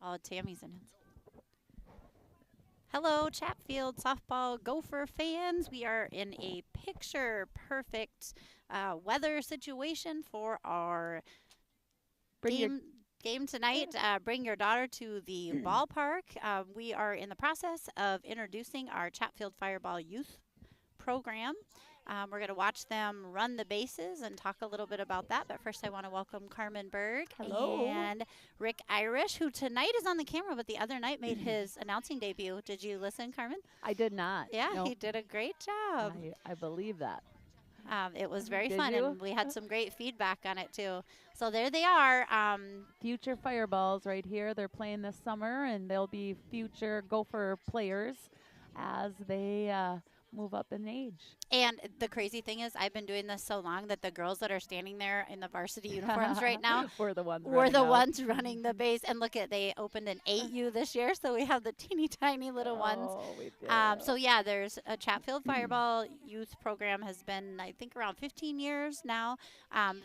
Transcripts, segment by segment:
Oh, Tammy's in it. Hello, Chatfield softball Gopher fans. We are in a picture perfect weather situation for our Bring your game tonight. Bring your daughter to the ballpark. We are in the process of introducing our Chatfield Fireball Youth program. We're going to watch them run the bases and talk a little bit about that. But first, I want to welcome Carmen Berg hello. and Rick Irish, who tonight is on the camera, but the other night made his announcing debut. Did you listen, Carmen? I did not. Yeah, No, he did a great job. I believe that. It was very Did fun, you? and we had some great feedback on it too. So there they are. Future Fireballs right here. They're playing this summer, and they'll be future Gopher players as they move up in age. And the crazy thing is, I've been doing this so long that the girls that are standing there in the varsity uniforms right now We're the ones were running the out. ones running the base. And look at, they opened an 8U this year, so we have the teeny tiny little ones. Oh, we do. So yeah, there's a Chatfield Fireball youth program has been, I think, around 15 years now.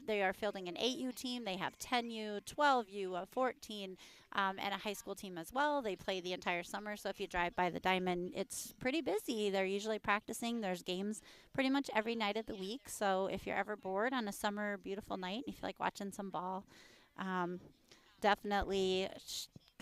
They are fielding an 8U team. They have 10U, 12U, a 14, and a high school team as well. They play the entire summer, so if you drive by the diamond, it's pretty busy. They're usually practicing. There's games pretty much every night of the week. So if you're ever bored on a summer beautiful night and you feel like watching some ball, um, definitely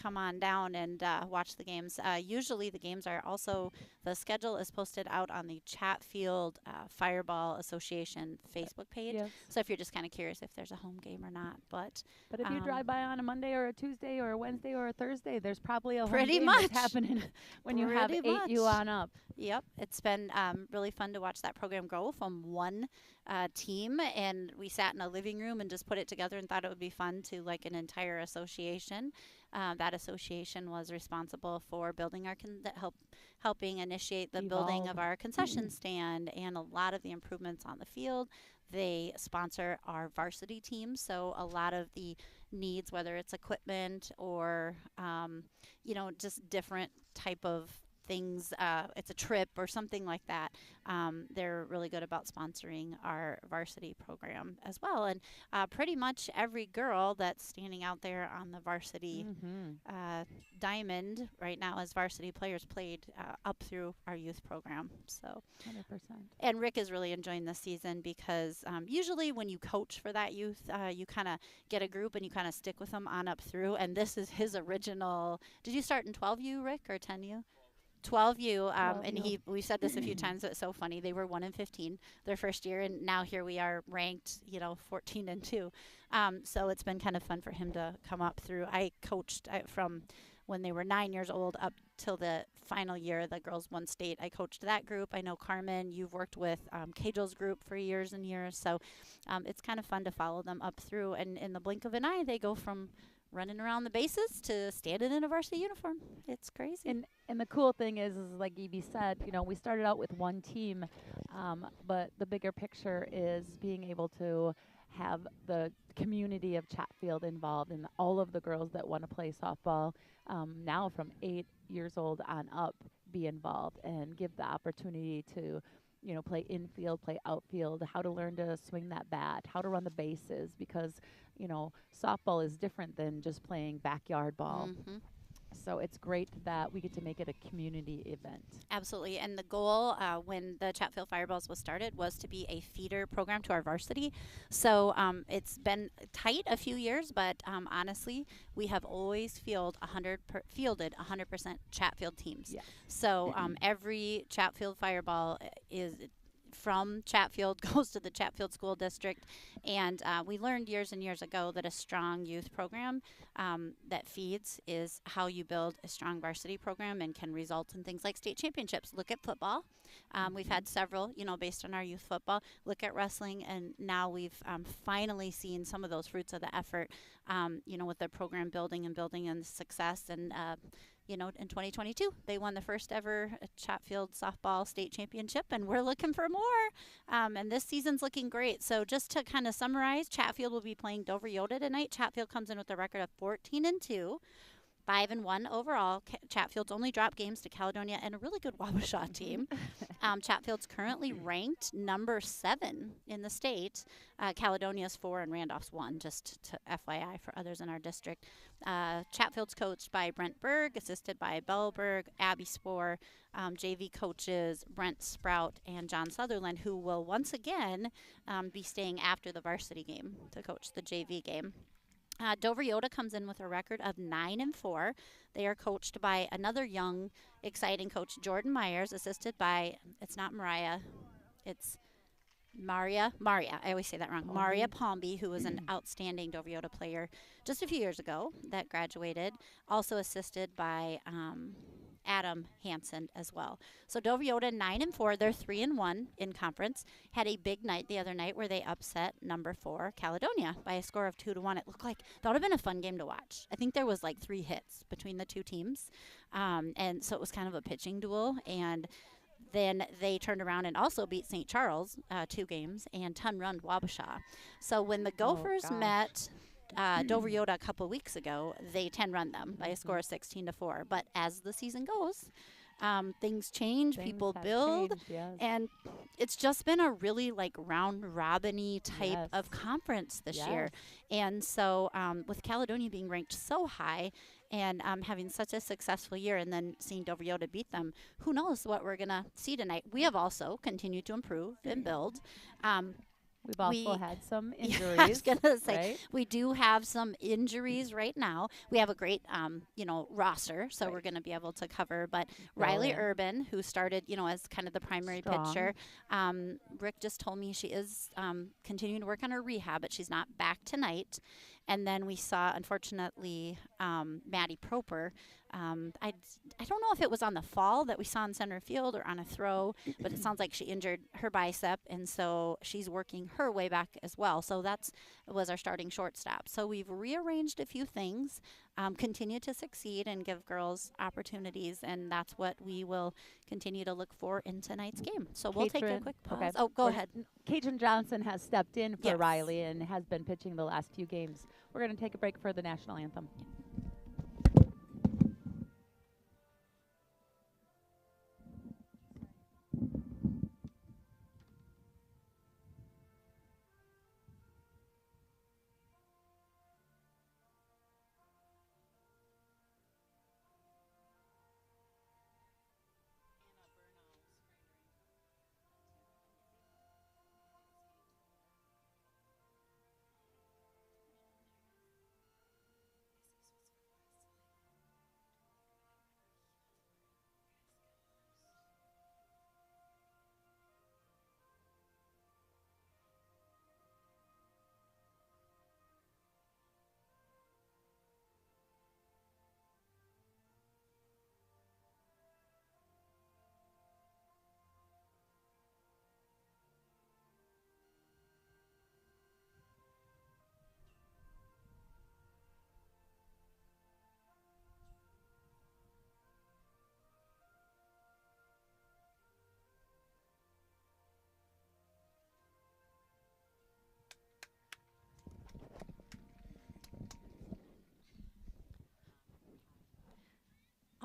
come on down and watch the games. Usually the games are also, the schedule is posted out on the Chatfield Fireball Association Facebook page. Yes. So if you're just kind of curious if there's a home game or not. But if you drive by on a Monday or a Tuesday or a Wednesday or a Thursday, there's probably a home Pretty game much. that's happening when you have Pretty 8U much. on up. Yep, it's been really fun to watch that program grow from one team, and we sat in a living room and just put it together and thought it would be fun to like an entire association. That association was responsible for building our helping initiate the building of our concession stand and a lot of the improvements on the field. They sponsor our varsity team, so a lot of the needs, whether it's equipment or just different type of things, it's a trip or something like that. They're really good about sponsoring our varsity program as well. And pretty much every girl that's standing out there on the varsity diamond right now as varsity players played up through our youth program. So 100%. and Rick is really enjoying this season because usually when you coach for that youth, you kind of get a group and you kind of stick with them on up through. And this is his original. Did you start in 12U, Rick, or 10U? 12U, and 12U. we've said this a few times, but it's so funny. They were 1-15 their first year, and now here we are ranked, 14-2. So it's been kind of fun for him to come up through. I coached from when they were 9 years old up till the final year. The girls won state. I coached that group. I know Carmen, you've worked with Cajo's group for years and years, so it's kind of fun to follow them up through. And in the blink of an eye, they go from running around the bases to standing in a varsity uniform. It's crazy. And the cool thing is like Evie said, we started out with one team, but the bigger picture is being able to have the community of Chatfield involved and all of the girls that want to play softball now from 8 years old on up be involved and give the opportunity to play infield, play outfield, how to learn to swing that bat, how to run the bases, because, softball is different than just playing backyard ball. Mm-hmm. So it's great that we get to make it a community event. Absolutely. And the goal when the Chatfield Fireballs was started was to be a feeder program to our varsity. So it's been tight a few years, but honestly, we have always fielded 100% Chatfield teams. Yes. So every Chatfield Fireball is from Chatfield goes to the Chatfield School District. And we learned years and years ago that a strong youth program that feeds is how you build a strong varsity program and can result in things like state championships. Look at football. We've had several, based on our youth football. Look at wrestling. And now we've finally seen some of those fruits of the effort, with the program building and success. And in 2022, they won the first ever Chatfield softball state championship, and we're looking for more. And this season's looking great. So just to kind of summarize, Chatfield will be playing Dover-Eyota tonight. Chatfield comes in with a record of 14-2. 5-1 overall. Chatfield's only dropped games to Caledonia and a really good Wabasha team. Chatfield's currently ranked number 7 in the state. Caledonia's 4 and Randolph's 1, just to FYI for others in our district. Chatfield's coached by Brent Berg, assisted by Bellberg, Abby Spohr, JV coaches Brent Sprout and John Sutherland, who will once again be staying after the varsity game to coach the JV game. Dover-Eyota comes in with a record of 9-4. They are coached by another young, exciting coach, Jordan Myers, assisted by, it's not Mariah, it's Maria, I always say that wrong, Maria Palmby, who was an outstanding Dover-Eyota player just a few years ago that graduated, also assisted by Adam Hansen as well. So Dover-Eyota 9-4, they're 3-1 in conference. Had a big night the other night where they upset number 4 Caledonia by a score of 2-1. It looked like that would have been a fun game to watch. I think there was like 3 hits between the two teams, and so it was kind of a pitching duel. And then they turned around and also beat St. Charles 2 games and Run Wabasha. So when the Gophers met Dover-Eyota a couple weeks ago, they 10-run them by a score of 16-4. But as the season goes, things change, people build, changed, yes. and it's just been a really like round-robin-y type of conference this year. And so with Caledonia being ranked so high and having such a successful year and then seeing Dover-Eyota beat them, who knows what we're going to see tonight. We have also continued to improve and build. We've also had some injuries. I was going to say, right? we do have some injuries right now. We have a great, roster, so we're going to be able to cover. But Riley Urban, who started, as kind of the primary pitcher, Rick just told me she is continuing to work on her rehab, but she's not back tonight. And then we saw, unfortunately, Maddie Proper. I don't know if it was on the fall that we saw in center field or on a throw, but it sounds like she injured her bicep, and so she's working her way back as well. So was our starting shortstop. So we've rearranged a few things, continue to succeed and give girls opportunities, and that's what we will continue to look for in tonight's game. So we'll take a quick pause. Okay. Oh, go ahead. Katrin Johnson has stepped in for Riley and has been pitching the last few games. We're going to take a break for the national anthem.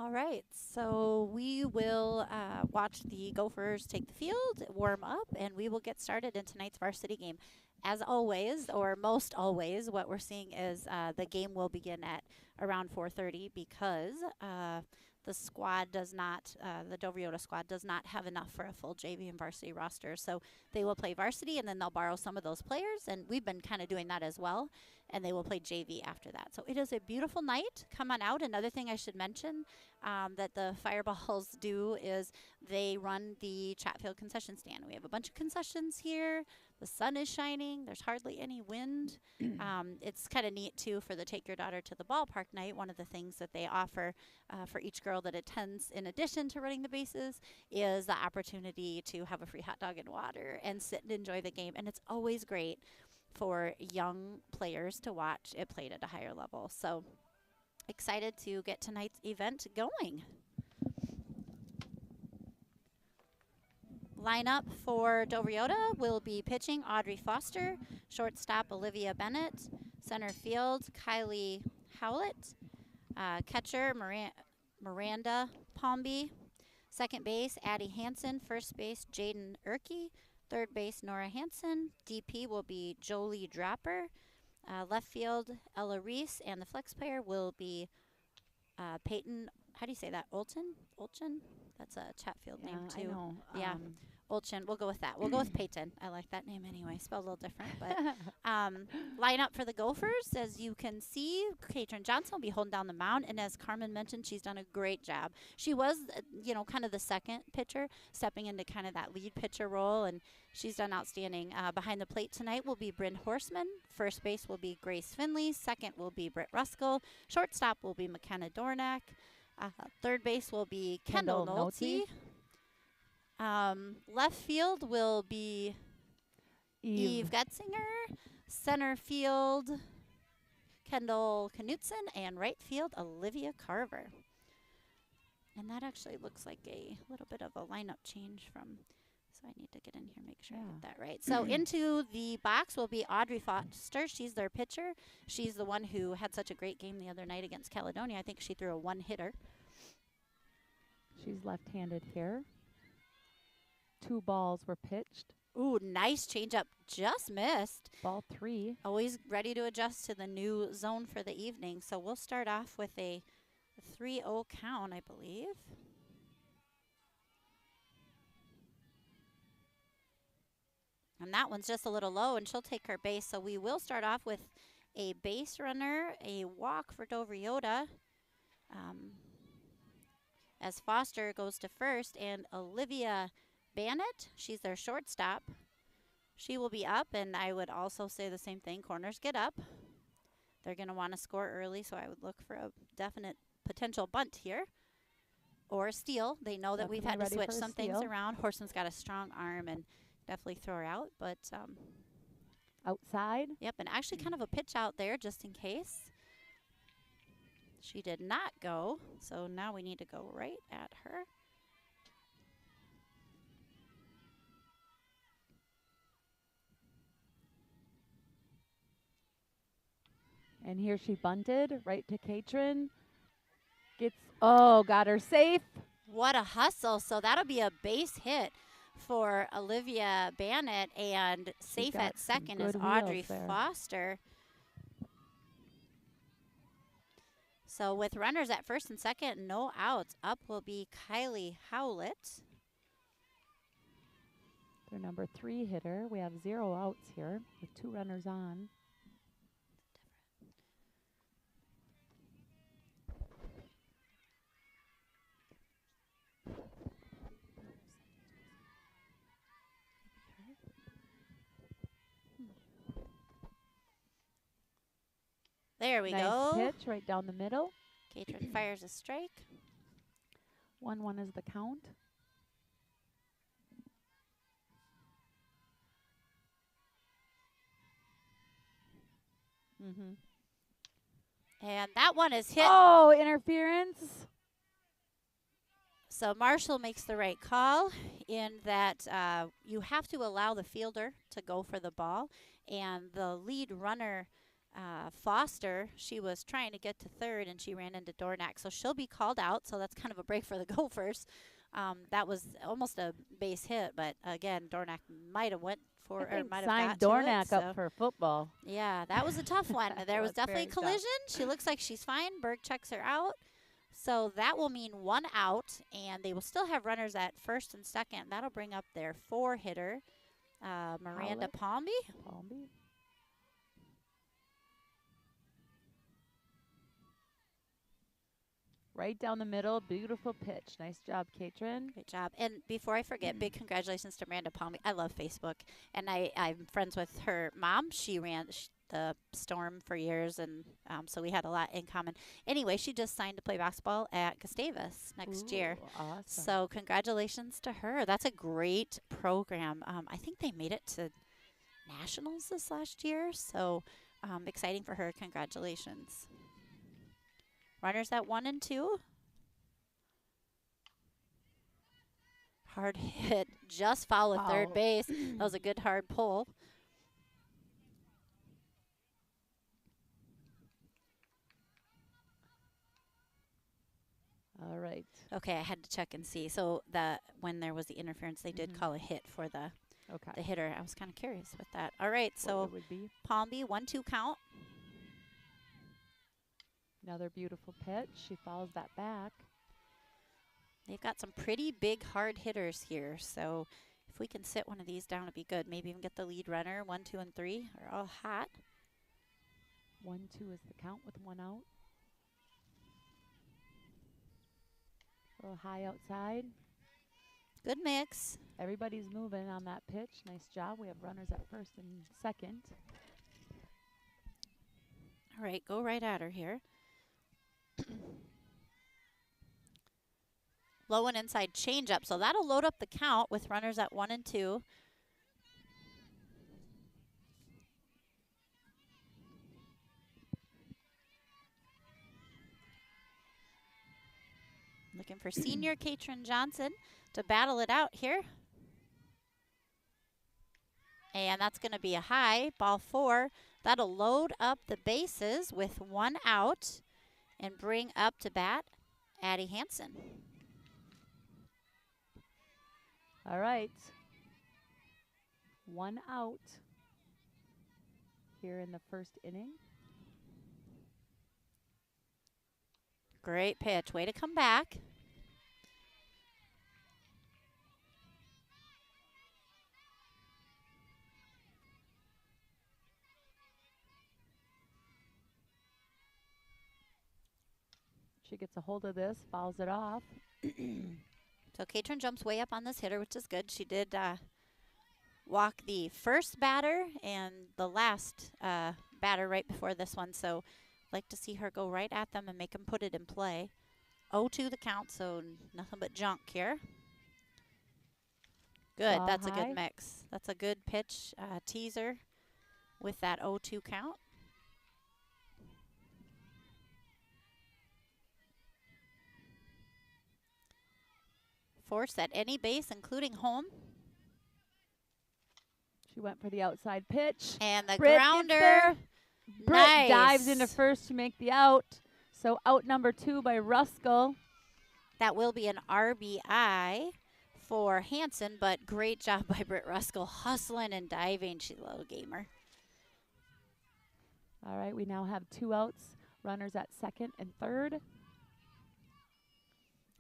All right, so we will watch the Gophers take the field, warm up, and we will get started in tonight's varsity game. As always, or most always, what we're seeing is the game will begin at around 4:30 because the squad does not, the Dover-Eyota squad does not have enough for a full JV and varsity roster. So they will play varsity and then they'll borrow some of those players, and we've been kind of doing that as well, and they will play JV after that. So it is a beautiful night. Come on out. Another thing I should mention that the Fireballs do is they run the Chatfield concession stand. We have a bunch of concessions here. The sun is shining. There's hardly any wind. It's kind of neat, too, for the Take Your Daughter to the Ballpark night. One of the things that they offer for each girl that attends, in addition to running the bases, is the opportunity to have a free hot dog and water and sit and enjoy the game. And it's always great for young players to watch it played at a higher level. So excited to get tonight's event going. Lineup for Dover-Eyota will be pitching Audrey Foster, shortstop Olivia Bennett, center field Kylie Howlett, catcher Miranda Palmby, Second base, Addie Hansen. First base, Jaden Erke. Third base, Nora Hansen. DP will be Jolie Dropper. Left field, Ella Reese. And the flex player will be Peyton, how do you say that? Olchen? That's a Chatfield name, too. I know. Yeah. Olchen. We'll go with that. We'll go with Peyton. I like that name anyway. Spelled a little different. But line up for the Gophers, as you can see, Katrin Johnson will be holding down the mound. And as Carmen mentioned, she's done a great job. She was, kind of the second pitcher, stepping into kind of that lead pitcher role. And she's done outstanding. Behind the plate tonight will be Bryn Horseman. First base will be Grace Finley. Second will be Britt Ruskell. Shortstop will be McKenna Dornack. Third base will be Kendall Nolte. Left field will be Eve Getzinger. Center field, Kendall Knutson. And right field, Olivia Carver. And that actually looks like a little bit of a lineup change from, so I need to get in here and make sure I get that right. So into the box will be Audrey Foster. She's their pitcher. She's the one who had such a great game the other night against Caledonia. I think she threw a one-hitter. She's left-handed here. 2 balls were pitched. Ooh, nice changeup. Just missed. Ball 3. Always ready to adjust to the new zone for the evening. So we'll start off with a 3-0 count, I believe. And that one's just a little low, and she'll take her base. So we will start off with a base runner, a walk for Dover-Eyota. As Foster goes to first, and Olivia Bannett, she's their shortstop. She will be up, and I would also say the same thing. Corners get up. They're going to want to score early, so I would look for a definite potential bunt here. Or a steal. They know that we've had to switch some things around. Horseman's got a strong arm and definitely throw her out, but outside. Yep, and actually kind of a pitch out there just in case. She did not go, so now we need to go right at her. And here she bunted right to Katrin. Got her safe. What a hustle. So that'll be a base hit for Olivia Bannett, and safe at second is Audrey Foster. So with runners at first and second, no outs, up will be Kylie Howlett. Their number 3 hitter. We have 0 outs here with 2 runners on. There we nice go. Pitch right down the middle. Katrin fires a strike. 1-1 is the count. And that one is hit. Oh, interference. So Marshall makes the right call in that you have to allow the fielder to go for the ball. And the lead runner, Foster, she was trying to get to third, and she ran into Dornack. So she'll be called out, so that's kind of a break for the Gophers. That was almost a base hit, but again, Dornack might have went for or might have got Dornack to it, up for football. Yeah, that was a tough one. There was definitely a collision. Tough. She looks like she's fine. Berg checks her out. So that will mean 1 out, and they will still have runners at first and second. That'll bring up their 4-hitter, Miranda Palmby. Right down the middle, beautiful pitch. Nice job, Katrin. Great job. And before I forget, big congratulations to Miranda Palmy. I love Facebook, and I'm friends with her mom. She ran the Storm for years, and so we had a lot in common. Anyway, she just signed to play basketball at Gustavus next year. Awesome. So congratulations to her. That's a great program. I think they made it to nationals this last year, so exciting for her. Congratulations. Runners at 1 and 2. Hard hit. Just foul at third base. That was a good hard pull. All right. Okay, I had to check and see. So when there was the interference, they did call a hit for the Okay. hitter. I was kind of curious with that. All right, What so it would be. Palmby 1-2 count. Another beautiful pitch. She follows that back. They've got some pretty big hard hitters here, so if we can sit one of these down, it'd be good. Maybe even get the lead runner. 1, 2, and 3 are all hot. 1-2 is the count with 1 out. A little high outside. Good mix. Everybody's moving on that pitch. Nice job. We have runners at first and second. All right, go right at her here. Low and inside changeup, so that'll load up the count with runners at 1 and 2. Looking for senior Katrin Johnson to battle it out here. And that's going to be a high, ball 4. That'll load up the bases with 1 out and bring up to bat Addie Hansen. All right. 1 out here in the first inning. Great pitch. Way to come back. She gets a hold of this, fouls it off. So Katrin jumps way up on this hitter, which is good. She did walk the first batter and the last batter right before this one, so I'd like to see her go right at them and make them put it in play. 0-2 the count, so nothing but junk here. Good, that's a good mix. That's a good pitch teaser with that 0-2 count. Force at any base, including home. She went for the outside pitch. And the Britt grounder. Britt Nice. dives into first to make the out. So out number 2 by Ruskell. That will be an RBI for Hansen, but great job by Britt Ruskell, hustling and diving. She's a little gamer. All right, we now have 2 outs. Runners at second and third.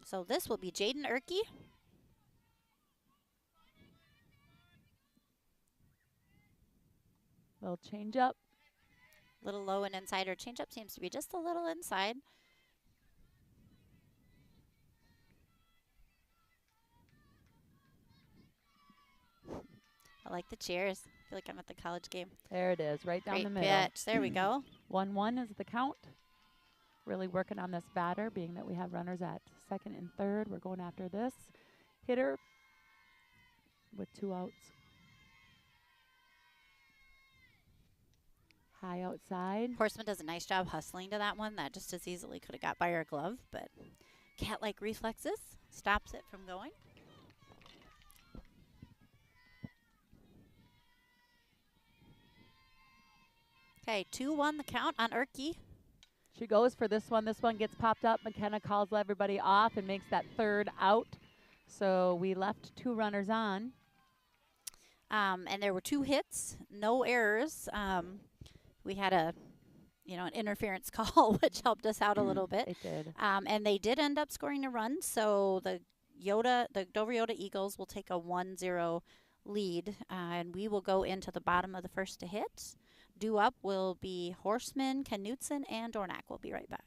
So this will be Jaden Erke. Little change up. Little low and inside. Her changeup seems to be just a little inside. I like the cheers. I feel like I'm at the college game. There it is, right down Great the middle. pitch. There we go. 1-1 is the count. Really working on this batter, being that we have runners at second and third. We're going after this hitter with 2 outs. High outside. Horseman does a nice job hustling to that one. That just as easily could have got by her glove, but cat-like reflexes stops it from going. Okay, 2-1 the count on Erke. She goes for this one. This one gets popped up. McKenna calls everybody off and makes that third out. So we left 2 runners on. And there were 2 hits, no errors. We had an interference call, which helped us out a little bit. It did. And they did end up scoring a run. So the Dover-Eyota Eagles will take a 1-0 lead, and we will go into the bottom of the first to hit. Due up will be Horseman, Knutson, and Dornack. We'll be right back.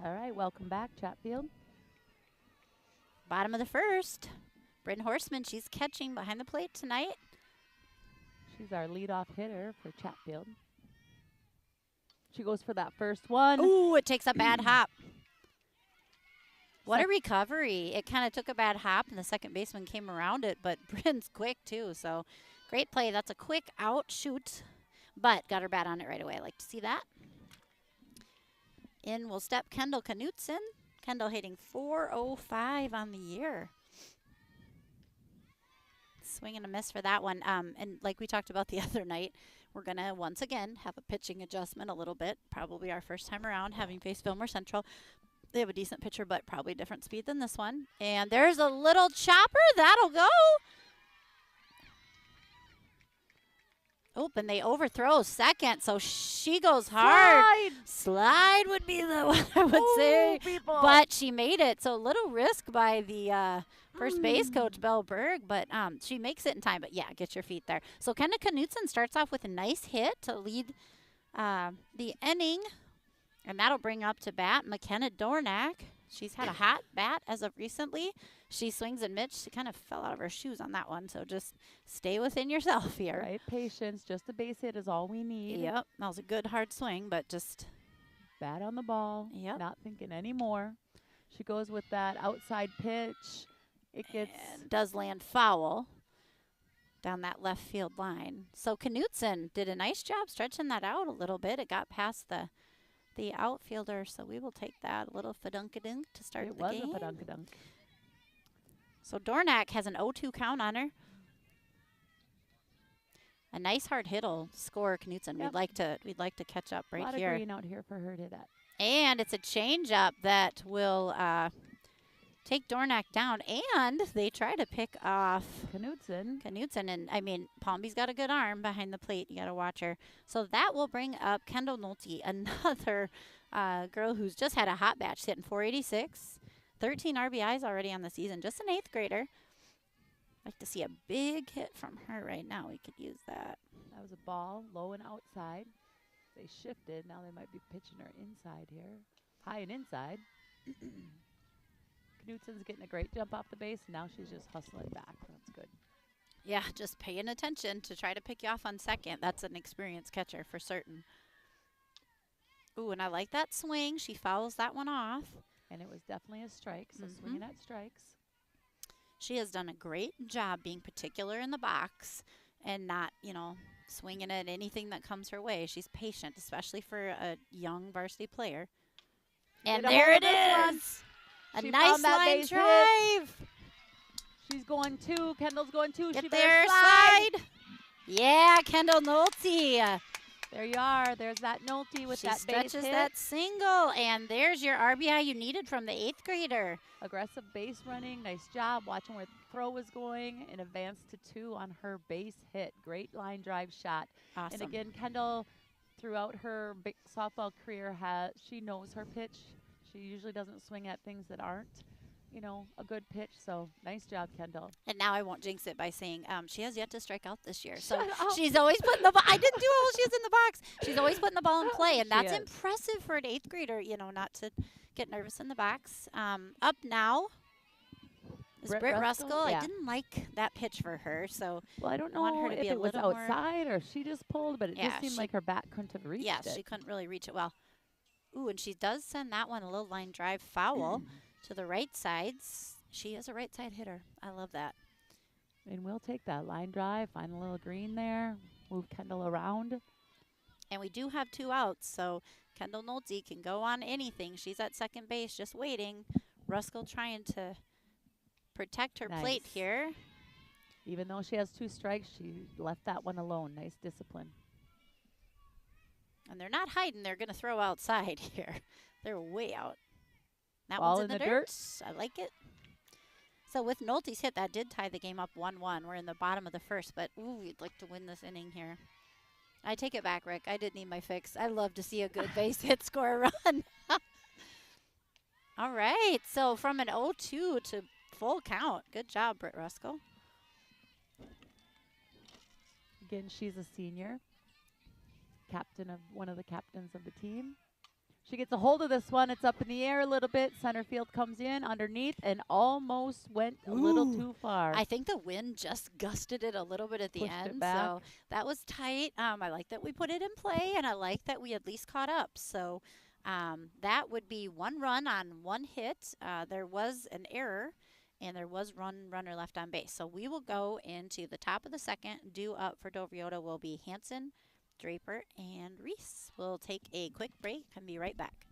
All right, welcome back, Chatfield. Bottom of the first. Bryn Horseman, she's catching behind the plate tonight. She's our leadoff hitter for Chatfield. She goes for that first one. Ooh, it takes a bad hop. What a recovery. It kind of took a bad hop, and the second baseman came around it, but Bryn's quick, too. So, great play. That's a quick out shoot, but got her bat on it right away. I like to see that. In will step Kendall Knutson. Kendall hitting .405 on the year. Swing and a miss for that one. And like we talked about the other night, we're going to, once again, have a pitching adjustment a little bit. Probably our first time around having faced Fillmore Central. They have a decent pitcher, but probably different speed than this one. And there's a little chopper. That'll go. Oh, and they overthrow second, so she goes hard. Slide would be the one I would say. People. But she made it, so a little risk by the first base coach, Belle Berg, but she makes it in time. But, yeah, get your feet there. So Kendall Knutson starts off with a nice hit to lead the inning. And that'll bring up to bat McKenna Dornack. She's had a hot bat as of recently. She swings and mitch. She kind of fell out of her shoes on that one, so just stay within yourself here. Right, patience. Just a base hit is all we need. Yep, that was a good hard swing, but just bat on the ball. Yep. Not thinking anymore. She goes with that outside pitch. It gets and does land foul down that left field line. So Knutson did a nice job stretching that out a little bit. It got past the outfielder, so we will take that. A little fadunkadunk to start the game. It was a fadunkadunk. So Dornack has an 0-2 count on her. A nice hard hit'll score Knutson. Yep. We'd like to catch up right here. A lot here. of green out here for her to hit at. And it's a changeup that will take Dornack down. And they try to pick off Knutson. And I mean, Palmby's got a good arm behind the plate. You got to watch her. So that will bring up Kendall Nolte, another girl who's just had a hot bat. She's hitting .486, 13 RBIs already on the season. Just an 8th grader. Like to see a big hit from her right now. We could use that. That was a ball, low and outside. They shifted. Now they might be pitching her inside here. High and inside. Knutson's getting a great jump off the base, and now she's just hustling back. That's good. Yeah, just paying attention to try to pick you off on second. That's an experienced catcher for certain. Ooh, and I like that swing. She fouls that one off. And it was definitely a strike, so swinging at strikes. She has done a great job being particular in the box and not, swinging at anything that comes her way. She's patient, especially for a young varsity player. And there it is. A nice line drive. She's going 2. Kendall's going 2. Get she there, better slide. Yeah, Kendall Nolte. There you are. There's that Nolte with that base hit. She stretches that single, and there's your RBI you needed from the 8th grader. Aggressive base running. Nice job watching where the throw was going and advanced to 2 on her base hit. Great line drive shot. Awesome. And again, Kendall, throughout her big softball career, she knows her pitch. She usually doesn't swing at things that aren't, a good pitch. So nice job, Kendall. And now I won't jinx it by saying she has yet to strike out this year. So she's always putting the ball. I didn't do it while she was in the box. She's always putting the ball in play, and that's impressive for an 8th grader. Not to get nervous in the box. Up now is Britt Ruskell. Yeah. I didn't like that pitch for her, so I don't want know her to if be it was outside or she just pulled, but it just seemed like her bat couldn't have reached it. Yeah, she couldn't really reach it well. Ooh, and she does send that one a little line drive foul to the right sides. She is a right side hitter. I love that. And we'll take that line drive, find a little green there, move Kendall around. And we do have 2 outs, so Kendall Nolte can go on anything. She's at second base just waiting. Ruskell trying to protect her plate here. Even though she has 2 strikes, she left that one alone. Nice discipline. And they're not hiding. They're going to throw outside here. They're way out. That ball one's in the dirt. I like it. So with Nolte's hit, that did tie the game up 1-1. We're in the bottom of the first, but ooh, we'd like to win this inning here. I take it back, Rick. I did need my fix. I love to see a good base hit score run. All right, so from an 0-2 to full count. Good job, Britt Ruskell. Again, she's a senior, captain of one of the captains of the team. She gets a hold of this one. It's up in the air a little bit. Center field comes in underneath and almost went a little Ooh. too far. I think the wind just gusted it a little bit at the Pushed it end, back. so that was tight. I like that we put it in play, and I like that we at least caught up. So that would be 1 run on 1 hit. There was an error, and there was runner left on base. So we will go into the top of the second. Due up for Dover-Eyota will be Hanson, Draper, and Reese. We'll take a quick break and be right back.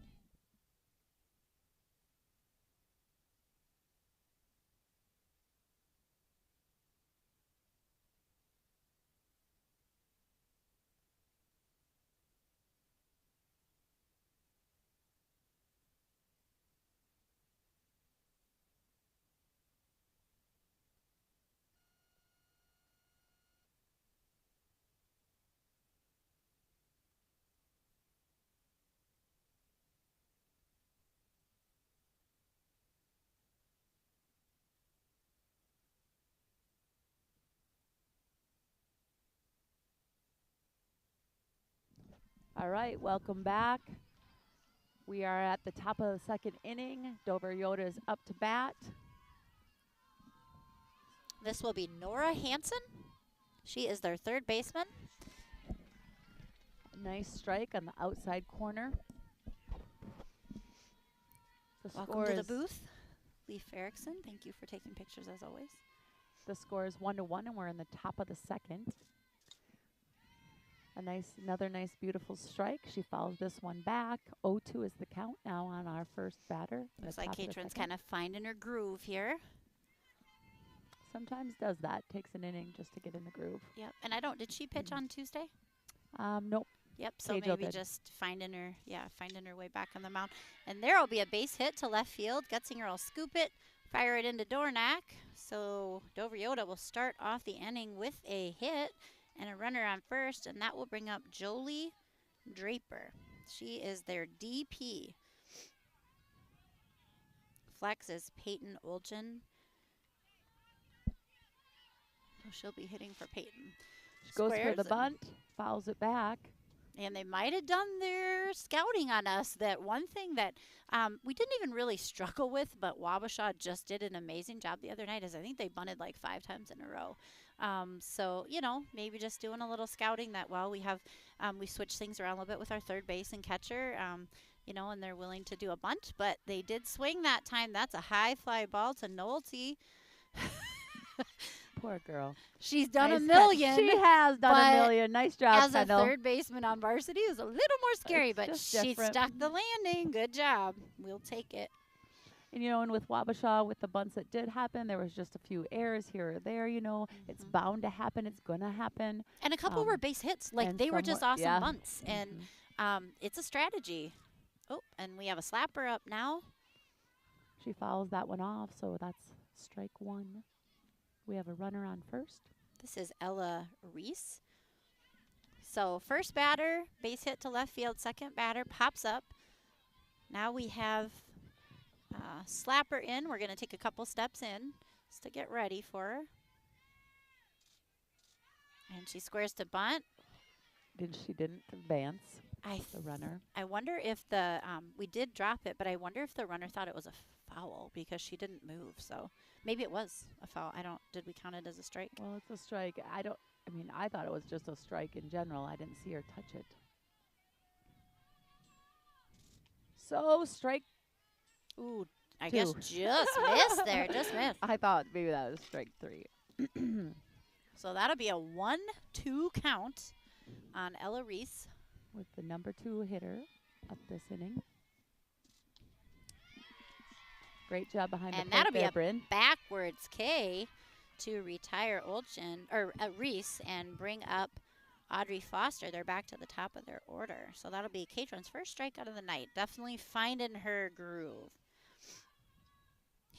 All right, welcome back. We are at the top of the second inning. Dover-Eyota is up to bat. This will be Nora Hanson. She is their third baseman. Nice strike on the outside corner. Welcome to the booth. Leif Erickson, thank you for taking pictures as always. The score is 1-1, and we're in the top of the second. Another nice, beautiful strike. She fouls this one back. 0-2 is the count now on our first batter. Looks like Katrin's kind of finding her groove here. Sometimes does that. Takes an inning just to get in the groove. Yep. And did she pitch on Tuesday? Nope. Yep. So K-Jill maybe did. just finding her way back on the mound. And there will be a base hit to left field. Gutzinger will scoop it, fire it into Dornack. So Dover-Eyota will start off the inning with a hit and a runner on first, and that will bring up Jolie Draper. She is their DP. Flex is Peyton Olgen. So she'll be hitting for Peyton. She goes for the bunt, fouls it back. And they might have done their scouting on us. That one thing that we didn't even really struggle with, but Wabasha just did an amazing job the other night, is I think they bunted like 5 times in a row. So, maybe just doing a little scouting that, well, we switched things around a little bit with our third base and catcher, and they're willing to do a bunt. But they did swing that time. That's a high fly ball to Nolte. Poor girl. She's done a million. She has done a million. Nice job, as Kendall. a third baseman on varsity is a little more scary, It's but just she different. stuck the landing. Good job. We'll take it. And, and with Wabasha, with the bunts that did happen, there was just a few errors here or there, It's bound to happen. It's going to happen. And a couple were base hits. Like, they were just awesome bunts. And it's a strategy. Oh, and we have a slapper up now. She fouls that one off, so that's strike 1. We have a runner on first. This is Ella Reese. So first batter, base hit to left field. Second batter pops up. Now we have slapper in. We're going to take a couple steps in just to get ready for her. And she squares to bunt. She didn't advance, the runner. I wonder if we did drop it, but I wonder if the runner thought it was a foul because she didn't move. So maybe it was a foul. Did we count it as a strike? Well, it's a strike. I thought it was just a strike in general. I didn't see her touch it. So strike. Ooh, I guess just missed there. Just missed. I thought maybe that was strike 3. So that'll be a 1-2 count on Ella Reese. With the number 2 hitter up this inning. Great job behind the plate. And that'll be Bryn. a backwards K to retire Reese and bring up Audrey Foster. They're back to the top of their order. So that'll be Katrin's first strikeout of the night. Definitely finding her groove.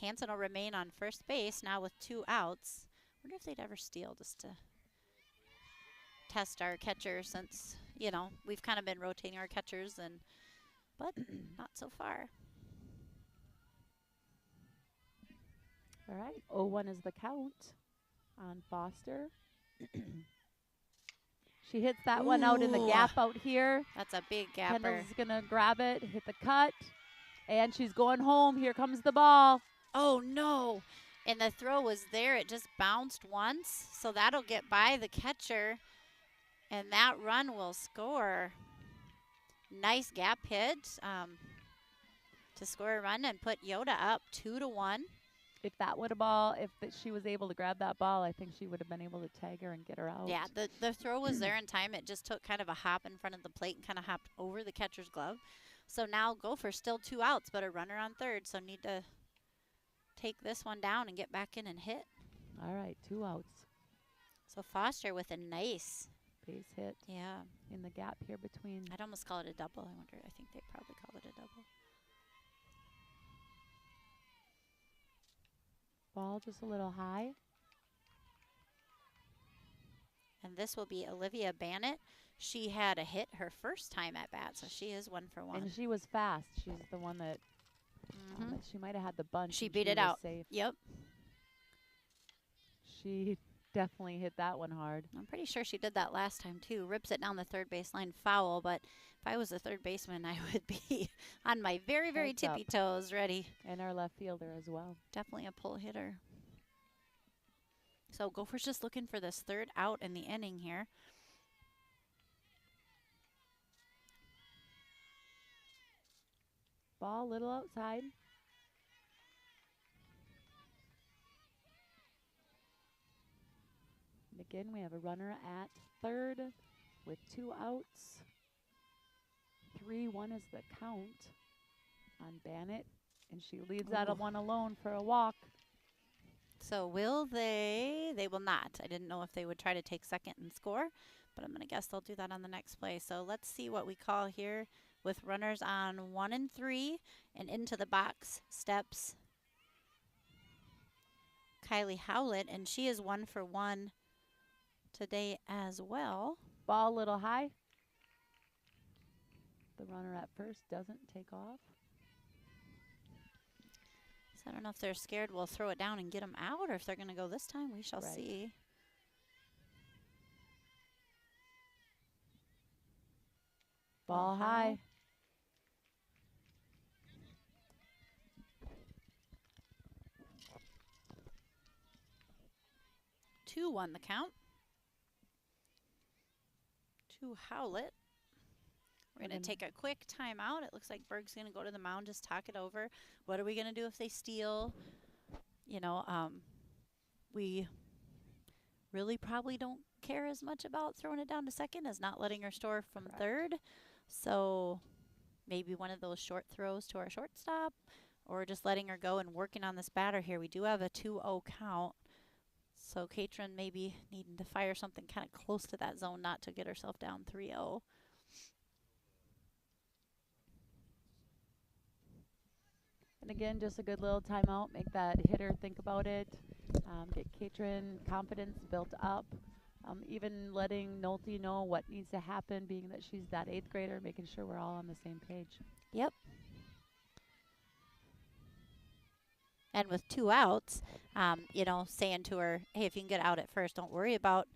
Hanson will remain on first base now with 2 outs. Wonder if they'd ever steal just to test our catcher since, we've kind of been rotating our catchers, but not so far. All right, 0-1 is the count on Foster. She hits that one out in the Ooh, gap out here. that's a big gapper. Kendall's going to grab it, hit the cut, and she's going home. Here comes the ball. Oh, no. And the throw was there. It just bounced once, so that'll get by the catcher, and that run will score. Nice gap hit to score a run and put Yoda up 2-1. If that would have ball, if she was able to grab that ball, I think she would have been able to tag her and get her out. Yeah, the throw was there in time. It just took kind of a hop in front of the plate and kind of hopped over the catcher's glove. So now Gopher still 2 outs, but a runner on third, so need to take this one down and get back in and hit. All right, 2 outs. So Foster with a nice Base hit. Yeah. In the gap here between. I'd almost call it a double. I think they probably call it a double. Ball just a little high. And this will be Olivia Bannett. She had a hit her first time at bat, so she is 1 for 1. And she was fast. She's the one that she might have had the bunch. She beat it out. Safe. Yep. She definitely hit that one hard. I'm pretty sure she did that last time too. Rips it down the third baseline, foul, but if I was a third baseman, I would be on my very, very Heads tippy up. toes ready. And our left fielder as well. Definitely a pull hitter. So Gopher's just looking for this third out in the inning here. Ball a little outside. And again, we have a runner at third with 2 outs. 3-1 is the count on Bannett, and she leaves that one alone for a walk. So will they? They will not. I didn't know if they would try to take second and score, but I'm going to guess they'll do that on the next play. So let's see what we call here with runners on 1 and 3, and into the box steps Kylie Howlett, and she is 1 for 1 today as well. Ball a little high. The runner at first doesn't take off. So I don't know if they're scared we'll throw it down and get them out, or if they're going to go this time. We shall see. Ball high. Two won the count. To Howlett. We're going to take a quick timeout. It looks like Berg's going to go to the mound, just talk it over. What are we going to do if they steal? You know, we really probably don't care as much about throwing it down to second as not letting her store from third. So maybe one of those short throws to our shortstop, or just letting her go and working on this batter here. We do have a 2-0 count. So Katrin maybe needing to fire something kind of close to that zone, not to get herself down 3-0. And again, just a good little timeout. Make that hitter think about it. Get Katrin confidence built up. Even letting Nolte know what needs to happen, being that she's that 8th grader, making sure we're all on the same page. Yep. And with 2 outs, you know, saying to her, hey, if you can get out at first, don't worry about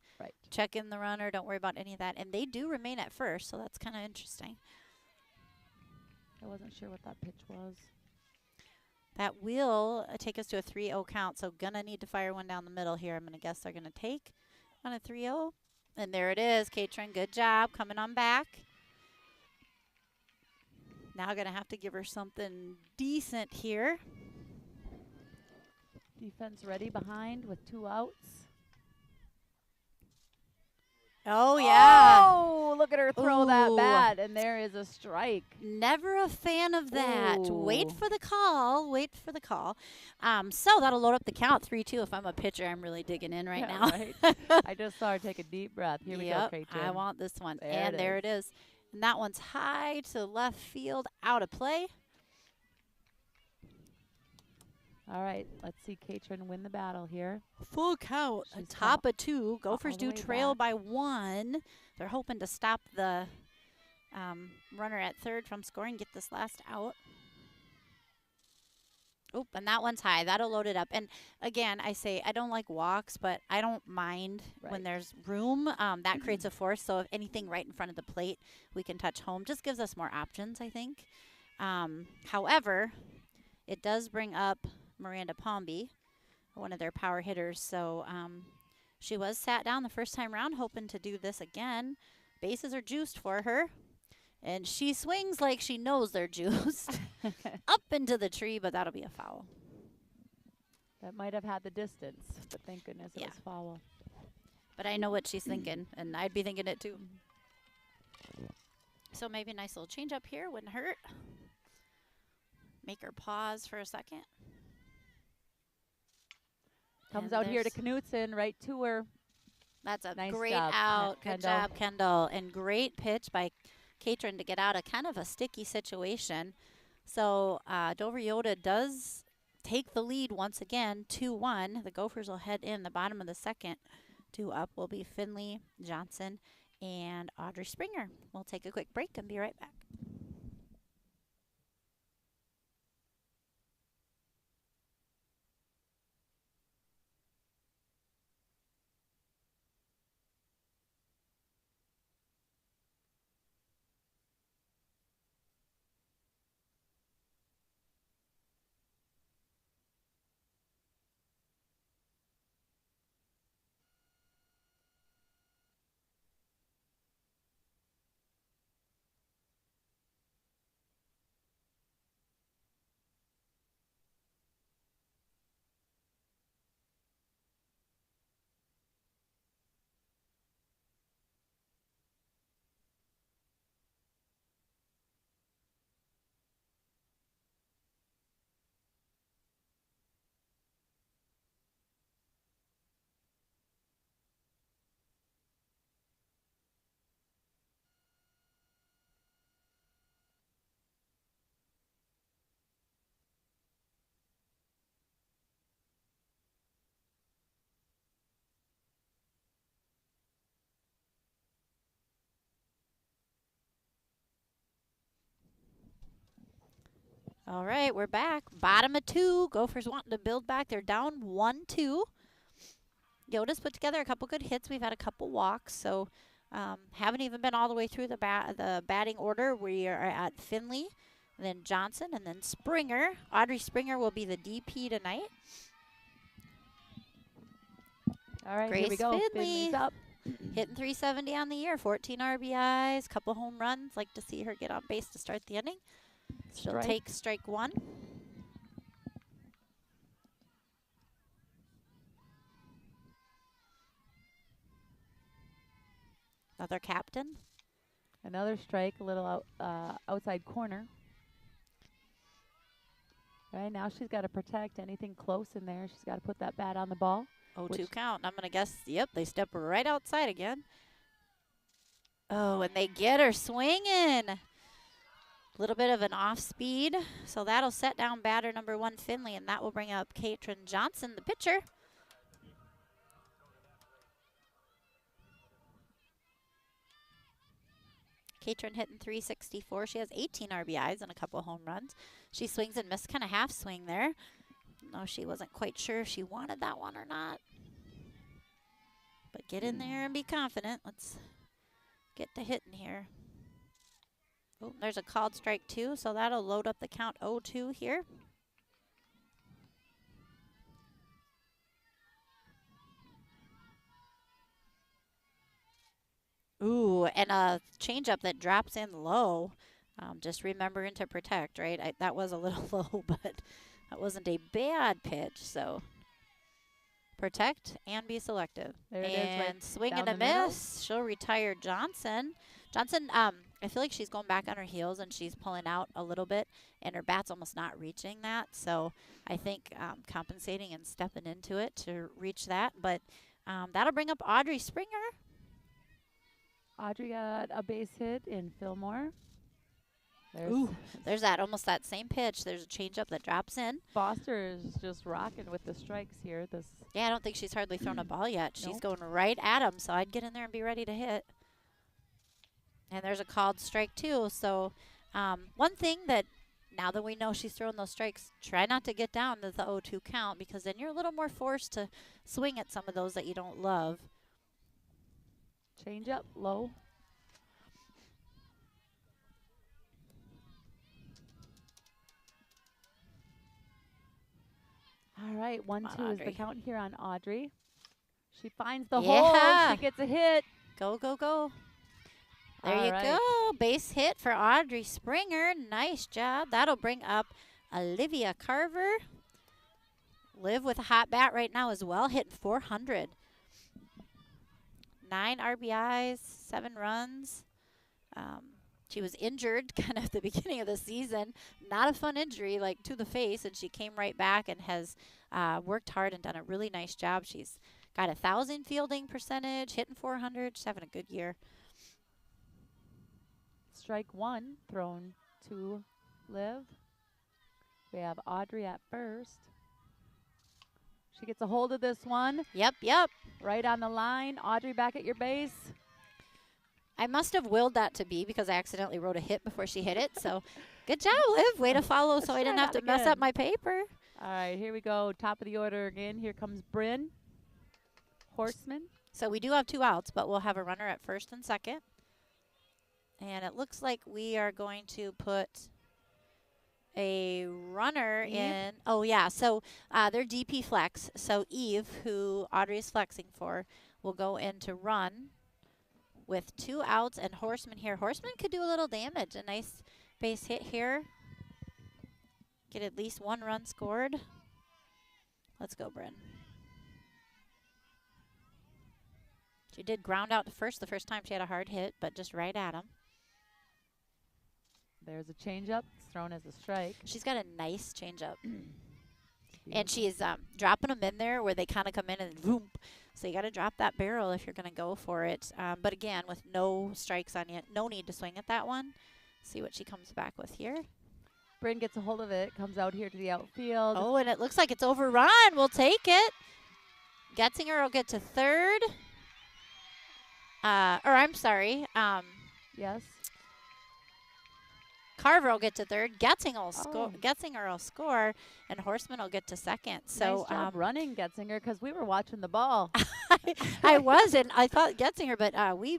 checking the runner. Don't worry about any of that. And they do remain at first, so that's kind of interesting. I wasn't sure what that pitch was. That will take us to a 3-0 count, so gonna need to fire one down the middle here. I'm gonna guess they're gonna take on a 3-0. And there it is, Katrin, good job coming on back. Now gonna have to give her something decent here. Defense ready behind with 2 outs. Oh, yeah. Oh, look at her throw that bat, and there is a strike. Never a fan of that. Ooh. Wait for the call. Wait for the call. So that'll load up the count 3-2. If I'm a pitcher, I'm really digging in right now. Right. I just saw her take a deep breath. Here we go, Katrin. I want this one. There there it is. And that one's high to left field, out of play. All right, let's see Katrin win the battle here. Full count, She's top of 2. Gophers the do way trail back. by 1. They're hoping to stop the runner at third from scoring, get this last out. Oop, and that one's high. That'll load it up. And again, I say I don't like walks, but I don't mind when Right. there's room. That creates a force. So if anything right in front of the plate, we can touch home. Just gives us more options, I think. However, it does bring up Miranda Palmby, one of their power hitters. So she was sat down the first time around, hoping to do this again. Bases are juiced for her. And she swings like she knows they're juiced up into the tree, but that'll be a foul. That might have had the distance, but thank goodness it Yeah. was foul. But I know what she's thinking, and I'd be thinking it too. So maybe a nice little change up here wouldn't hurt. Make her pause for a second. Comes And out here to there's- Knutson, right to her. That's a Nice great job, out. Good Kendall. job, Kendall. And great pitch by Katrin to get out of kind of a sticky situation. So Dover-Eyota does take the lead once again, 2-1. The Gophers will head in the bottom of the second. 2 up will be Finley, Johnson, and Audrey Springer. We'll take a quick break and be right back. All right, we're back. Bottom of 2. Gophers wanting to build back. They're down 1-2. Yoda's put together a couple good hits. We've had a couple walks, so haven't even been all the way through the batting order. We are at Finley, then Johnson, and then Springer. Audrey Springer will be the DP tonight. All right, Grace here we go. Finley. Finley's up. Hitting 370 on the year, 14 RBIs, couple home runs. Like to see her get on base to start the inning. She'll Strike. take strike 1. Another captain. Another strike, a little outside corner. All right, now she's got to protect anything close in there. She's got to put that bat on the ball. 0-2 count. I'm going to guess, yep, they step right outside again. Oh, and they get her swinging. A little bit of an off speed. So that'll set down batter number 1, Finley, and that will bring up Katrin Johnson, the pitcher. Katrin hitting 364. She has 18 RBIs and a couple home runs. She swings and missed, kind of half swing there. No, she wasn't quite sure if she wanted that one or not. But get in there and be confident. Let's get to hitting here. Oh, there's a called strike 2, so that'll load up the count 0-2 here. Ooh, and a changeup that drops in low. Just remembering to protect, right? That was a little low, but that wasn't a bad pitch. So protect and be selective. There it is, and right swing down and a the middle. miss. She'll retire Johnson. Johnson, I feel like she's going back on her heels and she's pulling out a little bit, and her bat's almost not reaching that. So I think compensating and stepping into it to reach that. But that'll bring up Audrey Springer. Audrey got a base hit in Fillmore. There's almost that same pitch. There's a changeup that drops in. Foster is just rocking with the strikes here. Yeah, I don't think she's hardly thrown a ball yet. She's Nope. going right at him, so I'd get in there and be ready to hit. And there's a called strike too. So one thing that Now that we know she's throwing those strikes, try not to get down to the 0-2 count because then you're a little more forced to swing at some of those that you don't love. Change up, low. All right, 1-2 is the count here on Audrey. She finds the hole. She gets a hit. Go, go, go. There you go. Base hit for Audrey Springer. Nice job. That'll bring up Olivia Carver. Liv with a hot bat right now as well, hitting 400. 9 RBIs, 7 runs. She was injured kind of at the beginning of the season. Not a fun injury, like to the face, and she came right back and has worked hard and done a really nice job. She's got 1,000 fielding percentage, hitting 400. She's having a good year. Strike 1 thrown to Liv. We have Audrey at first. She gets a hold of this one. Yep, yep. Right on the line. Audrey back at your base. I must have willed that to be because I accidentally wrote a hit before she hit it. So good job, Liv. Way to follow so I didn't have to mess up my paper. All right, here we go. Top of the order again. Here comes Bryn. Horseman. So we do have 2 outs, but we'll have a runner at first and second. And it looks like we are going to put a runner in. Oh, yeah. So they're DP flex. So Eve, who Audrey is flexing for, will go in to run with 2 outs and Horseman here. Horseman could do a little damage. A nice base hit here. Get at least 1 run scored. Let's go, Bryn. She did ground out to first the first time she had a hard hit, but just right at him. There's a changeup. It's thrown as a strike. She's got a nice changeup. And she's dropping them in there where they kind of come in and boom. So you got to drop that barrel if you're going to go for it. But again, with no strikes on you, no need to swing at that one. See what she comes back with here. Bryn gets a hold of it, comes out here to the outfield. Oh, and it looks like it's overrun. We'll take it. Getzinger will get to third. Or I'm sorry. Yes. Carver will get to third. Getzinger will score, and Horseman will get to second. So nice job running, Getzinger, because we were watching the ball. I was, and I thought Getzinger, but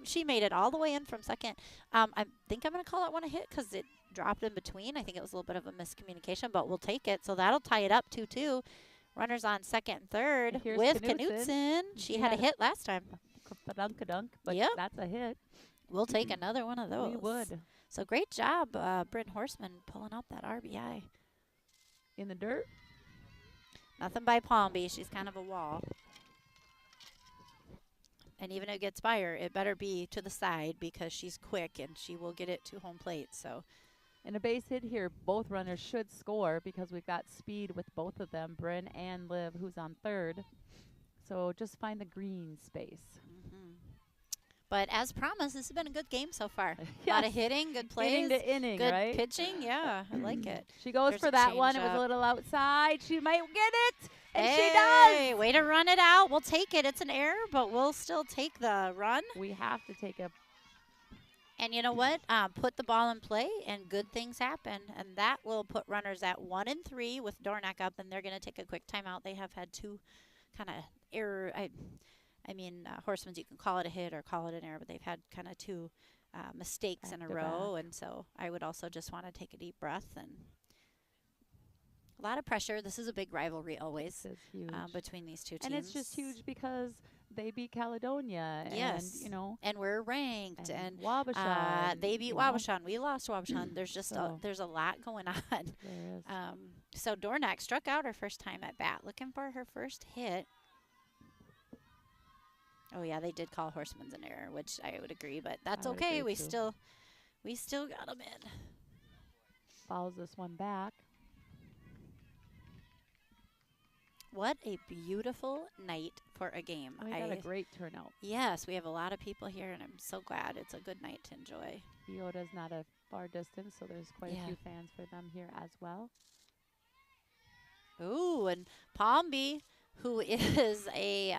she made it all the way in from second. I think I'm going to call that one a hit because it dropped in between. I think it was a little bit of a miscommunication, but we'll take it. So that'll tie it up 2-2. Runners on second and third with Knutson. She had a hit last time. But yep. That's a hit. We'll take another one of those. We would. So great job, Bryn Horseman, pulling up that RBI. In the dirt? Nothing by Palmby. She's kind of a wall. And even if it gets by her, it better be to the side because she's quick and she will get it to home plate. So, and a base hit here. Both runners should score because we've got speed with both of them, Bryn and Liv, who's on third. So just find the green space. But as promised, this has been a good game so far. Yes. A lot of hitting, good plays. Inning to inning, good right? pitching. Yeah, I like it. She goes There's for a that one. It was a little outside. She might get it. And she does. Way to run it out. We'll take it. It's an error, but we'll still take the run. We have to take a. And you know what? Put the ball in play, and good things happen. And that will put runners at 1 and 3 with Dornack up, and they're going to take a quick timeout. They have had 2 kind of error. I mean, Horseman's, you can call it a hit or call it an error, but they've had kind of 2 mistakes in a row. And so I would also just want to take a deep breath. And a lot of pressure. This is a big rivalry always between these 2 teams. And it's just huge because they beat Caledonia. Yes. And, you know. And we're ranked. And Wabasha. they beat Wabasha. We lost Wabasha. There's just there's a lot going on. There is. So Dornack struck out her first time at bat, looking for her first hit. Oh yeah, they did call Horseman's an error, which I would agree, but that's okay. We still got them in. Fouls this one back. What a beautiful night for a game. We got a great turnout. Yes, we have a lot of people here, and I'm so glad. It's a good night to enjoy. Eyota's not a far distance, so there's quite a few fans for them here as well. Ooh, and Palmby, who is a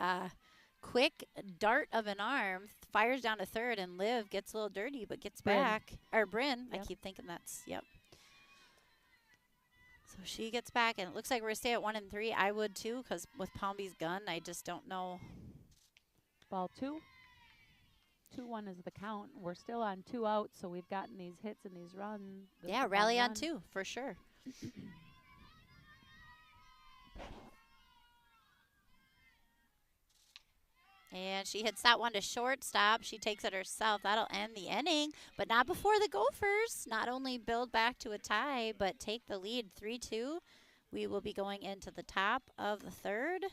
quick dart of an arm, fires down to third, and Liv gets a little dirty but gets back. Or Bryn. Yep. I keep thinking that's, So she gets back, and it looks like we're going to stay at 1 and 3. I would too, because with Palmby's gun, I just don't know. Ball 2. 2-1 is the count. We're still on 2 outs, so we've gotten these hits and these runs. Yeah, rally on 2 for sure. And she hits that one to shortstop. She takes it herself. That'll end the inning, but not before the Gophers not only build back to a tie, but take the lead 3-2. We will be going into the top of the third.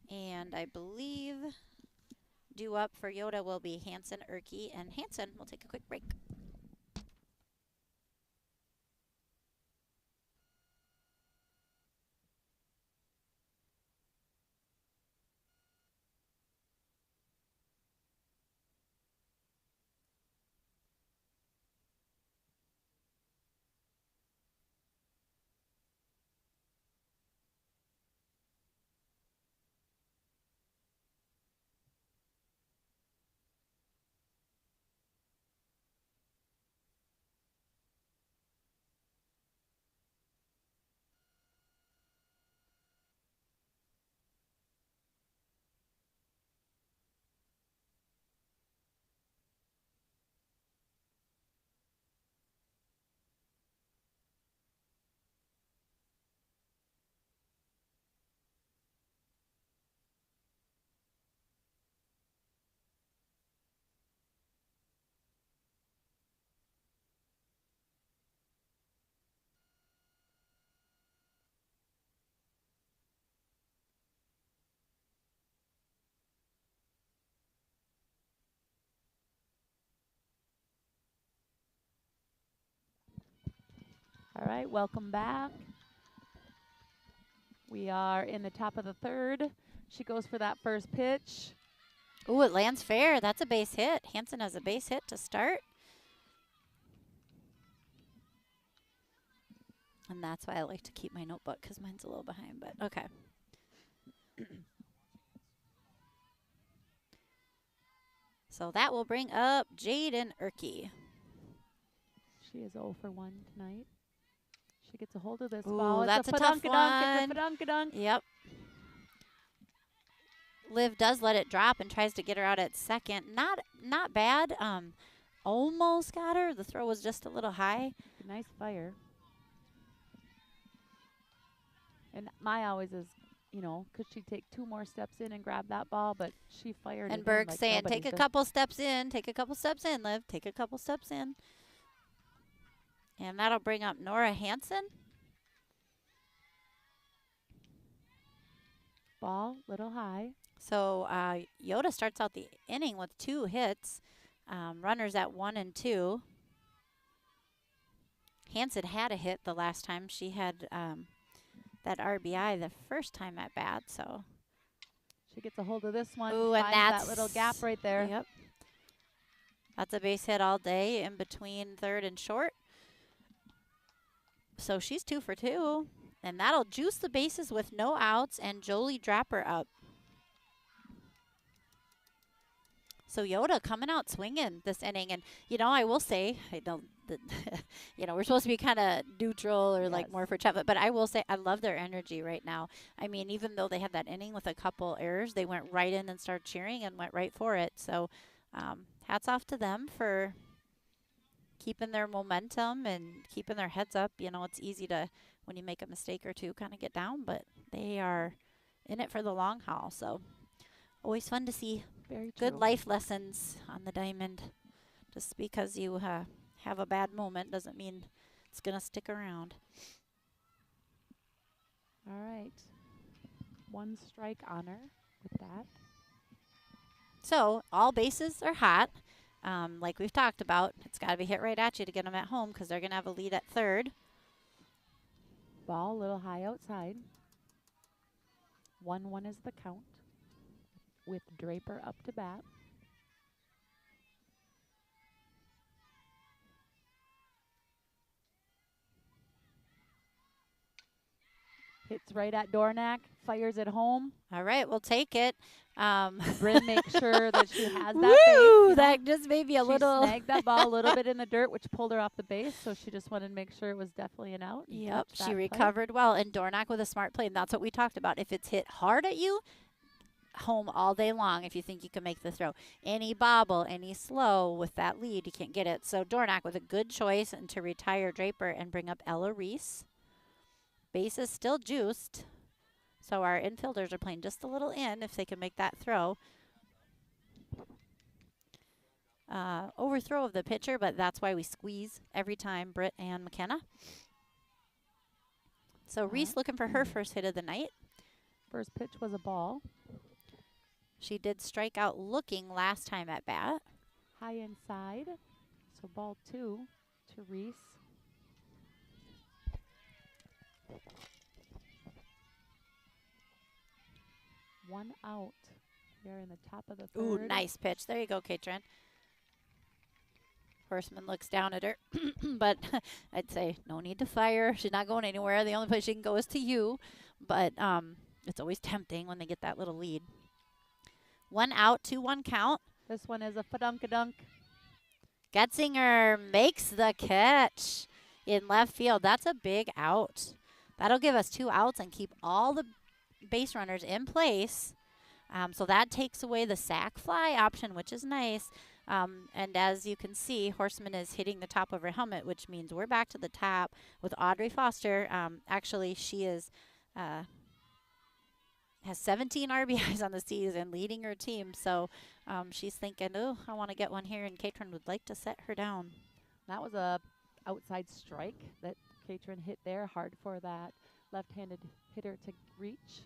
And I believe due up for Yoda will be Hansen, Erke, and Hansen. We'll take a quick break. All right, welcome back. We are in the top of the third. She goes for that first pitch. Ooh, it lands fair. That's a base hit. Hansen has a base hit to start. And that's why I like to keep my notebook, because mine's a little behind, but okay. So that will bring up Jaden Erke. She is 0 for 1 tonight. She gets a hold of this Ooh, ball. that's It's a tough one. It's a fadunk-a-dunk. Yep. Liv does let it drop and tries to get her out at second. Not bad. Almost got her. The throw was just a little high. Nice fire. And my always is, you know, could she take 2 more steps in and grab that ball? But she fired. And it Berg's like saying, take a business. couple steps in. Take a couple steps in, Liv. Take a couple steps in. And that'll bring up Nora Hansen. Ball, little high. So Yoda starts out the inning with 2 hits. Runners at 1 and 2. Hansen had a hit the last time. She had that RBI the first time at bat. So she gets a hold of this one. Ooh, and finds that's that little gap right there. Yep. That's a base hit all day in between third and short. So she's 2 for 2. And that'll juice the bases with no outs and Jolie Draper up. So Yoda coming out swinging this inning. And, you know, I will say, I know that, you know, we're supposed to be kind of neutral or like more for Chet, but I will say I love their energy right now. I mean, even though they had that inning with a couple errors, they went right in and started cheering and went right for it. So hats off to them for keeping their momentum and keeping their heads up. You know, it's easy to, when you make a mistake or two, kind of get down, but they are in it for the long haul. So always fun to see. Very good true. life lessons on the diamond. Just because you have a bad moment doesn't mean it's going to stick around. All right. 1 strike on her with that. So all bases are hot. Like we've talked about, it's got to be hit right at you to get them at home because they're going to have a lead at third. Ball a little high outside. 1-1 is the count with Draper up to bat. Hits right at Dornack, fires it home. All right, we'll take it. Bryn makes sure that she has that base. Woo! That just made me a she little. snagged that ball a little bit in the dirt, which pulled her off the base. So she just wanted to make sure it was definitely an out. And Yep, touch she that recovered well. And Dornock with a smart play. And that's what we talked about. If it's hit hard at you, home all day long if you think you can make the throw. Any bobble, any slow with that lead, you can't get it. So Dornock with a good choice and to retire Draper and bring up Ella Reese. Base is still juiced. So our infielders are playing just a little in if they can make that throw. Overthrow of the pitcher, but that's why we squeeze every time, Britt and McKenna. So Reese looking for her first hit of the night. First pitch was a ball. She did strike out looking last time at bat. High inside. So ball 2 to Reese. One out. We are in the top of the third. Ooh, nice pitch. There you go, Katrin. Horseman looks down at her, but I'd say no need to fire. She's not going anywhere. The only place she can go is to you. But it's always tempting when they get that little lead. 1 out, 2-1 count. This one is a fa-dunk-a-dunk. Getzinger makes the catch in left field. That's a big out. That'll give us 2 outs and keep all the base runners in place. So that takes away the sac fly option, which is nice. And as you can see, Horseman is hitting the top of her helmet, which means we're back to the top with Audrey Foster. Actually, she is has 17 RBIs on the season, leading her team. So she's thinking, oh, I want to get one here, and Katrin would like to set her down. That was a outside strike that Katrin hit there. Hard for that left-handed hitter to reach.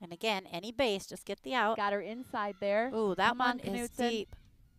And again, any base, just get the out. Got her inside there. Ooh, that Come one on, is Knutson. deep.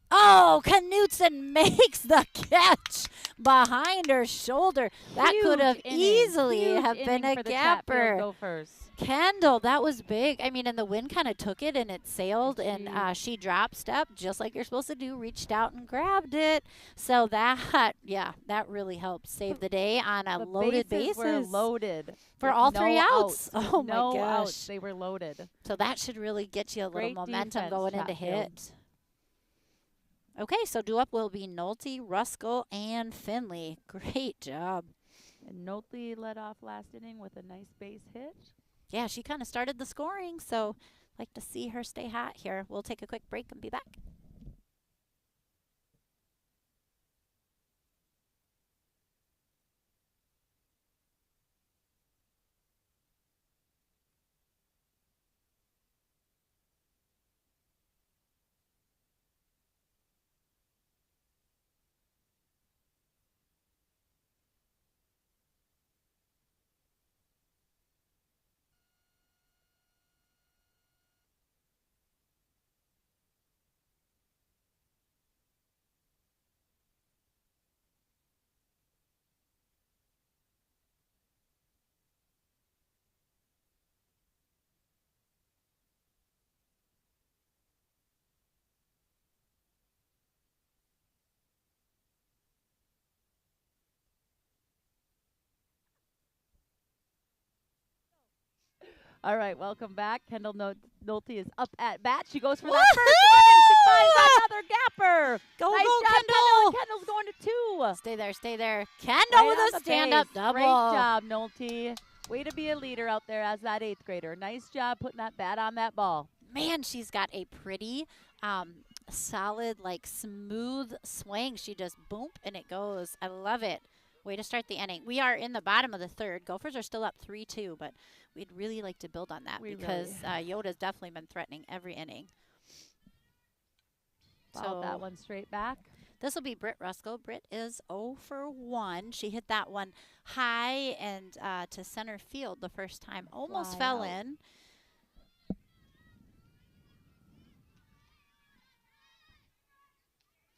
Oh, Knutson makes the catch behind her shoulder. That could have easily have been a gapper. Gophers. Kendall, that was big. I mean, and the wind kind of took it and it sailed, and she drop step just like you're supposed to do, reached out and grabbed it. So that, yeah, that really helped save the day on a loaded bases. Were loaded for all 3 outs. Oh no my gosh. Outs. They were loaded. So that should really get you a little momentum going into hit. Okay, so due up will be Nolte, Ruskell, and Finley. Great job. And Nolte led off last inning with a nice base hit. Yeah, she kind of started the scoring, so like to see her stay hot here. We'll take a quick break and be back. All right, welcome back. Kendall Nolte is up at bat. She goes for that first one, and she finds another gapper. Go, nice go, job, Kendall. Kendall's going to 2. Stay there, stay there. Kendall with a stand-up double. Great job, Nolte. Way to be a leader out there as that 8th grader. Nice job putting that bat on that ball. Man, she's got a pretty solid, like smooth swing. She just boom, and it goes. I love it. Way to start the inning. We are in the bottom of the third. Gophers are still up 3-2, but we'd really like to build on that because Yoda's definitely been threatening every inning. Followed that one straight back. This will be Britt Ruskell. Britt is 0 for 1. She hit that one high and to center field the first time. Almost fell in.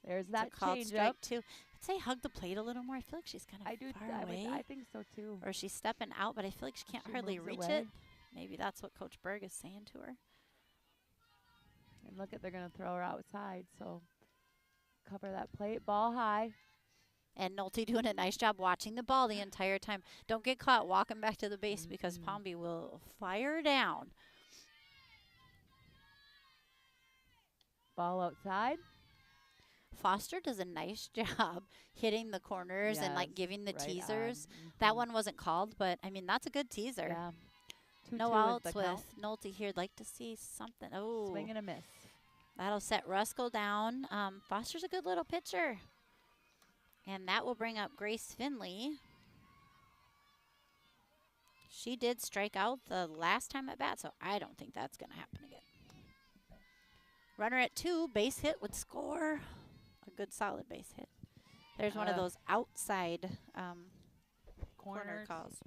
There's that change up. Too. I'd say hug the plate a little more. I feel like she's kind of far away. I think so too. Or she's stepping out, but I feel like she can't hardly reach it. Maybe that's what Coach Berg is saying to her. And look at, they're going to throw her outside. So cover that plate, ball high. And Nolte doing a nice job watching the ball the entire time. Don't get caught walking back to the base because Palmby will fire down. Ball outside. Foster does a nice job hitting the corners and Yes, like giving the right on. teasers. That Mhm. one wasn't called, but I mean, that's a good teaser. Yeah. No 2-2 is the outs count. with Nolte here. I'd like to see something. Oh, Swing and a miss. that'll set Ruskell down. Foster's a good little pitcher. And that will bring up Grace Finley. She did strike out the last time at bat, so I don't think that's going to happen again. Runner at 2, base hit would score. A good solid base hit. There's one of those outside corner Corners. calls.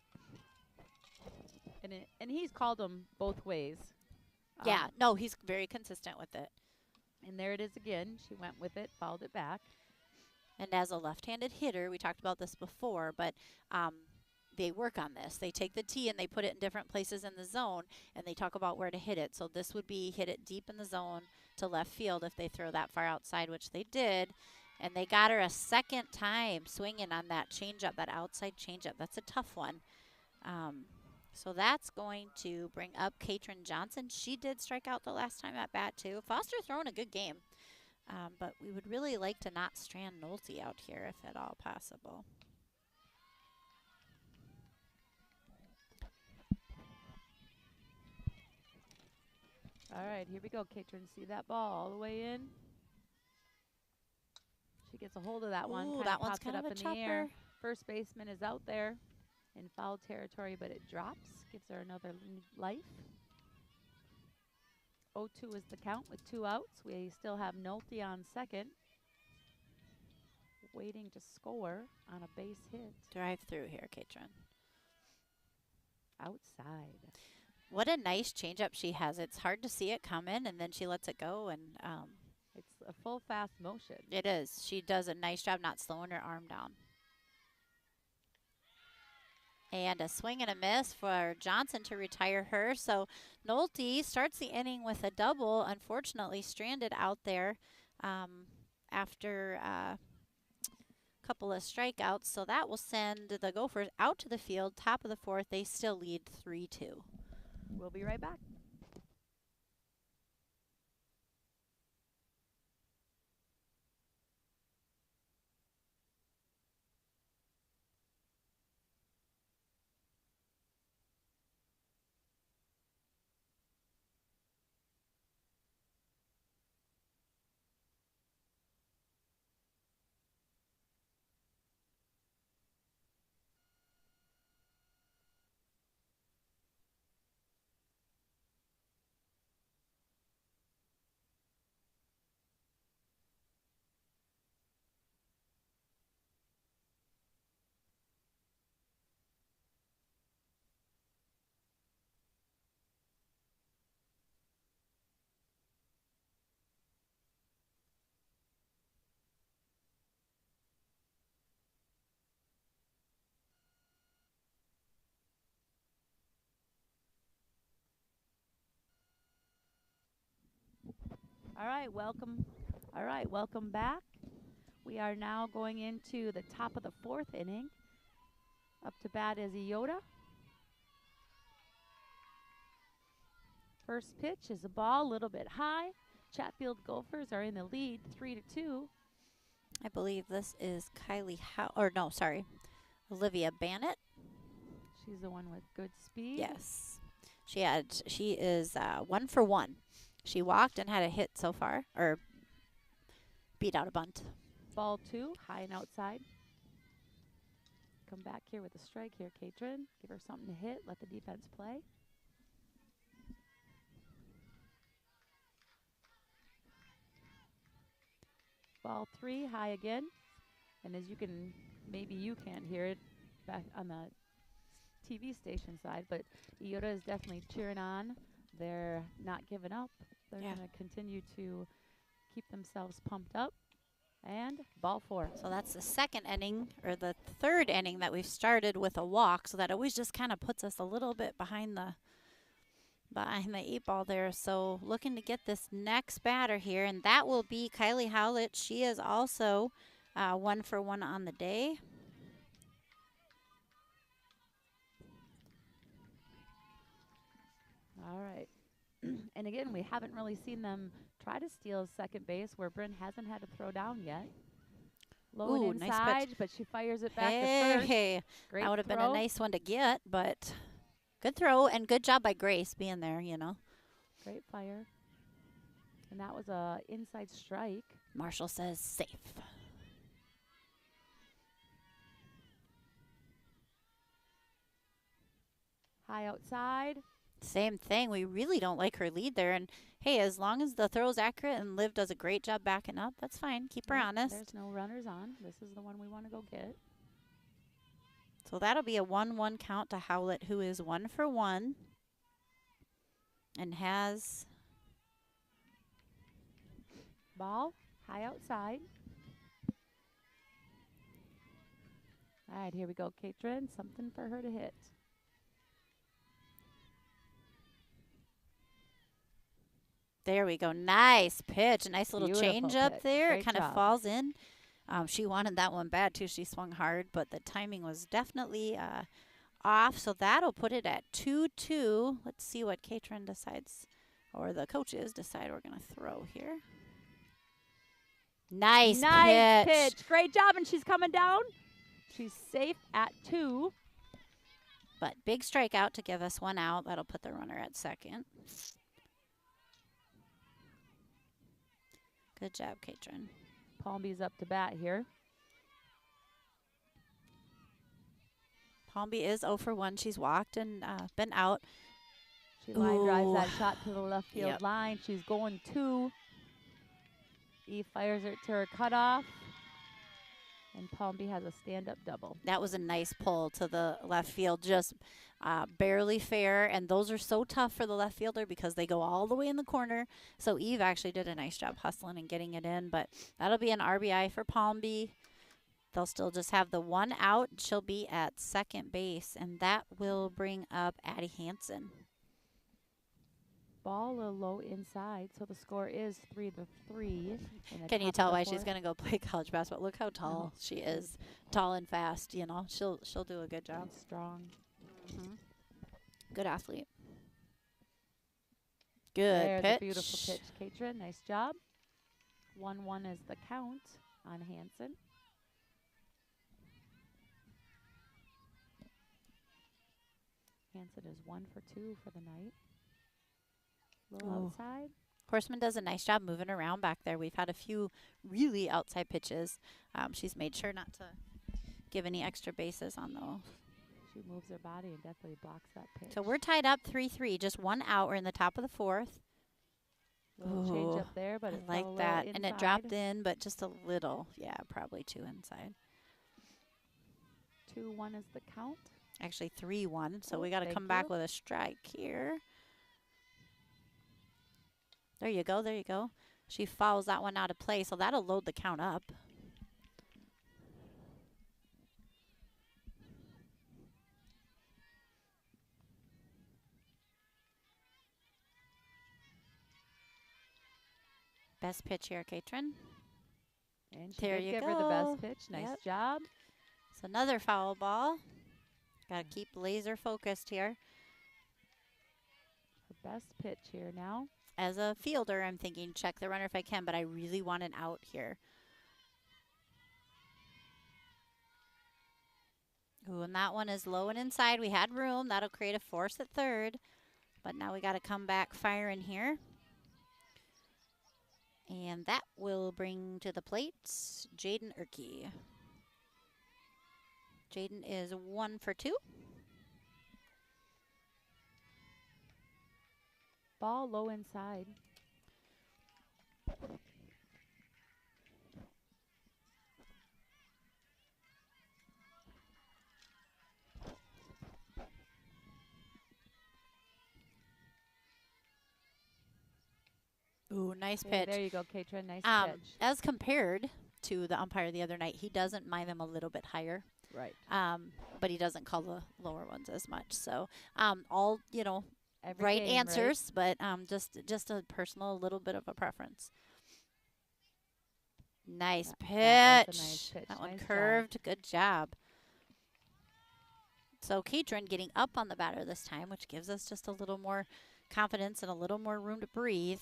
And he's called them both ways. Yeah, no, he's very consistent with it. And there it is again. She went with it, fouled it back. And as a left-handed hitter, we talked about this before, but they work on this. They take the tee and they put it in different places in the zone, and they talk about where to hit it. So this would be hit it deep in the zone to left field if they throw that far outside, which they did. And they got her a second time swinging on that changeup, that outside changeup. That's a tough one. So that's going to bring up Katrin Johnson. She did strike out the last time at bat, too. Foster throwing a good game. But we would really like to not strand Nolte out here if at all possible. All right, here we go, Katrin. See that ball all the way in? She gets a hold of that one. Ooh, Kinda that one's pops kind it of up a in the air. chopper. First baseman is out there in foul territory, but it drops. Gives her another life. 0-2 is the count with 2 outs. We still have Nolte on second, waiting to score on a base hit. Drive through here, Katrin. Outside. What a nice changeup she has. It's hard to see it coming, and then she lets it go, and It's a full fast motion. it is. She does a nice job not slowing her arm down. And a swing and a miss for Johnson to retire her. So Nolte starts the inning with a double, unfortunately stranded out there after a couple of strikeouts. So that will send the Gophers out to the field, top of the 4th. They still lead 3-2. We'll be right back. All right, welcome. All right, welcome back. We are now going into the top of the 4th inning. Up to bat is Eyota. First pitch is a ball, a little bit high. Chatfield Gophers are in the lead, 3-2. I believe this is Olivia Bannett. She's the one with good speed. Yes. She is 1 for 1. She walked and had a hit so far, or beat out a bunt. Ball 2, high and outside. Come back here with a strike here, Katrin. Give her something to hit, let the defense play. Ball 3, high again. And as maybe you can't hear it back on the TV station side, but Eyota is definitely cheering on. They're not giving up. They're going to continue to keep themselves pumped up. And ball 4. So that's the second inning, or the third inning that we've started with a walk. So that always just kind of puts us a little bit behind the 8 ball there. So looking to get this next batter here, and that will be Kylie Howlett. She is also 1 for 1 on the day. All right. And again, we haven't really seen them try to steal second base where Bryn hasn't had to throw down yet. Low Ooh, and nice inside, pitch. but she fires it back to first. Hey, Great that would have been a throw. nice one to get, but good throw and good job by Grace being there, you know. Great fire. And that was a inside strike. Marshall says safe. High outside. Same thing. We really don't like her lead there. And hey, as long as the throw's accurate and Liv does a great job backing up, that's fine. Keep her honest. There's no runners on. This is the one we want to go get. So that'll be a 1-1 count to Howlett, who is 1 for 1 and has ball high outside. All right, here we go, Katrin. Something for her to hit. There we go. Nice pitch. A nice little change up pitch. there. Great It kind of job. falls in. She wanted that one bad, too. She swung hard, but the timing was definitely off. So that'll put it at 2-2. Let's see what Katrin decides, or the coaches decide we're going to throw here. Nice pitch. Great job, and she's coming down. She's safe at 2. But big strikeout to give us 1 out. That'll put the runner at second. Good job, Katrin. Palmby's up to bat here. Palmby is 0 for 1. She's walked and been out. She line drives Ooh. that shot to the left field Yep. line. She's going 2. Eve fires it to her cutoff. And Palmby has a stand-up double. That was a nice pull to the left field, just barely fair. And those are so tough for the left fielder because they go all the way in the corner. So Eve actually did a nice job hustling and getting it in. But that'll be an RBI for Palmby. They'll still just have the 1 out. She'll be at second base, and that will bring up Addie Hansen. Ball a low inside, so the score is 3-3. Can you tell why she's going to go play college basketball? Look how tall she is, tall and fast. You know, she'll do a good job. And strong. Good athlete. Good There's pitch. a beautiful pitch, Katrin. Nice job. 1-1 is the count on Hansen. Hansen is 1 for 2 for the night. Little outside. Horseman does a nice job moving around back there. We've had a few really outside pitches. She's made sure not to give any extra bases on those. She moves her body and definitely blocks that pitch. So we're tied up 3-3, just 1 out. We're in the top of the 4th. Little change up there, but I it like fell a that. little And it inside. dropped in, but just a little. Yeah, probably 2 inside. 2-1 is the count. Actually 3-1, so Oh, we got to thank come back you. with a strike here. There you go, there you go. She fouls that one out of play, so that'll load the count up. Best pitch here, Katrin. And she There did you give her the go. best pitch. Nice Yep. job. It's another foul ball. Got to keep laser focused here. Her best pitch here now. As a fielder, I'm thinking check the runner if I can, but I really want an out here. Ooh, and that one is low and inside. We had room. That'll create a force at third. But now we got to come back firing here. And that will bring to the plate Jaden Erke. Jaden is 1 for 2. Ball low inside. Ooh, nice Okay, pitch. there you go, Katrin. Nice pitch. As compared to the umpire the other night, he doesn't mind them a little bit higher. Right. But he doesn't call the lower ones as much. So all, you know, Every right game, answers, but just a personal little bit of a preference. Nice pitch. That was a nice pitch. That one Nice job. curved. Good job. So Katrin getting up on the batter this time, which gives us just a little more confidence and a little more room to breathe.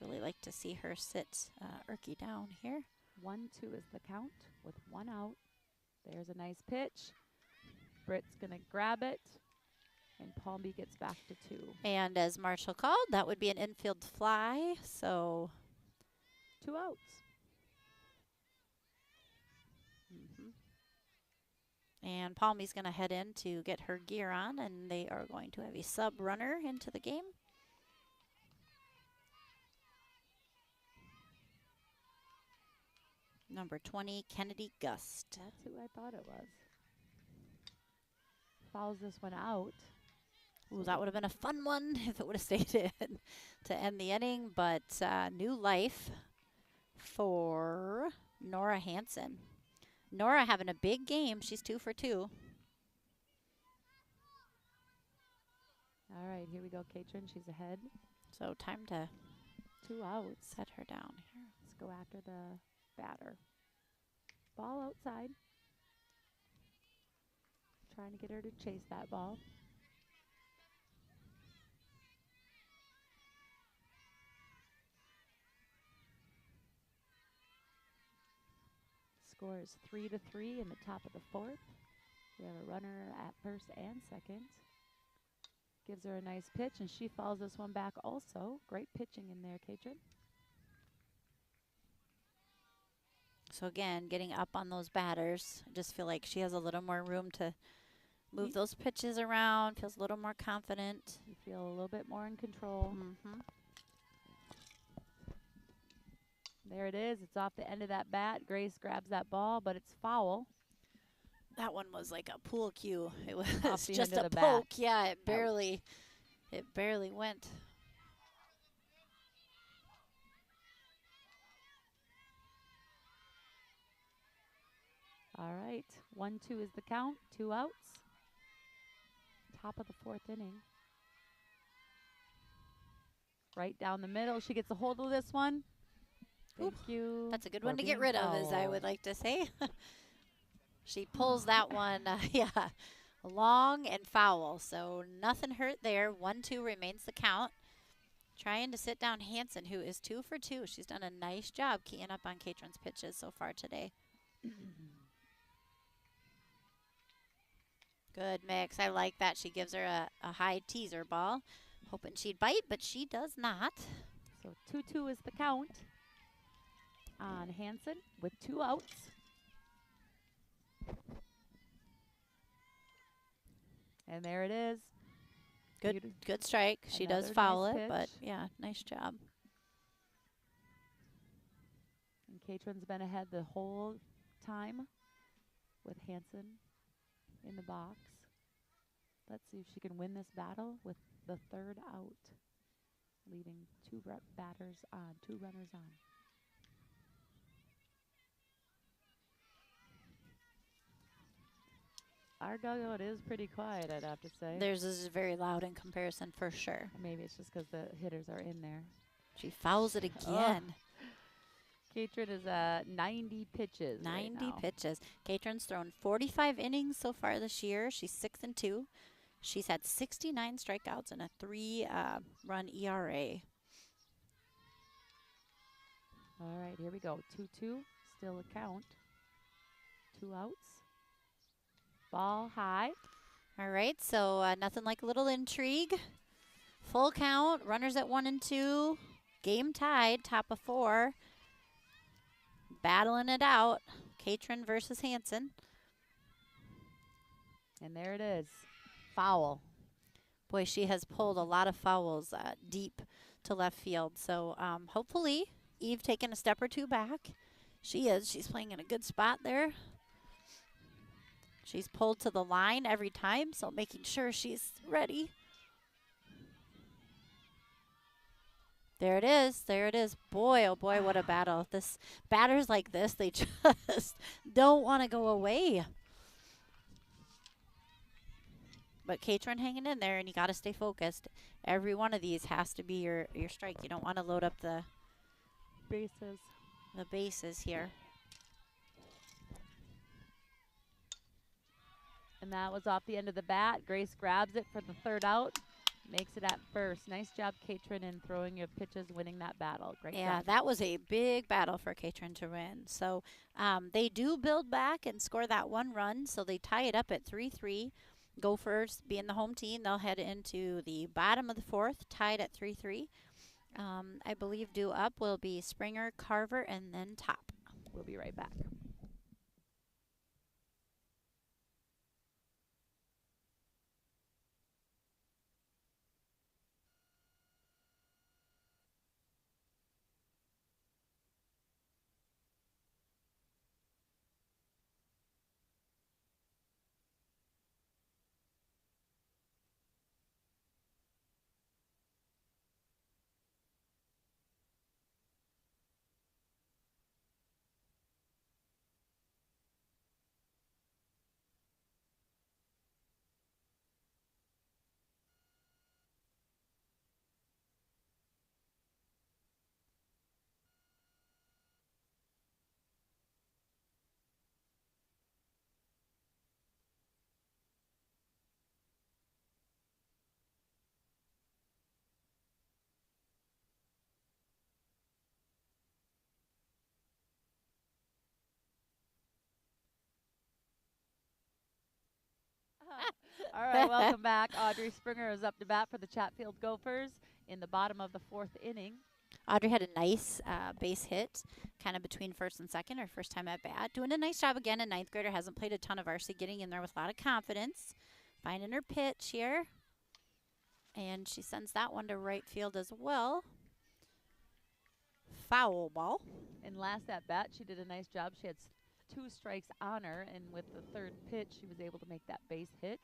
Really like to see her sit Erky down here. 1-2 is the count with 1 out. There's a nice pitch. Britt's going to grab it, and Palmy gets back to 2. And as Marshall called, that would be an infield fly, so 2 outs. And Palmy's going to head in to get her gear on, and they are going to have a sub runner into the game. Number 20, Kennedy Gust. That's who I thought it was. Fouls this one out. Ooh, that would have been a fun one if it would have stayed in to end the inning, but new life for Nora Hansen. Nora having a big game. She's 2 for 2. All right, here we go, Katrin. She's ahead. So time to 2 outs. set her down here. Let's go after the batter. Ball outside. Trying to get her to chase that ball. Score is 3-3 in the top of the 4th. We have a runner at first and second. Gives her a nice pitch, and she fouls this one back also. Great pitching in there, Katrin. So again, getting up on those batters. I just feel like she has a little more room to move those pitches around, feels a little more confident. You feel a little bit more in control. There it is. It's off the end of that bat. Grace grabs that ball, but it's foul. That one was like a pool cue. It was Off the just end a of the poke. bat. Yeah, it barely went. All right, 1-2 is the count. 2 outs. Top of the 4th inning. Right down the middle. She gets a hold of this one. Thank you. That's a good for one to get being rid of, as I would fouled. like to say. She pulls that one, long and foul. So nothing hurt there. 1-2 remains the count. Trying to sit down Hansen, who is 2 for 2. She's done a nice job keying up on Katrin's pitches so far today. Good mix. I like that. She gives her a high teaser ball. Hoping she'd bite, but she does not. So 2-2 is the count on Hansen with 2 outs. And there it is. Good strike. She does Another foul nice it, but pitch. yeah, nice job. And Katrin's been ahead the whole time with Hansen in the box. Let's see if she can win this battle with the 3rd out, leaving 2 batters on, 2 runners on. Our dugout is pretty quiet, I'd have to say. Theirs is very loud in comparison for sure. Maybe it's just because the hitters are in there. She fouls it again. Katrin is at 90 pitches. 90 right now. pitches. Katrin's thrown 45 innings so far this year. She's 6 and 2. She's had 69 strikeouts and a 3-run ERA. All right, here we go. 2-2, still a count. 2 outs. Ball high. All right, so nothing like a little intrigue. Full count, runners at 1 and 2. Game tied, top of 4. Battling it out. Katrin versus Hansen. And there it is. Foul. Boy, she has pulled a lot of fouls deep to left field. So hopefully Eve taking a step or 2 back. She is. She's playing in a good spot there. She's pulled to the line every time, so making sure she's ready. There it is. There it is. Boy, oh boy, what a battle. This batters like this, they just don't want to go away. But Katrin hanging in there, and you got to stay focused. Every one of these has to be your strike. You don't want to load up the bases here. And that was off the end of the bat. Grace grabs it for the 3rd out. Makes it at first. Nice job, Katrin, in throwing your pitches, winning that battle. Great Yeah, job. that was a big battle for Katrin to win. So they do build back and score that one run. So they tie it up at 3-3. Gophers being the home team, they'll head into the bottom of the fourth, tied at 3-3. I believe due up will be Springer, Carver, and then Top. We'll be right back. All right, welcome back. Audrey Springer is up to bat for the Chatfield Gophers in the bottom of the fourth inning. Audrey had a nice base hit, kind of between first and second, her first time at bat. Doing a nice job again. A ninth grader, hasn't played a ton of varsity, getting in there with a lot of confidence. Finding her pitch here. And she sends that one to right field as well. Foul ball. And last at bat, she did a nice job. She had 2 strikes on her, and with the third pitch, she was able to make that base hit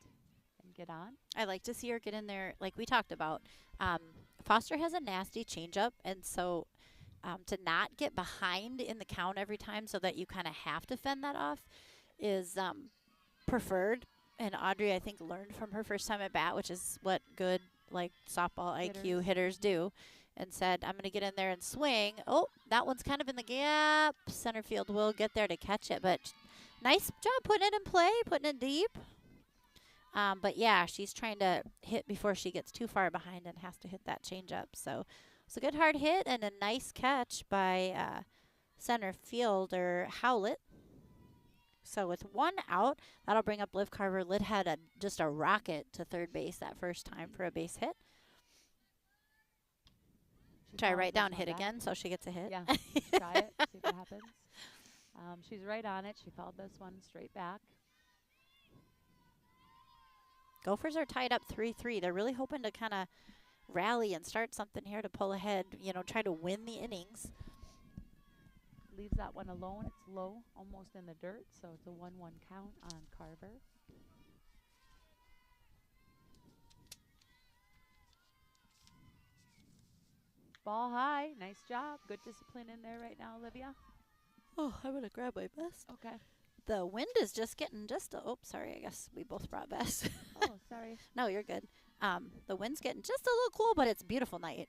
and get on. I like to see her get in there, like we talked about. Foster has a nasty changeup, and so to not get behind in the count every time so that you kind of have to fend that off is preferred. And Audrey, I think, learned from her first time at bat, which is what good, like, softball IQ hitters do, and said, I'm going to get in there and swing. Oh, that one's kind of in the gap. Center field will get there to catch it, but nice job putting it in play, putting it deep. But, yeah, she's trying to hit before she gets too far behind and has to hit that changeup. So it's a good hard hit and a nice catch by center fielder Howlett. So with one out, that'll bring up Liv Carver. Liv had just a rocket to third base that first time for a base hit. Try right down hit again so she gets a hit. Yeah, try it, see what happens. She's right on it. She fouled this one straight back. Gophers are tied up 3-3. They're really hoping to kind of rally and start something here to pull ahead, you know, try to win the innings. Leaves that one alone. It's low, almost in the dirt, so it's a 1-1 count on Carver. Ball high. Nice job. Good discipline in there right now, Olivia. Oh, I'm going to grab my vest. Okay. The wind is just getting oh, sorry, I guess we both brought vests. Oh, sorry. No, you're good. The wind's getting just a little cool, but it's a beautiful night.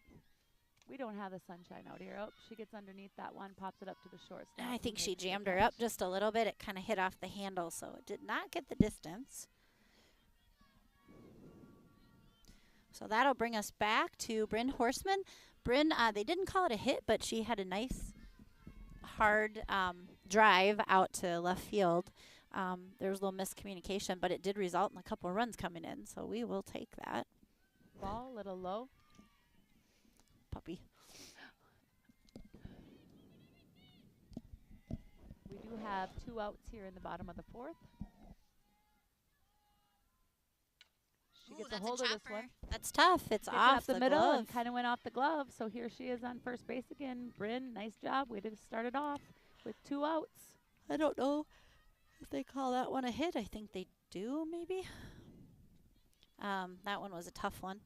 We don't have the sunshine out here. Oh, she gets underneath that one, pops it up to the shortstop. I think she jammed her up just a little bit. It kind of hit off the handle, so it did not get the distance. So that'll bring us back to Bryn Horseman. Bryn, they didn't call it a hit, but she had a nice hard drive out to left field. There was a little miscommunication, but it did result in a couple of runs coming in, so we will take that. Ball, a little low. Puppy. We do have 2 outs here in the bottom of the fourth. She gets a hold of this one. That's tough. It's off the middle glove. and kind of went off the glove. So here she is on first base again. Bryn, nice job. Way to start it off with 2 outs. I don't know if they call that one a hit. I think they do, maybe. That one was a tough one.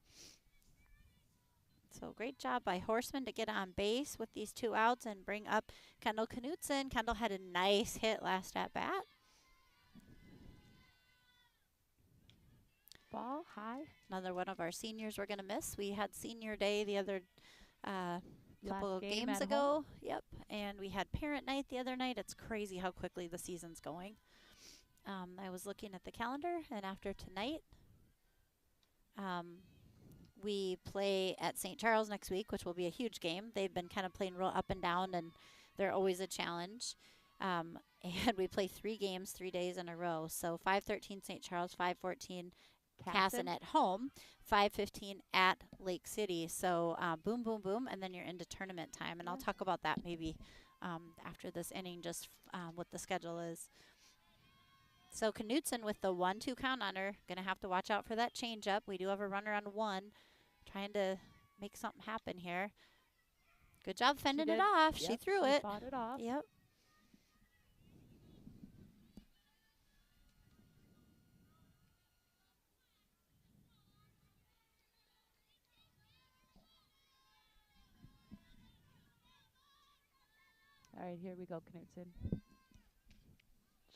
So great job by Horseman to get on base with these 2 outs and bring up Kendall Knutson. Kendall had a nice hit last at bat. Ball high. Another one of our seniors we're going to miss. We had senior day the other couple of games ago. Yep. And we had parent night the other night. It's crazy how quickly the season's going. I was looking at the calendar, and after tonight, we play at St. Charles next week, which will be a huge game. They've been kind of playing real up and down, and they're always a challenge. Um, and we play 3 games 3 days in a row. So 5:13 St. Charles, 5:14 Casson at home, 5:15 at Lake City. So boom, boom, boom, and then you're into tournament time. And I'll talk about that maybe after this inning, just what the schedule is. So Knudsen with the 1-2 count on her. Going to have to watch out for that changeup. We do have a runner on 1, trying to make something happen here. Good job fending it off. Yep, she threw she it. fought it off. Yep. All right, here we go, Knudsen.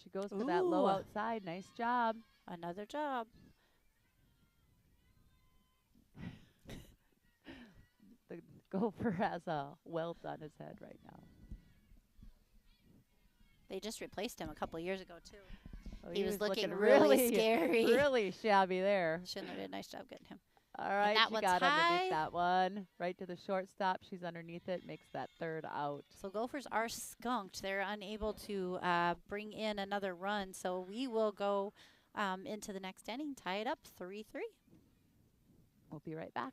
She goes for that low outside. Nice job. Another job. The Gopher has a welt on his head right now. They just replaced him a couple years ago, too. Oh, he was looking really scary. Really shabby there. Schindler did a nice job getting him. All right, that she one's got high. underneath that one. Right to the shortstop. She's underneath it. Makes that third out. So Gophers are skunked. They're unable to bring in another run. So we will go into the next inning, tie it up 3-3. We'll be right back.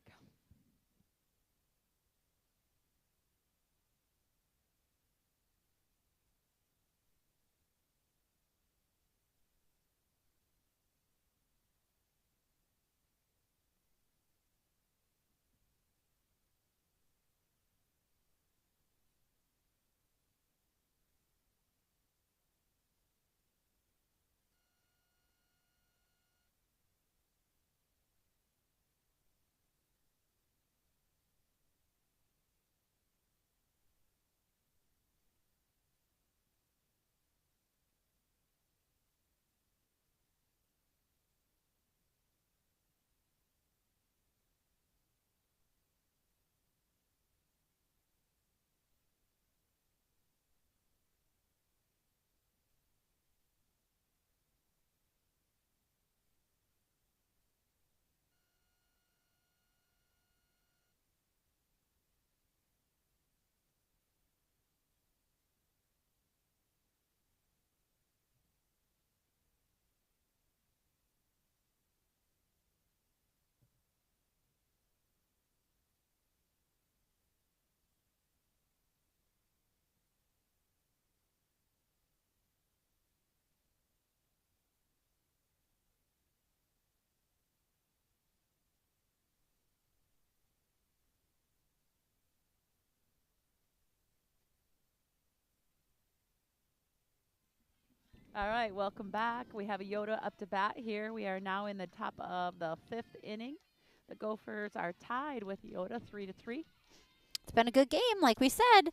All right, welcome back. We have Eyota up to bat here. We are now in the top of the 5th inning. The Gophers are tied with Eyota 3-3. It's been a good game, like we said.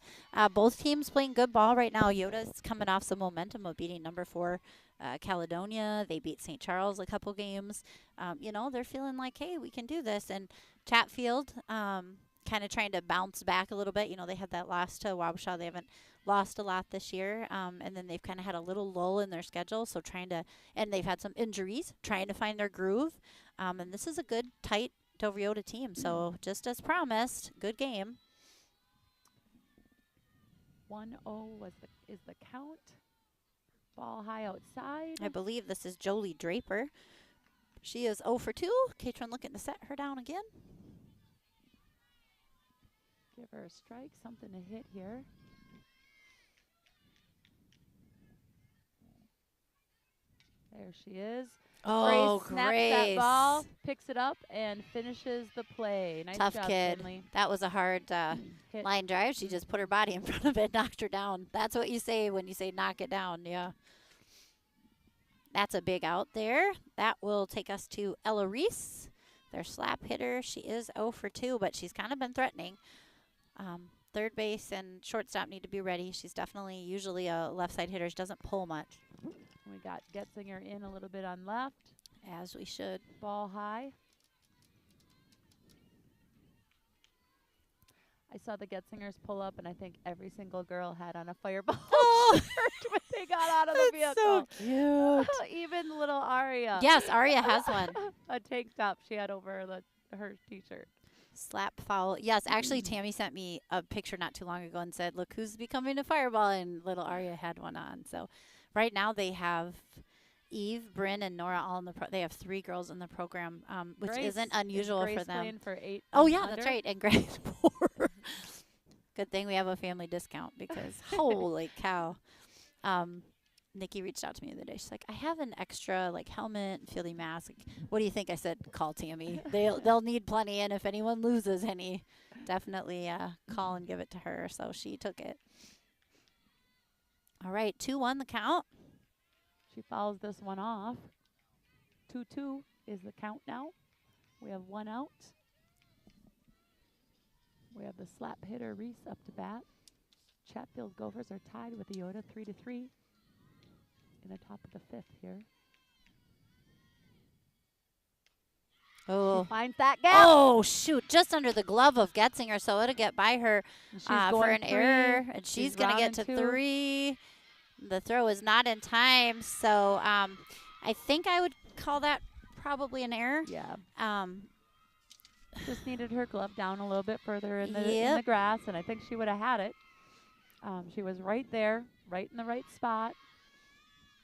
Both teams playing good ball right now. Yoda's coming off some momentum of beating number 4 Caledonia. They beat St. Charles a couple games. You know, they're feeling like, hey, we can do this. And Chatfield kind of trying to bounce back a little bit. You know, they had that loss to Wabasha. They haven't lost a lot this year. And then they've kind of had a little lull in their schedule. So trying to, and they've had some injuries, trying to find their groove. And this is a good, tight Dover-Eyota team. So just as promised, good game. 1-0 is the count. Ball high outside. I believe this is Jolie Draper. She is 0 for 2. Catron looking to set her down again. Give her a strike, something to hit here. There she is. Oh, Grace snaps that ball, picks it up, and finishes the play. Nice Tough job, kid. Finley. That was a hard line drive. She just put her body in front of it, knocked her down. That's what you say when you say knock it down, yeah. That's a big out there. That will take us to Ella Reese, their slap hitter. She is 0 for 2, but she's kind of been threatening. Third base and shortstop need to be ready. She's definitely usually a left side hitter. She doesn't pull much. We got Getzinger in a little bit on left. As we should. Ball high. I saw the Getzingers pull up, and I think every single girl had on a Fireball shirt when they got out of the vehicle. So cute. Even little Aria. Yes, Aria has one. A tank top she had over the her T-shirt. Slap foul. Yes, actually, Tammy sent me a picture not too long ago and said, "Look who's becoming a fireball." And little Arya had one on. So, right now they have Eve, Bryn, and Nora all in the. They have 3 girls in the program, which Grace, isn't is unusual Grace for them. playing for 8 Oh yeah, under? that's right. And Grace 4. Good thing we have a family discount because holy cow. Nikki reached out to me the other day. She's like, "I have an extra like helmet and fielding mask. Like, what do you think?" I said, "Call Tammy. They'll need plenty, and if anyone loses any, definitely call and give it to her." So she took it. All right, 2-1 the count. She fouls this one off. 2-2 is the count now. We have 1 out. We have the slap hitter Reese up to bat. Chatfield Gophers are tied with Eyota 3-3 in the top of the 5th here. Oh. She finds that gap. Oh, shoot. Just under the glove of Getzinger, so it'll get by her And she's for going an 3. error. And she's going to get rounding to 2. 3. The throw is not in time, so I think I would call that probably an error. Yeah. Um, Just needed her glove down a little bit further in the Yep. grass, and I think she would have had it. She was right there, right in the right spot.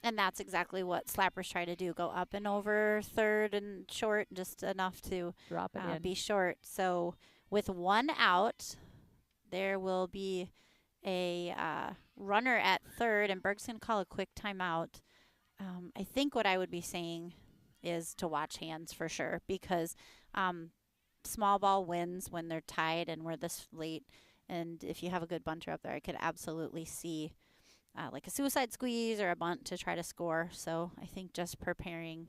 And that's exactly what slappers try to do, go up and over third and short, just enough to Drop it in. be short. So with 1 out, there will be a runner at third, and Berg's going to call a quick timeout. I think what I would be saying is to watch hands for sure, because small ball wins when they're tied and we're this late. And if you have a good bunter up there, I could absolutely see like a suicide squeeze or a bunt to try to score. So I think just preparing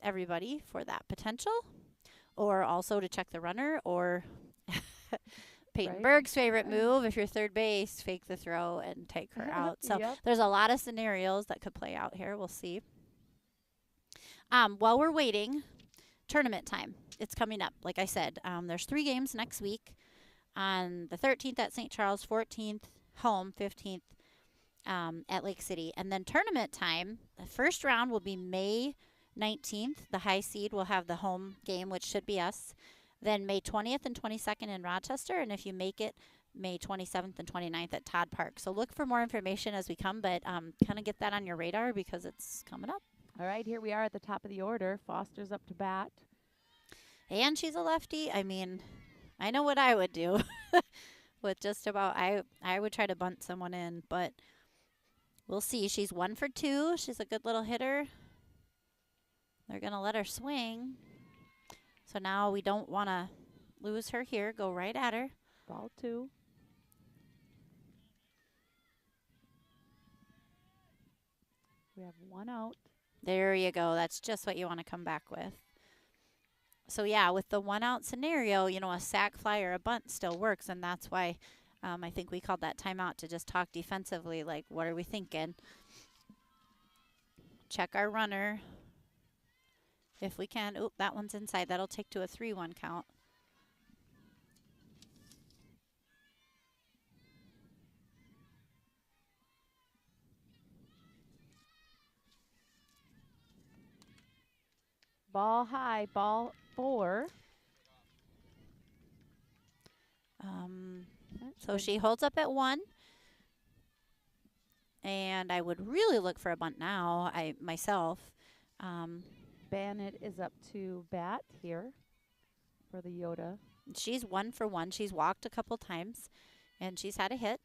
everybody for that potential, or also to check the runner, or Peyton Right. Berg's favorite move, if you're third base, fake the throw and take her out. So Yep. there's a lot of scenarios that could play out here. We'll see. While we're waiting, tournament time. It's coming up. Like I said, there's 3 games next week. On the 13th at St. Charles, 14th home, 15th at Lake City. And then tournament time, the first round will be May 19th. The high seed will have the home game, which should be us. Then May 20th and 22nd in Rochester. And if you make it, May 27th and 29th at Todd Park. So look for more information as we come, but kind of get that on your radar because it's coming up. All right, here we are at the top of the order. Foster's up to bat. And she's a lefty. I mean, I know what I would do with just about, I would try to bunt someone in, but we'll see. She's 1 for 2. She's a good little hitter. They're going to let her swing. So now we don't want to lose her here. Go right at her. Ball 2. We have 1 out. There you go. That's just what you want to come back with. So, yeah, with the 1 out scenario, you know, a sac fly or a bunt still works, and that's why I think we called that timeout to just talk defensively, like, what are we thinking? Check our runner if we can. Oop, that one's inside. That'll take to a 3-1 count. Ball high, ball 4. So she holds up at 1. And I would really look for a bunt now, myself. Bannett is up to bat here for the Eyota. She's 1 for 1. She's walked a couple times, and she's had a hit.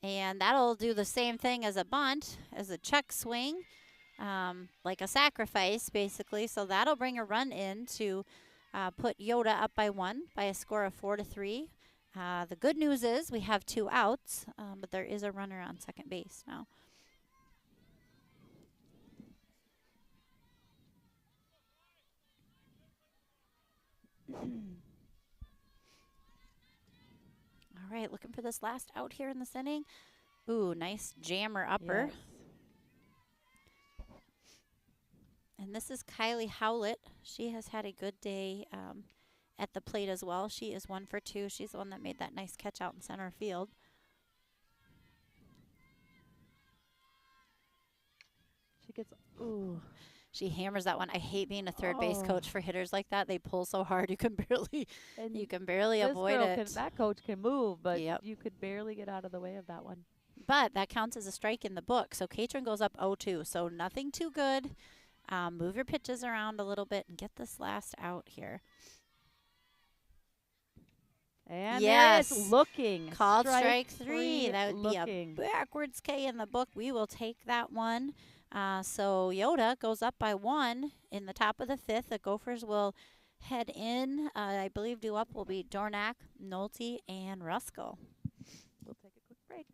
And that'll do the same thing as a bunt, as a check swing, like a sacrifice, basically. So that'll bring a run in to put Eyota up by 1 by a score of 4-3. The good news is we have 2 outs, but there is a runner on second base now. All right, looking for this last out here in this inning. Ooh, nice jammer upper. Yes. And this is Kylie Howlett. She has had a good day at the plate as well. She is 1 for 2. She's the one that made that nice catch out in center field. She gets, ooh. She hammers that one. I hate being a third base Oh, coach for hitters like that. They pull so hard and you can barely this avoid girl can, it. that coach can move, but Yep. you could barely get out of the way of that one. But that counts as a strike in the book. So Katrin goes up 0-2. So nothing too good. Move your pitches around a little bit and get this last out here. And Yes. there it is, looking. Called strike three. That would looking. be a backwards K in the book. We will take that one. So Yoda goes up by 1 in the top of the 5th. The Gophers will head in. I believe due up will be Dornack, Nolte, and Ruskell. We'll take a quick break.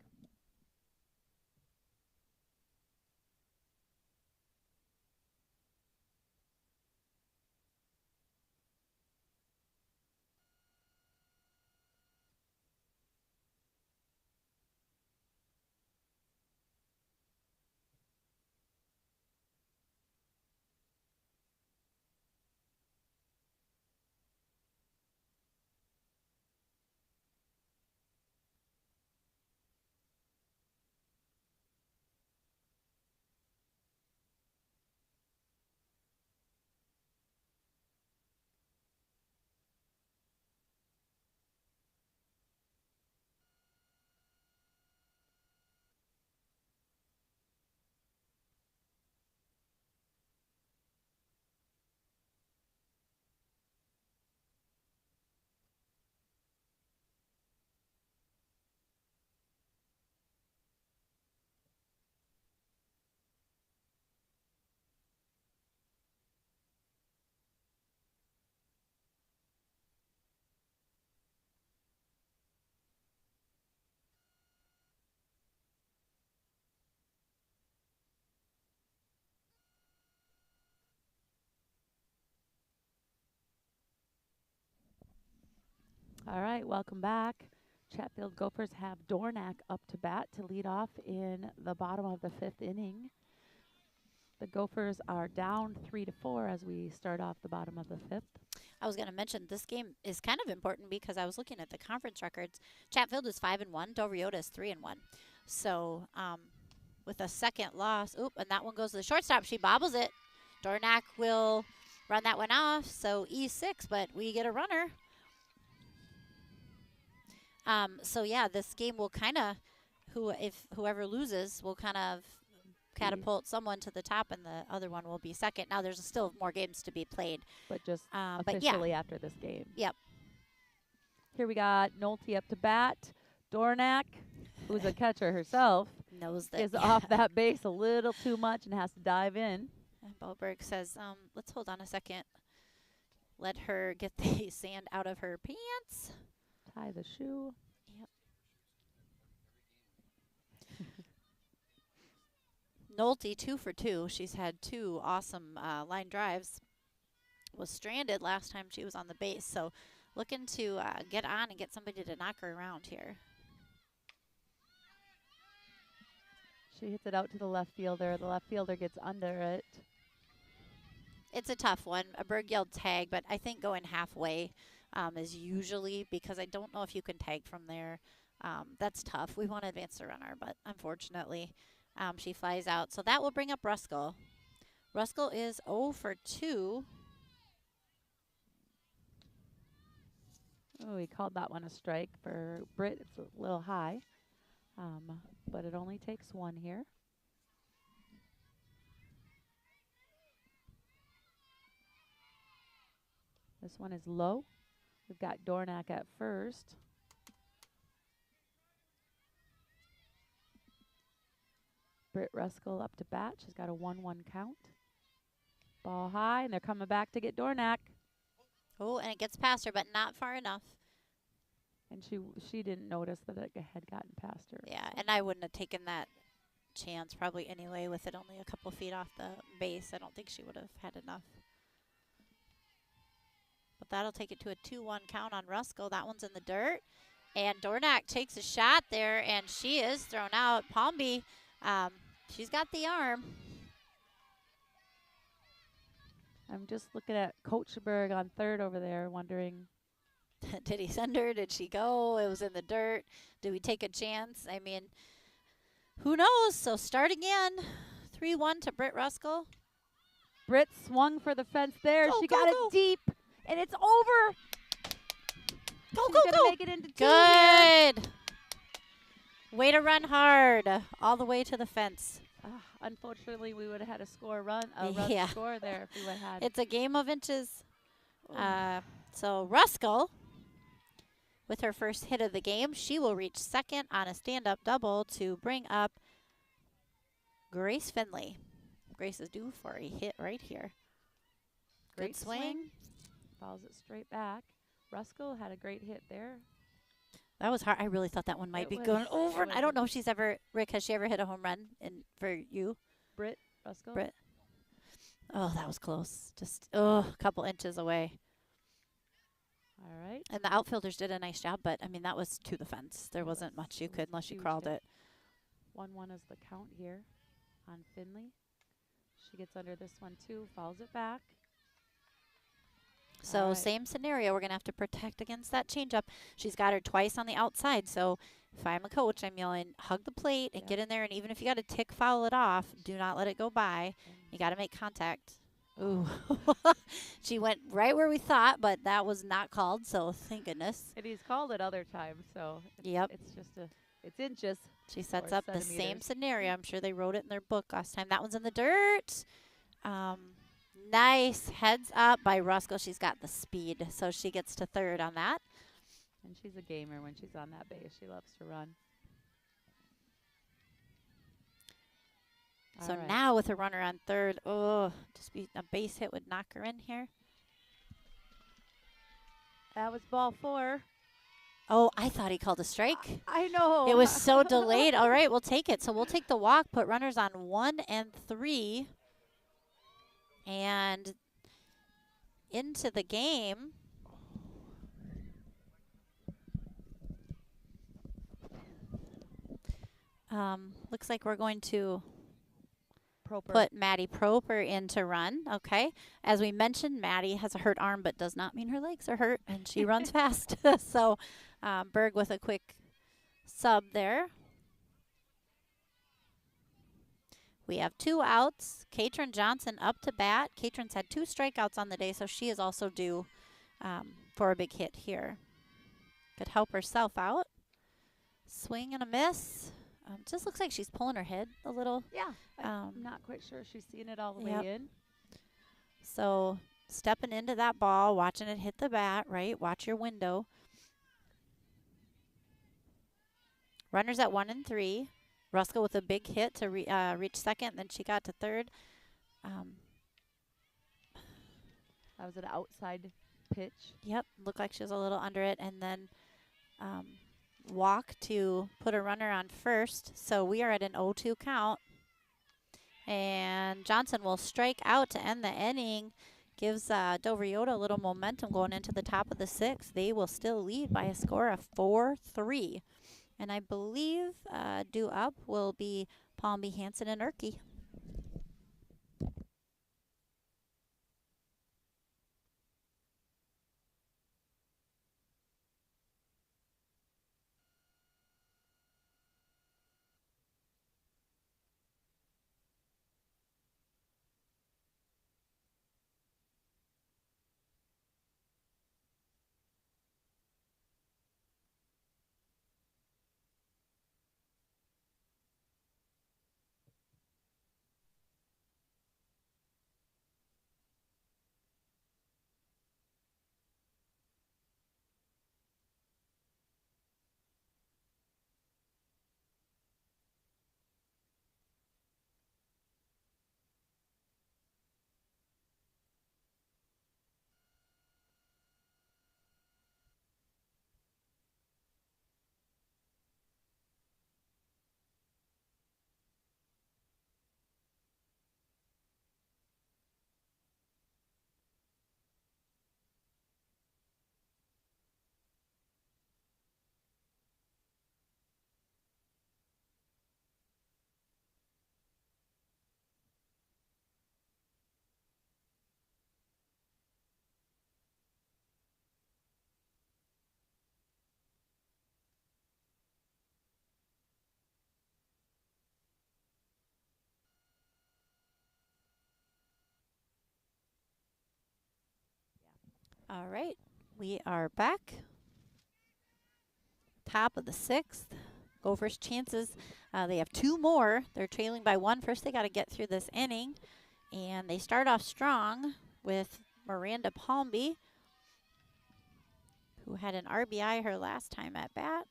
All right, welcome back. Chatfield Gophers have Dornack up to bat to lead off in the bottom of the 5th inning. The Gophers are down 3-4 as we start off the bottom of the 5th. I was going to mention this game is kind of important because I was looking at the conference records. Chatfield is 5-1. Dover-Eyota is 3-1. So with a second loss, and that one goes to the shortstop. She bobbles it. Dornack will run that one off. So E6, but we get a runner. So yeah, this game will kind of, whoever loses will kind of catapult someone to the top, and the other one will be second. Now there's still more games to be played, but just but officially after this game. Yep. Here we got Nolte up to bat. Dornack, who's a catcher herself, knows that is off that base a little too much and has to dive in. And Boberg says, let's hold on a second. Let her get the sand out of her pants. Tie the shoe. Yep. Nolte 2 for 2. She's had 2 awesome line drives. Was stranded last time she was on the base, so looking to get on and get somebody to knock her around here. She hits it out to the left fielder. The left fielder gets under it. It's a tough one. A Berg yelled tag, but I think going halfway is usually, because I don't know if you can tag from there. That's tough. We want to advance the runner, but unfortunately she flies out. So that will bring up Ruskell. Ruskell is 0 for 2. Oh, he called that one a strike for Britt. It's a little high, but it only takes 1 here. This one is low. We've got Dornack at first. Britt Ruskell up to bat. She's got a 1-1 count. Ball high, and they're coming back to get Dornack. Oh, and it gets past her, but not far enough. And she didn't notice that it had gotten past her. Yeah, and I wouldn't have taken that chance probably anyway with it only a couple feet off the base. I don't think she would have had enough. But that'll take it to a 2-1 count on Ruskell. That one's in the dirt. And Dornack takes a shot there, and she is thrown out. Palmby, she's got the arm. I'm just looking at Coach Berg on third over there, wondering. Did he send her? Did she go? It was in the dirt. Did we take a chance? I mean, who knows? So start again. 3-1 to Britt Ruskell. Britt swung for the fence there. Go, She go, got it go. deep, and it's over. Go, She's go, going to go. make it into 2 here. Good. Way to run hard all the way to the fence. Unfortunately, we would have had a run Yeah. score there if we would have had. It's a game of inches. So Ruskell, with her first hit of the game, she will reach second on a stand-up double to bring up Grace Finley. Grace is due for a hit right here. Great Good swing. Follows it straight back. Ruskell had a great hit there. That was hard. I really thought that one might be going over. And I don't know if she's ever, Rick, has she ever hit a home run for you? Britt Ruskell? Britt. Oh, that was close. Just, a couple inches away. All right. And the outfielders did a nice job, but, I mean, that was to the fence. There wasn't much you could unless you crawled it. 1-1 is the count here on Finley. She gets under this one, too, follows it back. So same scenario. We're going to have to protect against that changeup. She's got her twice on the outside. So if I'm a coach, I'm yelling, hug the plate and get in there. And even if you got to tick foul it off, do not let it go by. You got to make contact. Ooh. She went right where we thought, but that was not called. So thank goodness. And he's called it other times. So it's just it's inches. She sets up the same scenario. I'm sure they wrote it in their book last time. That one's in the dirt. Nice heads up by Ruskell. She's got the speed, so she gets to third on that. And she's a gamer when she's on that base. She loves to run. So now with a runner on third, just be a base hit would knock her in here. That was ball 4. Oh, I thought he called a strike. I know. It was so delayed. All right, we'll take it. So we'll take the walk, put runners on 1 and 3. And into the game. Looks like we're going to put Maddie Proper in to run. Okay. As we mentioned, Maddie has a hurt arm, but does not mean her legs are hurt, and she runs fast. So Berg with a quick sub there. We have 2 outs. Katrin Johnson up to bat. Katrin's had 2 strikeouts on the day, so she is also due for a big hit here. Could help herself out. Swing and a miss. Just looks like she's pulling her head a little. Yeah. I'm not quite sure she's seeing it all the way in. So stepping into that ball, watching it hit the bat, right? Watch your window. Runners at 1 and 3. Ruskell with a big hit to reach second, and then she got to third. That was an outside pitch. Yep, looked like she was a little under it, and then walk to put a runner on first. So we are at an 0-2 count. And Johnson will strike out to end the inning. Gives Dover-Eyota a little momentum going into the top of the 6th. They will still lead by a score of 4-3. And I believe due up will be Palmby, Hansen, and Erkey. All right, we are back. Top of the 6th. Gophers' chances. They have 2 more. They're trailing by 1. First, they got to get through this inning. And they start off strong with Miranda Palmby, who had an RBI her last time at bat.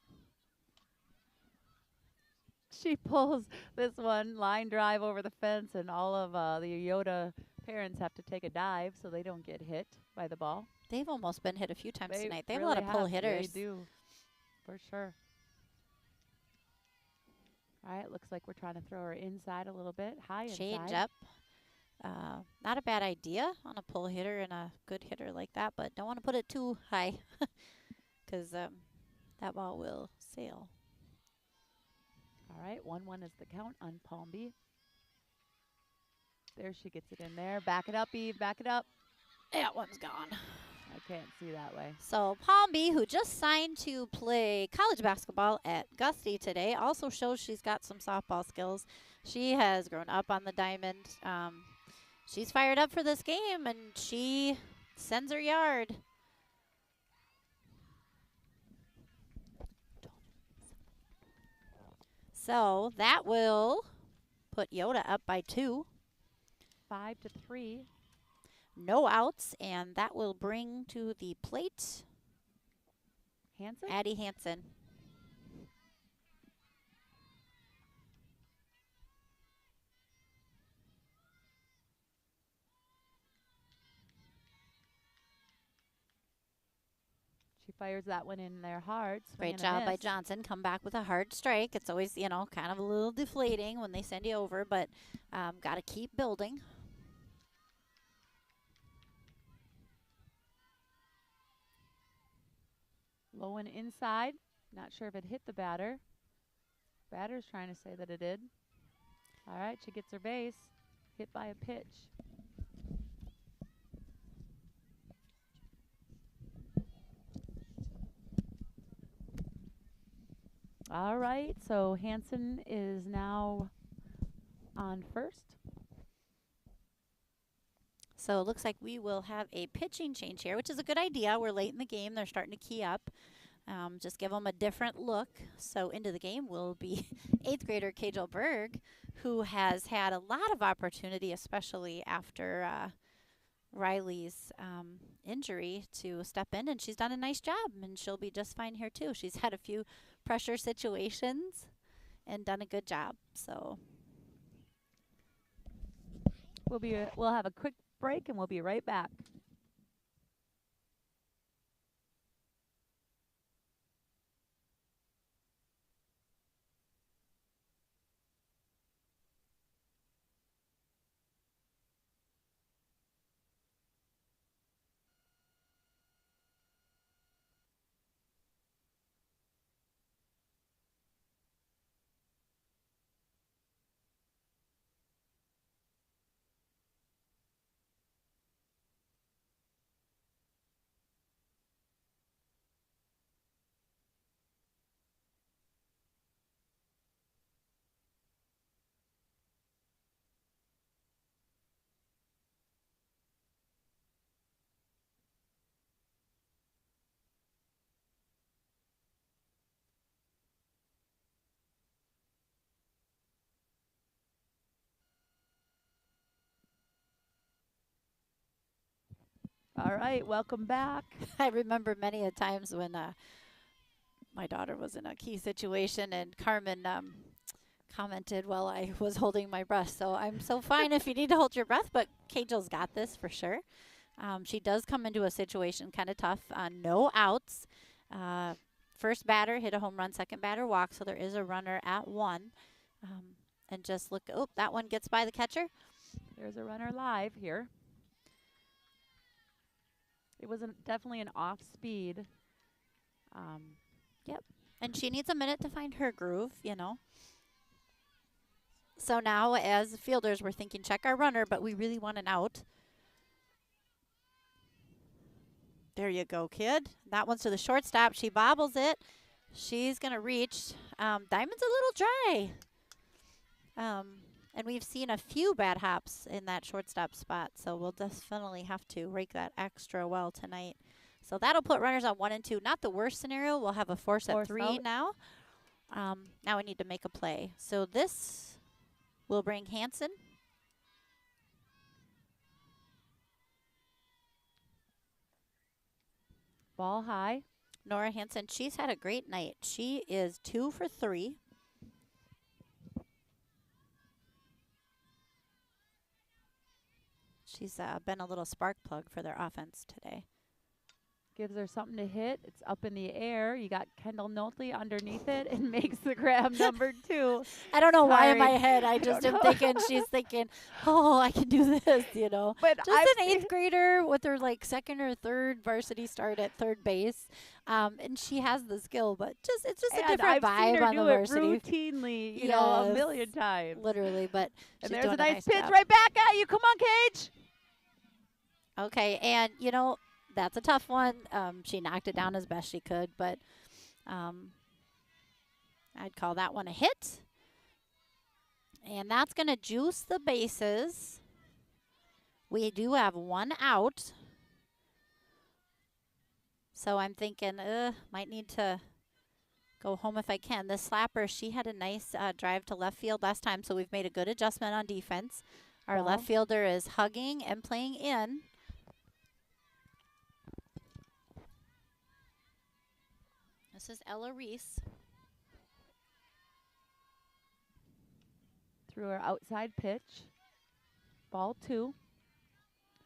She pulls this one line drive over the fence, and all of the Eyota parents have to take a dive so they don't get hit by the ball. They've almost been hit a few times tonight. They have really a lot of pull hitters. They do, for sure. All right, looks like we're trying to throw her inside a little bit, high inside. Change up. Not a bad idea on a pull hitter and a good hitter like that, but don't want to put it too high because that ball will sail. All right, 1-1 is the count on Palmby. There she gets it in there. Back it up, Eve, back it up. That one's gone. I can't see that way. So Palmby, who just signed to play college basketball at Gusty today, also shows she's got some softball skills. She has grown up on the diamond. She's fired up for this game, and she sends her yard. So that will put Yoda up by 2. 5-3. No outs, and that will bring to the plate Hansen? Addie Hansen. She fires that one in there hard. Great job by Johnson. Come back with a hard strike. It's always, you know, kind of a little deflating when they send you over, but got to keep building. Low and inside. Not sure if it hit the batter. Batter's trying to say that it did. All right, she gets her base. Hit by a pitch. All right, so Hansen is now on first. So it looks like we will have a pitching change here, which is a good idea. We're late in the game. They're starting to key up. Just give them a different look. So into the game will be 8th grader Kajal Berg, who has had a lot of opportunity, especially after Riley's injury, to step in, and she's done a nice job, and she'll be just fine here too. She's had a few pressure situations and done a good job. So we'll have a quick break, and we'll be right back. All right, welcome back. I remember many a times when my daughter was in a key situation and Carmen commented while I was holding my breath. So I'm so fine if you need to hold your breath, but Kajal's got this for sure. She does come into a situation kind of tough. No outs. First batter hit a home run, second batter walk, so there is a runner at 1. And just look, oh, that one gets by the catcher. There's a runner live here. It was definitely an off speed. Yep. And she needs a minute to find her groove, you know. So now as fielders, we're thinking check our runner, but we really want an out. There you go, kid. That one's to the shortstop. She bobbles it. She's going to reach. Diamond's a little dry. And we've seen a few bad hops in that shortstop spot, so we'll definitely have to rake that extra well tonight. So that'll put runners on 1 and 2. Not the worst scenario. We'll have a force at Force 3 out. now. Now we need to make a play. So this will bring Hanson. Ball high. Nora Hanson, she's had a great night. She is 2 for 3. She's been a little spark plug for their offense today. Gives her something to hit. It's up in the air. You got Kendall Notley underneath it and makes the grab number 2. I don't know why in my Sorry. head I just am thinking she's thinking, oh, I can do this, you know. But Just an 8th grader with her like 2nd or 3rd varsity start at 3rd base. And she has the skill, but it's just a different I've seen vibe her on do the it varsity. routinely, you know, a Yes. million times. Literally, but she's And there's doing a nice pitch job. right back at you. Come on, Cage. Okay, and you know, that's a tough one. She knocked it down as best she could, but I'd call that one a hit. And that's going to juice the bases. We do have 1 out. So I'm thinking, might need to go home if I can. This slapper, she had a nice drive to left field last time, so we've made a good adjustment on defense. Our Ball. left fielder is hugging and playing in. This is Ella Reese. Threw her outside pitch. Ball 2.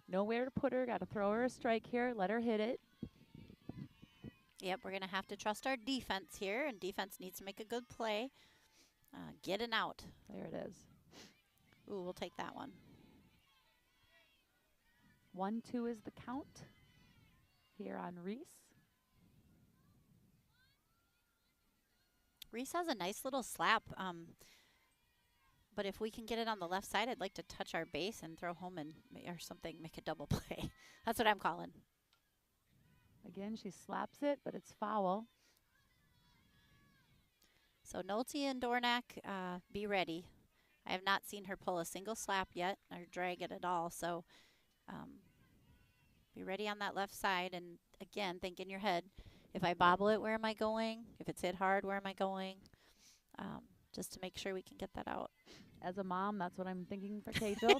Nowhere to put her. Got to throw her a strike here. Let her hit it. Yep, we're going to have to trust our defense here, and defense needs to make a good play. Get an out. There it is. Ooh, we'll take that one. 1-2 is the count here on Reese. Reese has a nice little slap, but if we can get it on the left side, I'd like to touch our base and throw home and or something, make a double play. That's what I'm calling. Again, she slaps it, but it's foul. So Nolte and Dornack, be ready. I have not seen her pull a single slap yet or drag it at all, so be ready on that left side. And again, think in your head, if I bobble it, where am I going? If it's hit hard, where am I going? Just to make sure we can get that out. As a mom, that's what I'm thinking for Kajal.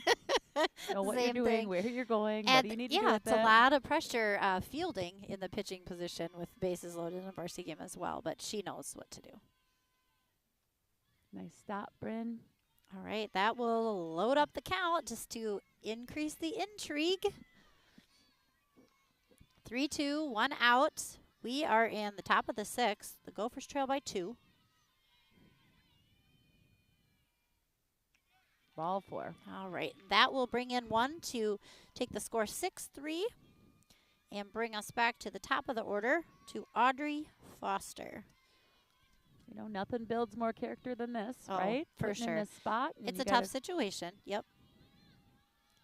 Know what Same you're doing, thing. where you're going, And what do you need to do yeah, with it's a it. lot of pressure fielding in the pitching position with bases loaded in a varsity game as well, but she knows what to do. Nice stop, Bryn. All right, that will load up the count just to increase the intrigue. 3-2, 1 out. We are in the top of the 6th. The Gophers trail by 2. Ball 4. All right, that will bring in 1 to take the score 6-3 and bring us back to the top of the order to Audrey Foster. You know, nothing builds more character than this, Oh, right? for Putting sure. In this spot. and It's you a tough gotta- situation. Yep.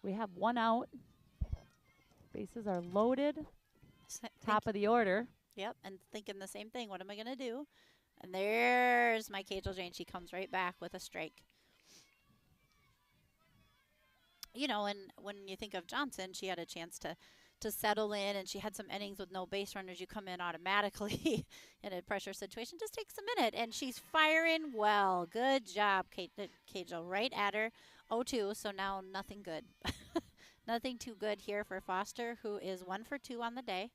We have 1 out. Bases are loaded. So Top of the order. Yep, and thinking the same thing. What am I going to do? And there's my Kajal Jane. She comes right back with a strike. You know, and when you think of Johnson, she had a chance to settle in, and she had some innings with no base runners. You come in automatically in a pressure situation. Just takes a minute, and she's firing well. Good job, Kajal. Right at her. 0-2, so now nothing good. Nothing too good here for Foster, who is 1 for 2 on the day.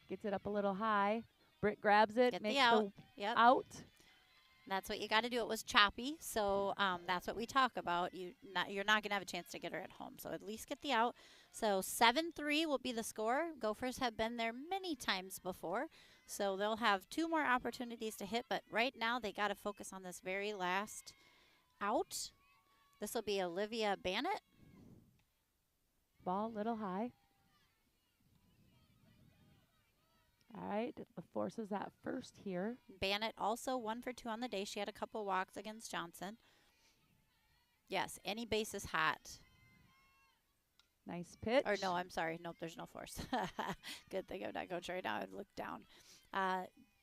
Gets it up a little high. Britt grabs it, Get makes the out. Yep. out. That's what you got to do. It was choppy, so that's what we talk about. You're not going to have a chance to get her at home, so at least get the out. So 7-3 will be the score. Gophers have been there many times before, so they'll have 2 more opportunities to hit, but right now they got to focus on this very last out. This will be Olivia Bannett. Ball little high. All right, the force is at first here. Bannett also 1 for 2 on the day. She had a couple walks against Johnson. Yes, any base is hot. Nice pitch. Or no, I'm sorry. Nope, there's no force. Good thing I'm not coach right now. I've looked down.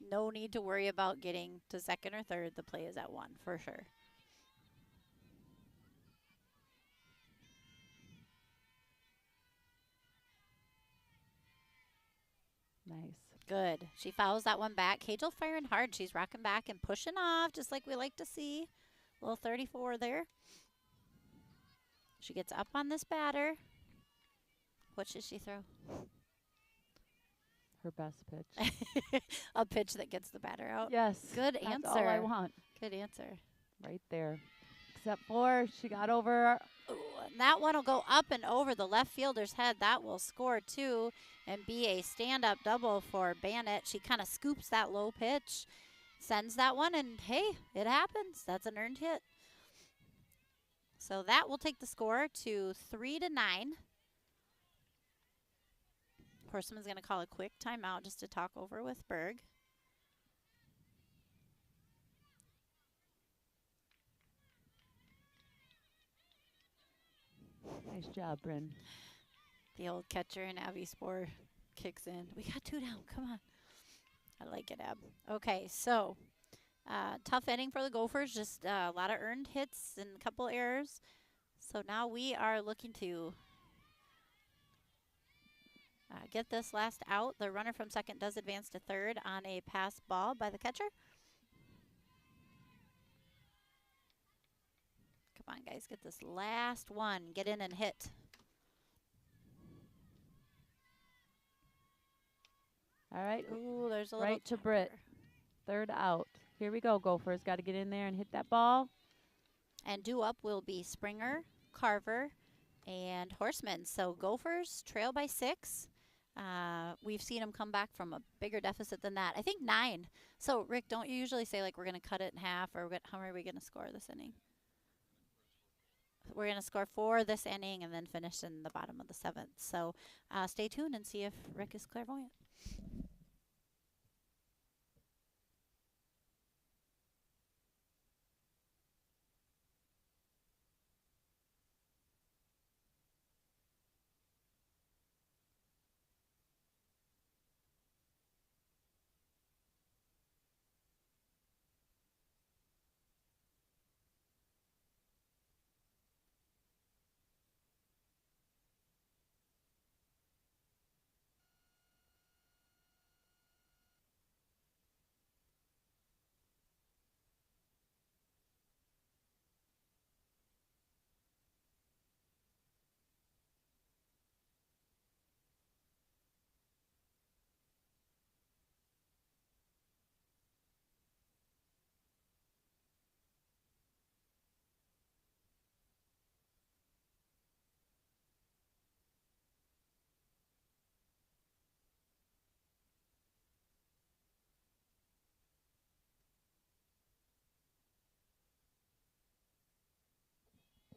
No need to worry about getting to 2nd or 3rd. The play is at 1 for sure. Nice. Good. She fouls that one back. Cagel firing hard. She's rocking back and pushing off, just like we like to see. Little 34 there. She gets up on this batter. What should she throw? Her best pitch. A pitch that gets the batter out. Yes. Good That's answer. all I want. Good answer. Right there. Except for she got over. Ooh, and that one will go up and over the left fielder's head. That will score two and be a stand-up double for Bannett. She kind of scoops that low pitch, sends that one, and hey, it happens. That's an earned hit. So that will take the score to 3-9. Horseman's going to call a quick timeout just to talk over with Berg. Nice job, Bryn. The old catcher in Abby Spore kicks in. We got two down. Come on. I like it, Ab. Okay, so tough inning for the Gophers. Just a lot of earned hits and a couple errors. So now we are looking to get this last out. The runner from second does advance to third on a pass ball by the catcher. Come on, guys. Get this last one. Get in and hit. All right. Ooh, there's a little Right to Britt. Third out. Here we go, Gophers. Got to get in there and hit that ball. And due up will be Springer, Carver, and Horseman. So Gophers trail by 6. We've seen them come back from a bigger deficit than that. I think 9. So, Rick, don't you usually say, like, we're going to cut it in half, or how are we going to score this inning? We're going to score 4 this inning and then finish in the bottom of the 7th. So stay tuned and see if Rick is clairvoyant.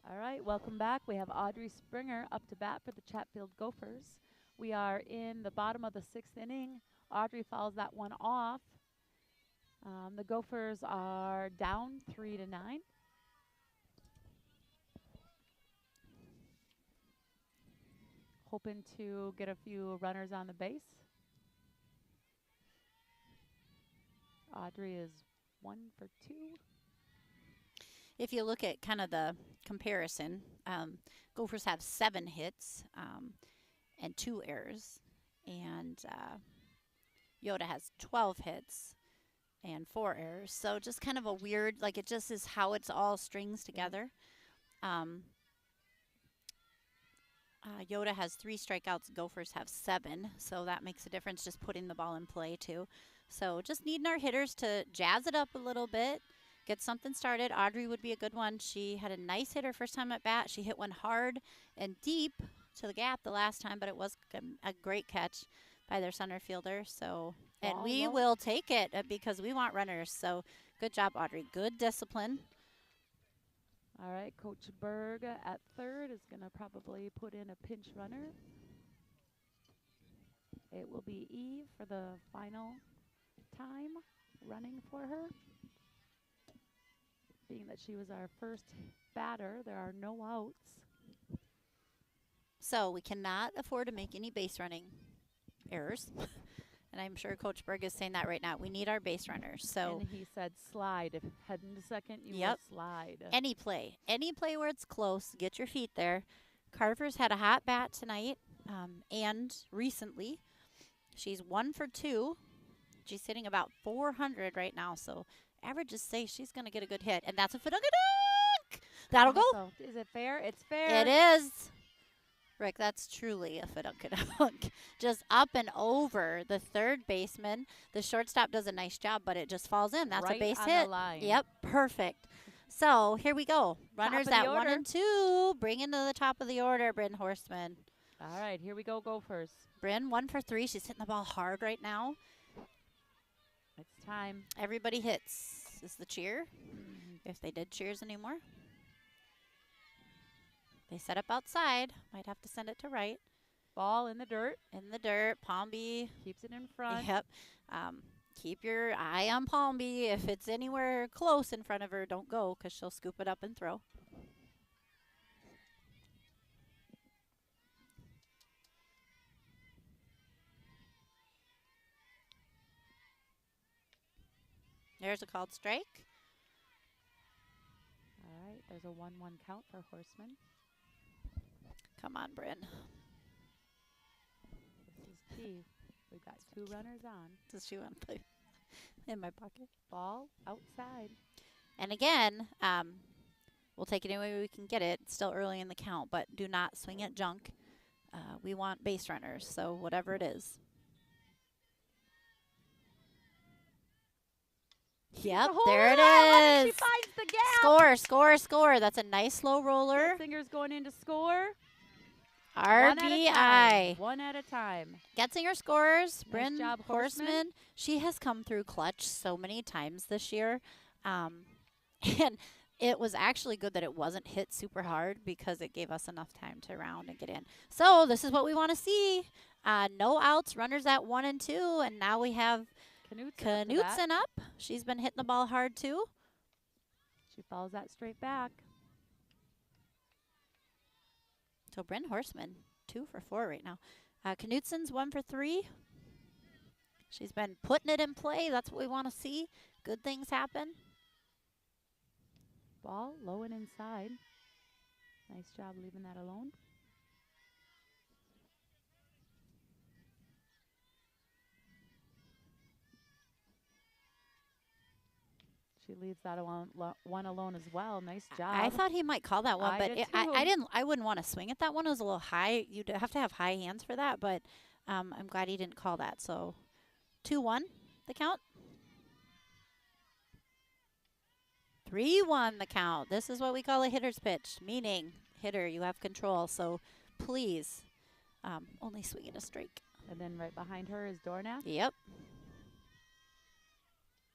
All right, welcome back. We have Audrey Springer up to bat for the Chatfield Gophers. We are in the bottom of the 6th inning. Audrey fouls that one off. The Gophers are down 3-9. Hoping to get a few runners on the base. Audrey is 1 for 2. If you look at kind of the comparison, Gophers have 7 hits and 2 errors, and Yoda has 12 hits and 4 errors. So just kind of a weird, like it just is how it's all strings together. Yoda has 3 strikeouts, Gophers have 7, so that makes a difference just putting the ball in play too. So just needing our hitters to jazz it up a little bit, get something started. Audrey would be a good one. She had a nice hit her first time at bat. She hit one hard and deep to the gap the last time, but it was a great catch by their center fielder. So, and we will take it because we want runners. So good job, Audrey. Good discipline. All right, Coach Berg at third is going to probably put in a pinch runner. It will be Eve for the final time running for her. Being that she was our first batter, there are no outs. So we cannot afford to make any base running errors. And I'm sure Coach Berg is saying that right now. We need our base runners. So and he said slide. If heading to second, you will slide. Any play where it's close, get your feet there. Carver's had a hot bat tonight and recently. She's 1 for 2. She's hitting about 400 right now, so averages say she's going to get a good hit. And that's a fidungadunk! That'll go. Also, is it fair? It's fair. It is. Rick, that's truly a fidungadunk. Just up and over the third baseman. The shortstop does a nice job, but it just falls in. That's right a base on hit. the line. Yep, perfect. So here we go. Runners of the at 1 order. and 2. Bring into the top of the order, Bryn Horseman. All right, here we go, Gophers. Bryn, 1 for 3. She's hitting the ball hard right now. It's time. Everybody hits. Is the cheer? If they did cheers anymore. They set up outside. Might have to send it to right. Ball in the dirt. In the dirt. Palmby. Keeps it in front. Yep. Keep your eye on Palmby. If it's anywhere close in front of her, don't go because she'll scoop it up and throw. There's a called strike. All right, there's a 1-1 count for Horseman. Come on, Bryn. This is key. We've got 2 runners on. Does she want to play in my pocket? Ball outside. And again, we'll take it any way we can get it. It's still early in the count, but do not swing at junk. We want base runners, so whatever it is. Yep, there it is. She finds the gap. Score, score, score. That's a nice slow roller. Getzinger's going in to score. RBI. One at a time. Getzinger scores. Nice Bryn job, Horseman. Horseman. She has come through clutch so many times this year. And it was actually good that it wasn't hit super hard because it gave us enough time to round and get in. So this is what we want to see. No outs, runners at 1 and 2. And now we have Knutson up. She's been hitting the ball hard too. She follows that straight back. So Bryn Horseman, 2 for 4 right now. Knutson's 1 for 3. She's been putting it in play. That's what we want to see. Good things happen. Ball low and inside. Nice job leaving that alone. She leaves that one alone as well. Nice job. I thought he might call that one, I but did I didn't. I wouldn't want to swing at that one. It was a little high. You'd have to have high hands for that, but I'm glad he didn't call that. So 2-1 the count. 3-1 the count. This is what we call a hitter's pitch, meaning hitter, you have control. So please only swing at a strike. And then right behind her is Dornack. Yep.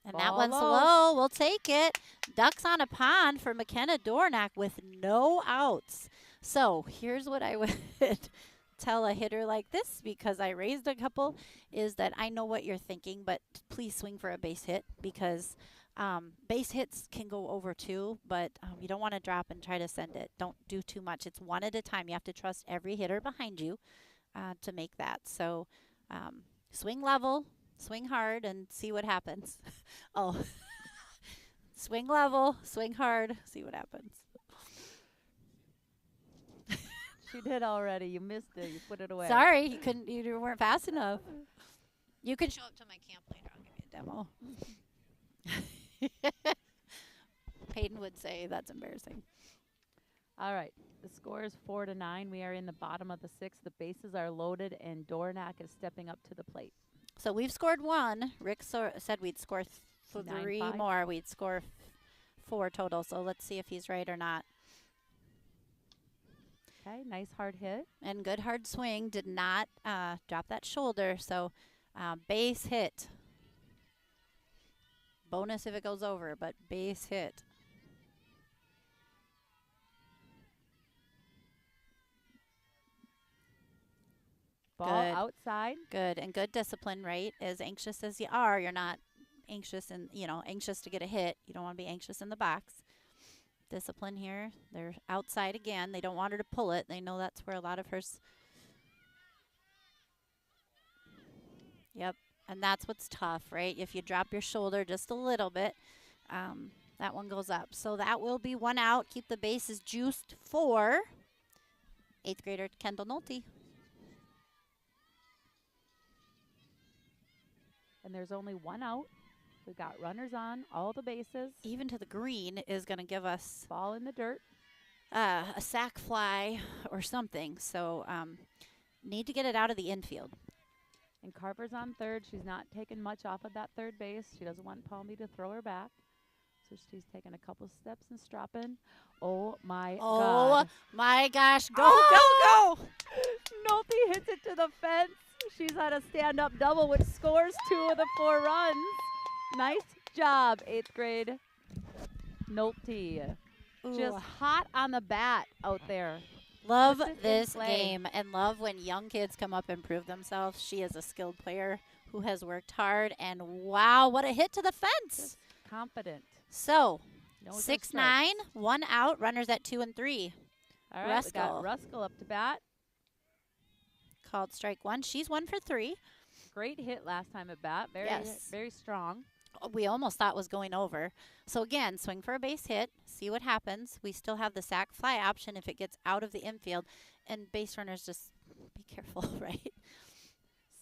And Ball that one's low. low. We'll take it. Ducks on a pond for McKenna Dornack with no outs. So here's what I would tell a hitter like this, because I raised a couple, is that I know what you're thinking, but please swing for a base hit, because base hits can go over too, but you don't want to drop and try to send it. Don't do too much. It's one at a time. You have to trust every hitter behind you to make that. So swing level. Swing hard and see what happens. Oh, swing level, swing hard, see what happens. She did already. You missed it. You put it away. Sorry, you couldn't. You weren't fast enough. You can show up to my camp later. I'll give you a demo. Peyton would say that's embarrassing. All right. The score is 4-9. We are in the bottom of the 6th. The bases are loaded, and Dornack is stepping up to the plate. So we've scored 1. Rick said we'd score 3 9-5. more. We'd score 4 total. So let's see if he's right or not. Okay, nice hard hit. And good hard swing. Did not drop that shoulder. So base hit. Bonus if it goes over, but base hit. Ball Good. outside. Good, and good discipline, right? As anxious as you are, you're not anxious and, anxious to get a hit. You don't want to be anxious in the box. Discipline here. They're outside again. They don't want her to pull it. They know that's where a lot of hers. Yep, and that's what's tough, right? If you drop your shoulder just a little bit, that one goes up. So that will be 1 out. Keep the bases juiced for 8th grader Kendall Nolte. And there's only one out. We've got runners on all the bases. Even to the green is going to give us Ball in the dirt. a sac fly or something. So need to get it out of the infield. And Carver's on third. She's not taking much off of that third base. She doesn't want Palmy to throw her back. So she's taking a couple steps and stropping. Oh, my God. Oh, my gosh. Go, go, go. Nolte hits it to the fence. She's on a stand-up double, which scores 2 of the 4 runs. Nice job, 8th grade Nolte. Just hot on the bat out there. Love Puts it in this play. game and love when young kids come up and prove themselves. She is a skilled player who has worked hard, and wow, what a hit to the fence. Just confident. So, Knows her 6-9, strikes. 1 out, runners at 2 and 3. All right, we got Ruskell. Ruskell up to bat. Called strike 1. She's 1 for 3. Great hit last time at bat. Very, Yes. very strong. We almost thought was going over. So again, swing for a base hit, see what happens. We still have the sac fly option if it gets out of the infield. And base runners, just be careful, right?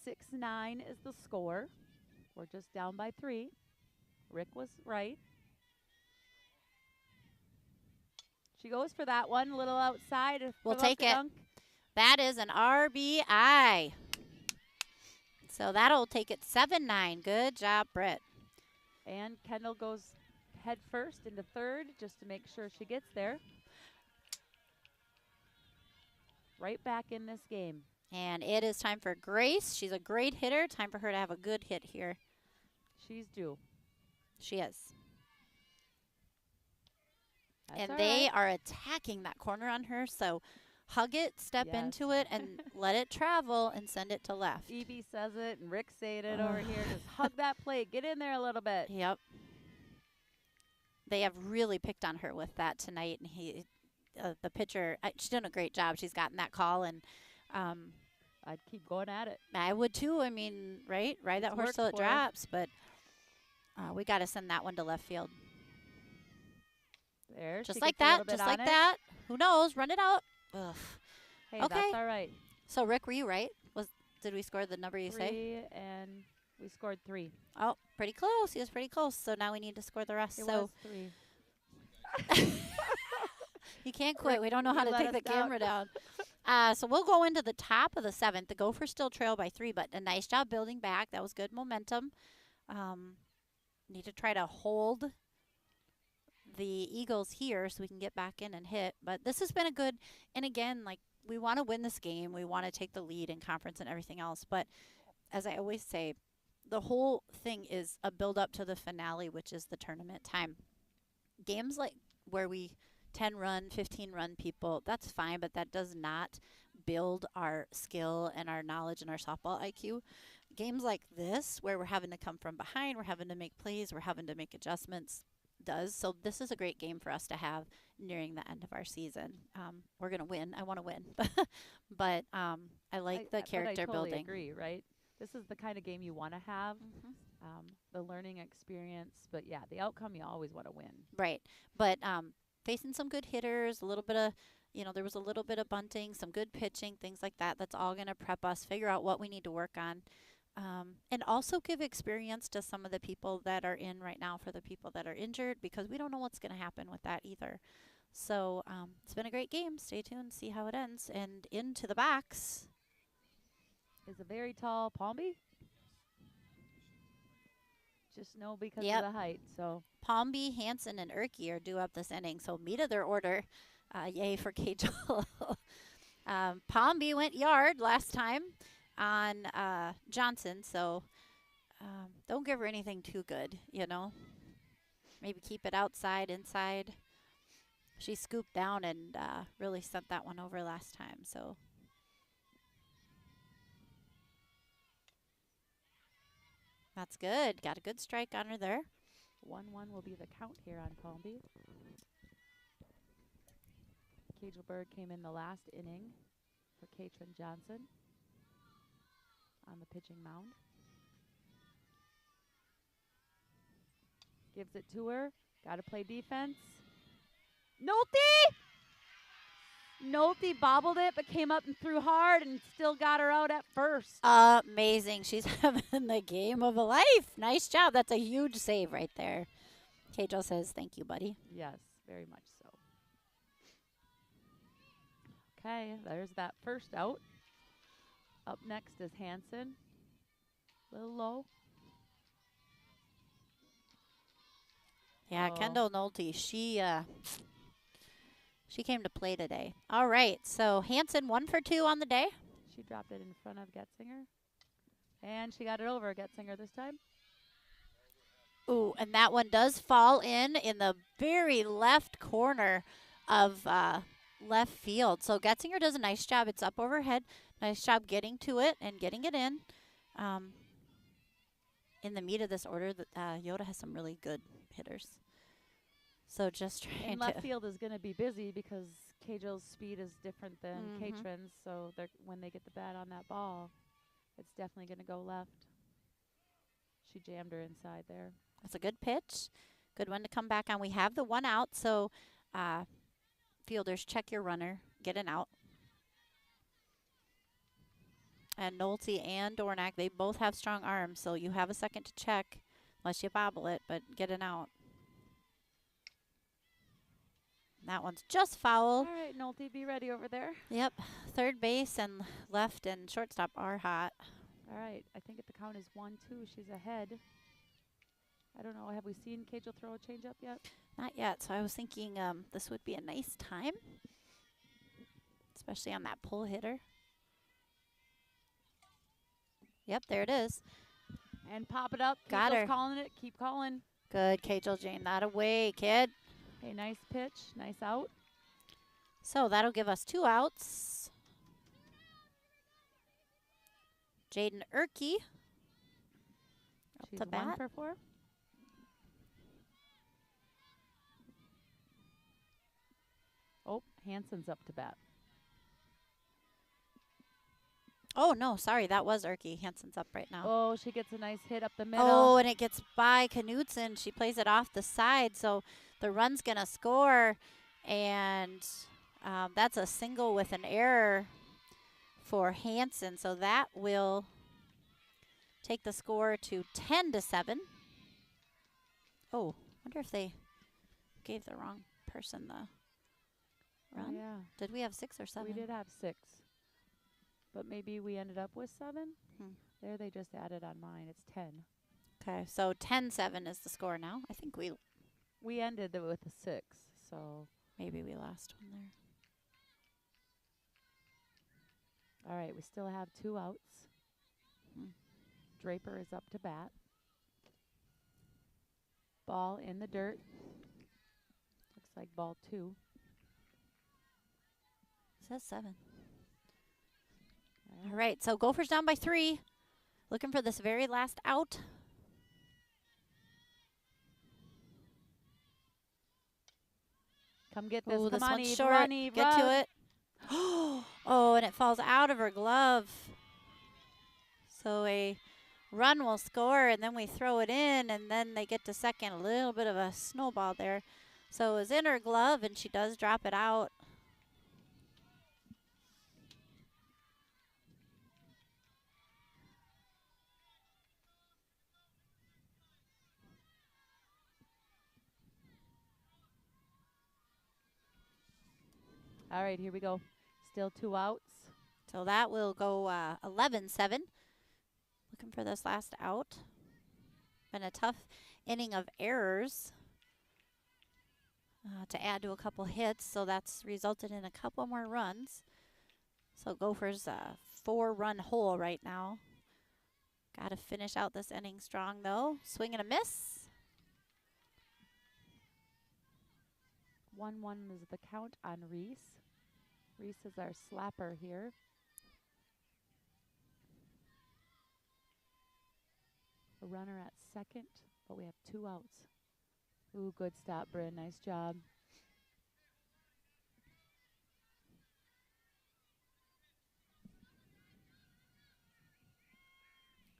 6-9 is the score. We're just down by 3. Rick was right. She goes for that one, a little outside. We'll fill up take the it. dunk. That is an RBI. So that'll take it 7-9. Good job, Britt. And Kendall goes head first into third just to make sure she gets there. Right back in this game. And it is time for Grace. She's a great hitter. Time for her to have a good hit here. She's due. She is. That's And all they right. are attacking that corner on her. So hug it, step Yes. into it, and let it travel and send it to left. Evie says it, and Rick saying it over here. Just hug that plate. Get in there a little bit. Yep. They have really picked on her with that tonight. And the pitcher, she's done a great job. She's gotten that call, and I'd keep going at it. I would too. I mean, right? Ride that It's horse till it worked for her. drops. But we got to send that one to left field. There. Just she like gets a little that. bit Just on like it. that. Who knows? Run it out. Ugh. Hey, Okay. that's all right. So, Rick, were you right? Did we score the number you say? 3, and we scored 3. Oh, pretty close. He was pretty close. So now we need to score the rest. It So was 3. you can't quit. We don't know how You to let take the us down. camera down. So we'll go into the top of the 7th. The Gophers still trail by 3, but a nice job building back. That was good momentum. Need to try to hold the Eagles here so we can get back in and hit. But this has been a good, and again, like, we want to win this game. We want to take the lead in conference and everything else. But as I always say, the whole thing is a build up to the finale, which is the tournament time. Games like where we 10-run, 15-run people, that's fine, but that does not build our skill and our knowledge and our softball IQ. Games like this, where we're having to come from behind, we're having to make plays, we're having to make adjustments, does. So this is a great game for us to have nearing the end of our season. We're going to win. I want to win. But I like the character but I totally building. agree, right? This is the kind of game you want to have, Mhm. the learning experience. But, yeah, the outcome you always want to win. Right. But facing some good hitters, a little bit of, there was a little bit of bunting, some good pitching, things like that. That's all going to prep us, figure out what we need to work on. And also give experience to some of the people that are in right now for the people that are injured, because we don't know what's going to happen with that either. So it's been a great game. Stay tuned, see how it ends. And into the box. Is a very tall Palmby. Just know because Yep. of the height. So Palmby, Hansen, and Erke are due up this inning. So meet of their order. Yay for Cajal. Palmby went yard last time on Johnson. So don't give her anything too good, Maybe keep it outside, inside. She scooped down and really sent that one over last time. So that's good. Got a good strike on her there. 1-1 will be the count here on Palmby. Cagelberg came in the last inning for Katrin Johnson on the pitching mound. Gives it to her. Got to play defense. Nolte! Nolte bobbled it, but came up and threw hard and still got her out at first. Amazing. She's having the game of a life. Nice job. That's a huge save right there. Kajal says, thank you, buddy. Yes, very much so. Okay, there's that first out. Up next is Hanson. A little low. Yeah, Oh. Kendall Nolte, she came to play today. All right, so Hanson 1 for 2 on the day. She dropped it in front of Getzinger. And she got it over Getzinger this time. Ooh, and that one does fall in the very left corner of left field. So Getzinger does a nice job. It's up overhead. Nice job getting to it and getting it in. In the meat of this order, Yoda has some really good hitters. So just trying and left field is going to be busy because Kajal's speed is different than Katrin's. So when they get the bat on that ball, it's definitely going to go left. She jammed her inside there. That's a good pitch. Good one to come back on. We have the 1 out, so fielders, check your runner. Get an out. And Nolte and Dornack, they both have strong arms, so you have a second to check unless you bobble it, but get an out. That one's just foul. All right, Nolte, be ready over there. Yep. Third base and left and shortstop are hot. All right, I think the count is 1-2. She's ahead. I don't know. Have we seen Kajal throw a changeup yet? Not yet. So I was thinking this would be a nice time, especially on that pull hitter. Yep, there it is. And pop it up. Got her. Calling it. Keep calling. Good, Kajal Jane. That away, kid. Okay, nice pitch. Nice out. So that'll give us 2 outs. Jaden Erke up She's to 1 bat. for 4. Oh, Hanson's up to bat. Oh, no, sorry. That was Erke. Hanson's up right now. Oh, she gets a nice hit up the middle. Oh, and it gets by Knudsen. She plays it off the side, so the run's going to score. And that's a single with an error for Hanson. So that will take the score to 10-7. Oh, wonder if they gave the wrong person the run. Oh, yeah. Did we have 6 or 7? We did have 6. But maybe we ended up with 7. There they just added on mine. It's 10. Okay, so 10-7 is the score now. I think we ended with a 6, so maybe we lost one there. All right, we still have 2 outs. Draper is up to bat. Ball in the dirt. Looks like ball 2. It says 7. All right, so Gophers down by 3. Looking for this very last out. Come get this. Ooh, Come this on, one's Eve. short. Run, Eve, Get run. to it. Oh, and it falls out of her glove. So a run will score, and then we throw it in, and then they get to second. A little bit of a snowball there. So it was in her glove, and she does drop it out. All right, here we go. Still 2 outs. So that will go 11-7. Looking for this last out. Been a tough inning of errors to add to a couple hits, so that's resulted in a couple more runs. So Gophers 4-run hole right now. Got to finish out this inning strong, though. Swing and a miss. 1-1 is the count on Reese. Reese is our slapper here. A runner at second, but we have 2 outs. Ooh, good stop, Bryn. Nice job.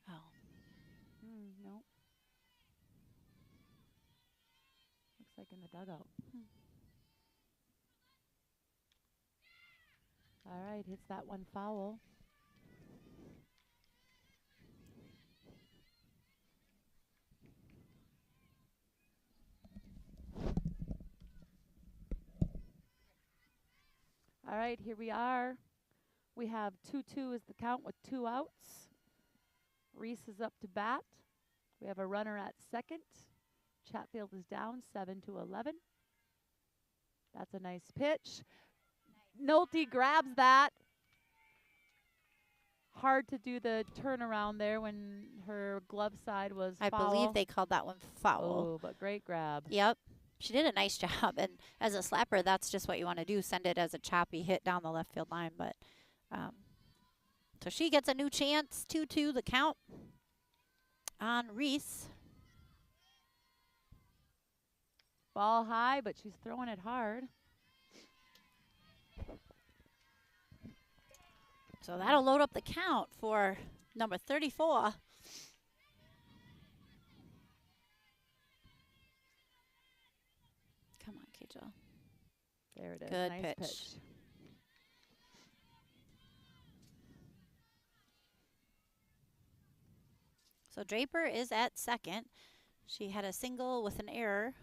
Oh. No. Looks like in the dugout. All right, hits that one foul. All right, here we are. We have 2-2 is the count with 2 outs. Reese is up to bat. We have a runner at second. Chatfield is down 7-11. That's a nice pitch. Nolte grabs that. Hard to do the turnaround there when her glove side was I foul. believe they called that one foul. Oh, but great grab. Yep. She did a nice job. And as a slapper, that's just what you want to do. Send it as a choppy hit down the left field line. But so she gets a new chance. 2-2 the count on Reese. Ball high, but she's throwing it hard. So that'll load up the count for number 34. Come on, Kajal. There it is. Good nice pitch. So Draper is at second. She had a single with an error.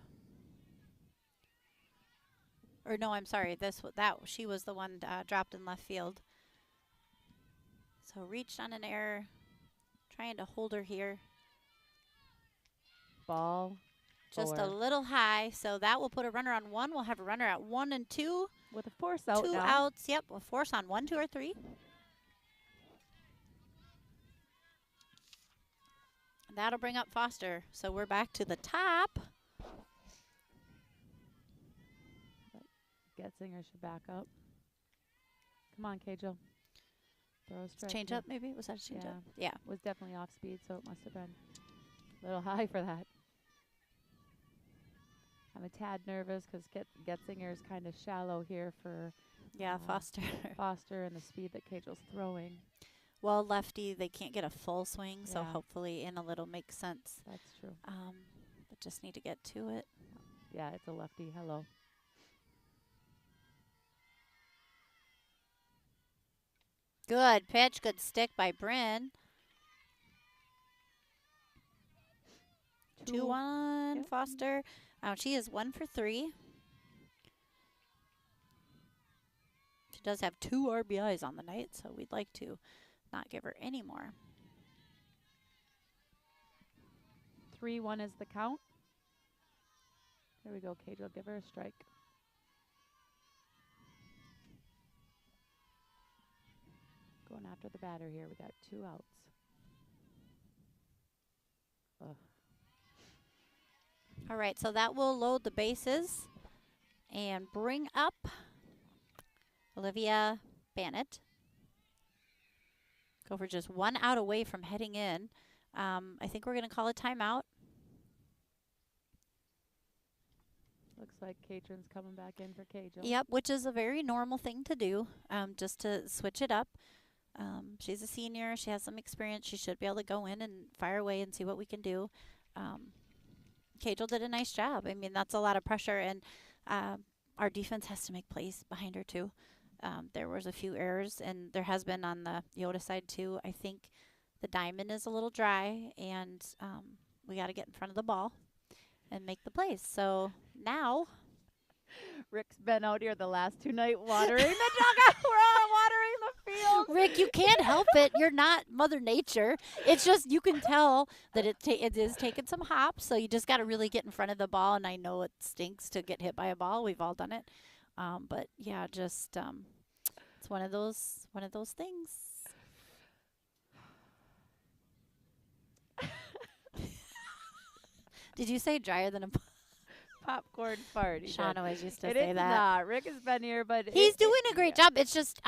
Or no, I'm sorry. She was the one dropped in left field. So reached on an error, trying to hold her here. Ball. Just four. a little high, so that will put a runner on one. We'll have a runner at 1 and 2. With a force out 2 now. outs, yep. We'll force on 1, 2, or 3. That'll bring up Foster. So we're back to the top. Getzinger should back up. Come on, Kajal. Throw a strike. Change up, maybe? Was that a change up? Yeah. Was definitely off speed, so it must have been a little high for that. I'm a tad nervous because Getzinger is kind of shallow here for Foster. Foster and the speed that Kajal's throwing. Well, lefty, they can't get a full swing, so Yeah. hopefully in a little makes sense. That's true. But just need to get to it. Yeah, it's a lefty. Hello. Good pitch, good stick by Bryn. 2-1, Yep. Foster. She is 1 for 3. She does have 2 RBIs on the night, so we'd like to not give her any more. 3-1 is the count. There we go, Kajal. Give her a strike. Going after the batter here. We got 2 outs. Ugh. All right, so that will load the bases and bring up Olivia Bannett. Gopher just 1 out away from heading in. I think we're going to call a timeout. Looks like Katrin's coming back in for Kajal. Yep, which is a very normal thing to do, just to switch it up. She's a senior. She has some experience. She should be able to go in and fire away and see what we can do. Kajal did a nice job. I mean, that's a lot of pressure, and our defense has to make plays behind her, too. There was a few errors, and there has been on the Eyota side, too. I think the diamond is a little dry, and we got to get in front of the ball and make the plays. So now Rick's been out here the last 2 nights watering the dugout. We're all watering the field. Rick, you can't help it. You're not Mother Nature. It's just you can tell that it is taking some hops, so you just got to really get in front of the ball, and I know it stinks to get hit by a ball. We've all done it. But, yeah, just it's one of those things. Did you say drier than a Popcorn fart. he Sean said. always used to It say is that. not. Rick has been here, but He's doing a great job. It's just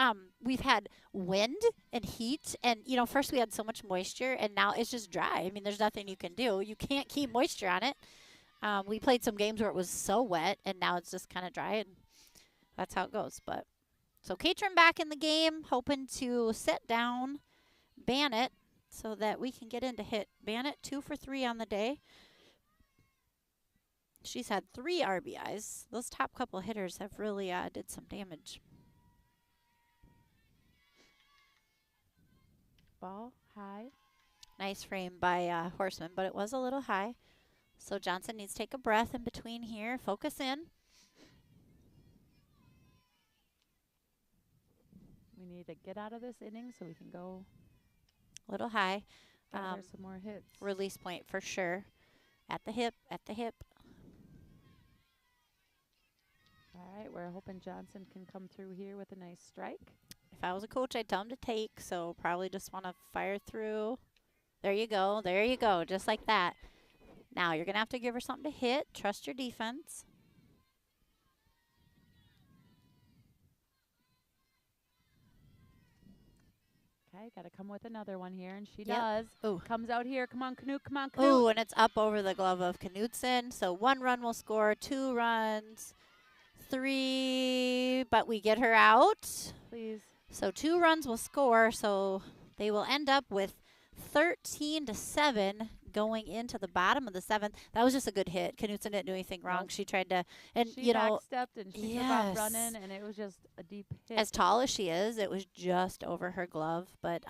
we've had wind and heat, and first we had so much moisture, and now it's just dry. I mean, there's nothing you can do. You can't keep moisture on it. We played some games where it was so wet, and now it's just kind of dry, and that's how it goes. But so Katrin back in the game, hoping to set down Bannett so that we can get into hit. Bannett 2 for 3 on the day. She's had 3 RBIs. Those top couple hitters have really did some damage. ball high. Nice frame by Horseman, but it was a little high. So Johnson needs to take a breath in between here. Focus in. We need to get out of this inning so we can go A little high. gather some more hits. Release point for sure. At the hip, at the hip. All right, we're hoping Johnson can come through here with a nice strike. If I was a coach, I'd tell him to take, so probably just want to fire through. There you go. There you go. Just like that. Now you're going to have to give her something to hit. Trust your defense. Okay, got to come with another one here, and she Yep. does. Ooh. Comes out here. Come on, Canute. Come on, Canute. Ooh, and it's up over the glove of Knudsen. So 1 run will score, 2 runs, 3, but we get her out. Please. So 2 runs will score, so they will end up with 13-7 going into the bottom of the 7th. That was just a good hit. Knudsen didn't do anything wrong. Nope. She tried to, and She you know, backstepped and she took yes. off running, and it was just a deep hit. as tall as she is, it was just over her glove. But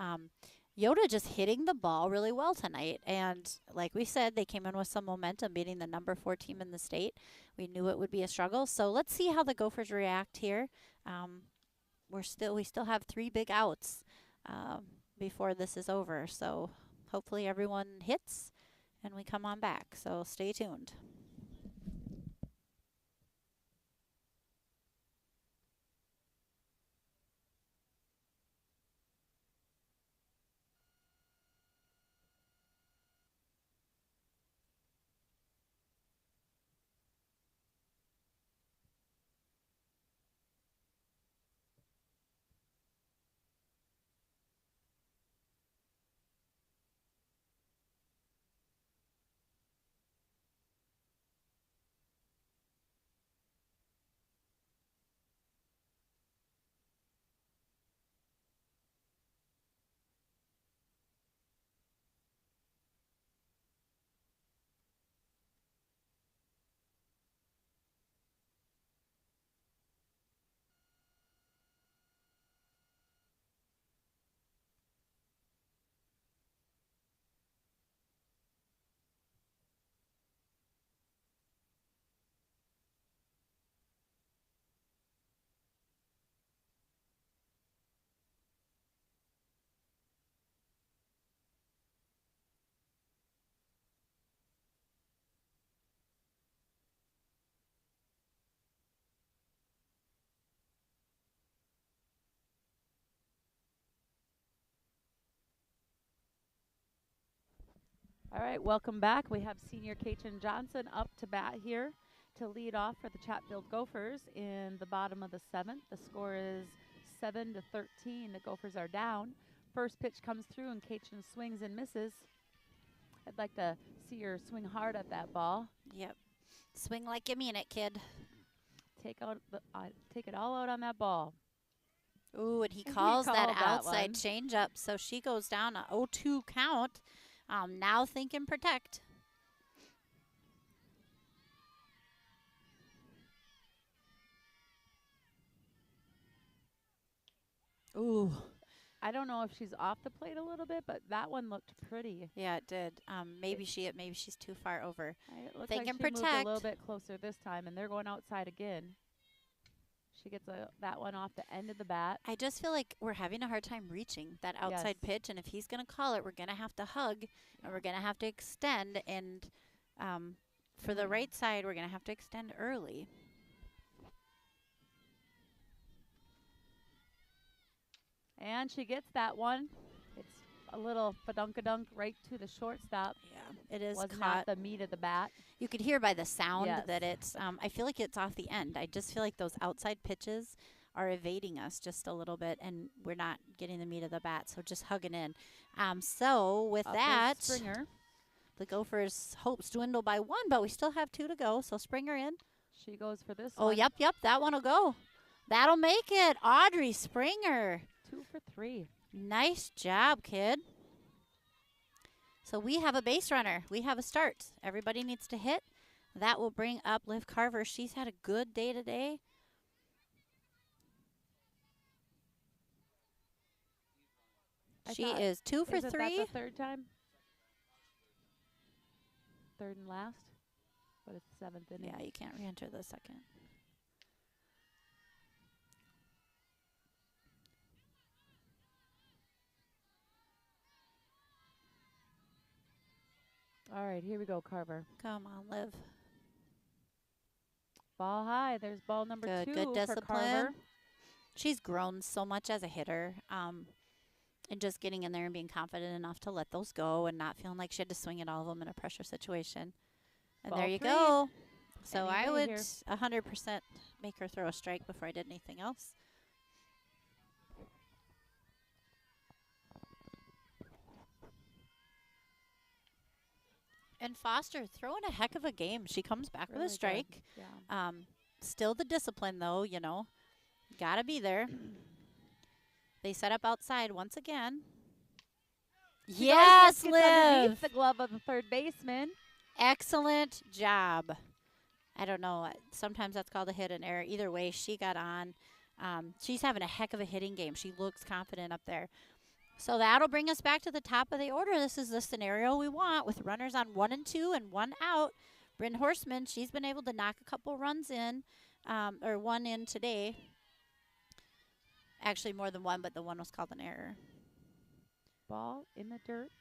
Yoda just hitting the ball really well tonight. And like we said, they came in with some momentum, beating the number 4 team in the state. We knew it would be a struggle. So let's see how the Gophers react here. We still have 3 big outs before this is over. So hopefully everyone hits and we come on back. So stay tuned. All right, welcome back. We have senior Katrin Johnson up to bat here to lead off for the Chatfield Gophers in the bottom of the 7th. The score is 7-13. The Gophers are down. First pitch comes through and Katrin swings and misses. I'd like to see her swing hard at that ball. Yep. Swing like you mean it, kid. Take it all out on that ball. Ooh, and he And he calls that called that outside one. changeup, so she goes down a 0-2 count. Now think and protect. Ooh. I don't know if she's off the plate a little bit, but that one looked pretty. Yeah, it did. Maybe she's too far over. It looked Think like and she moved a protect. little bit closer this time, and they're going outside again. She gets that one off the end of the bat. I just feel like we're having a hard time reaching that outside Yes. pitch, and if he's going to call it, we're going to have to hug, and we're going to have to extend, and for the right side, we're going to have to extend early. And she gets that one. It's a little fadunkadunk right to the shortstop. Yeah, it is Was caught. not the meat of the bat. You could hear by the sound Yes. that it's, I feel like it's off the end. I just feel like those outside pitches are evading us just a little bit, and we're not getting the meat of the bat, so just hugging in. So with Up is that, Springer. the Gophers' hopes dwindle by 1, but we still have 2 to go, so Springer in. She goes for this Oh, one. yep, that one will go. That'll make it. Audrey Springer. 2 for 3. Nice job, kid. So we have a base runner. We have a start. Everybody needs to hit. That will bring up Liv Carver. She's had a good day today. I She thought, is 2 for isn't that 3. the third time? Third and last? But it's the 7th inning. Yeah, you can't re-enter the second. All right, here we go, Carver. Come on, Liv. Ball high. There's ball number Good, 2 good for discipline. Carver. She's grown so much as a hitter, and just getting in there and being confident enough to let those go and not feeling like she had to swing at all of them in a pressure situation. And Ball there you 3. go. So Any I way would here. 100% make her throw a strike before I did anything else. And Foster throwing a heck of a game. She comes back Really with a strike. good. Yeah. Still the discipline, though, you know. Got to be there. They set up outside once again. She Yes, gets underneath Liv. the glove of the third baseman. Excellent job. I don't know. Sometimes that's called a hit and error. Either way, she got on. She's having a heck of a hitting game. She looks confident up there. So that'll bring us back to the top of the order. This is the scenario we want with runners on 1 and 2 and 1 out. Bryn Horseman, she's been able to knock a couple runs in, or 1 in today. Actually, more than 1, but the 1 was called an error. Ball in the dirt.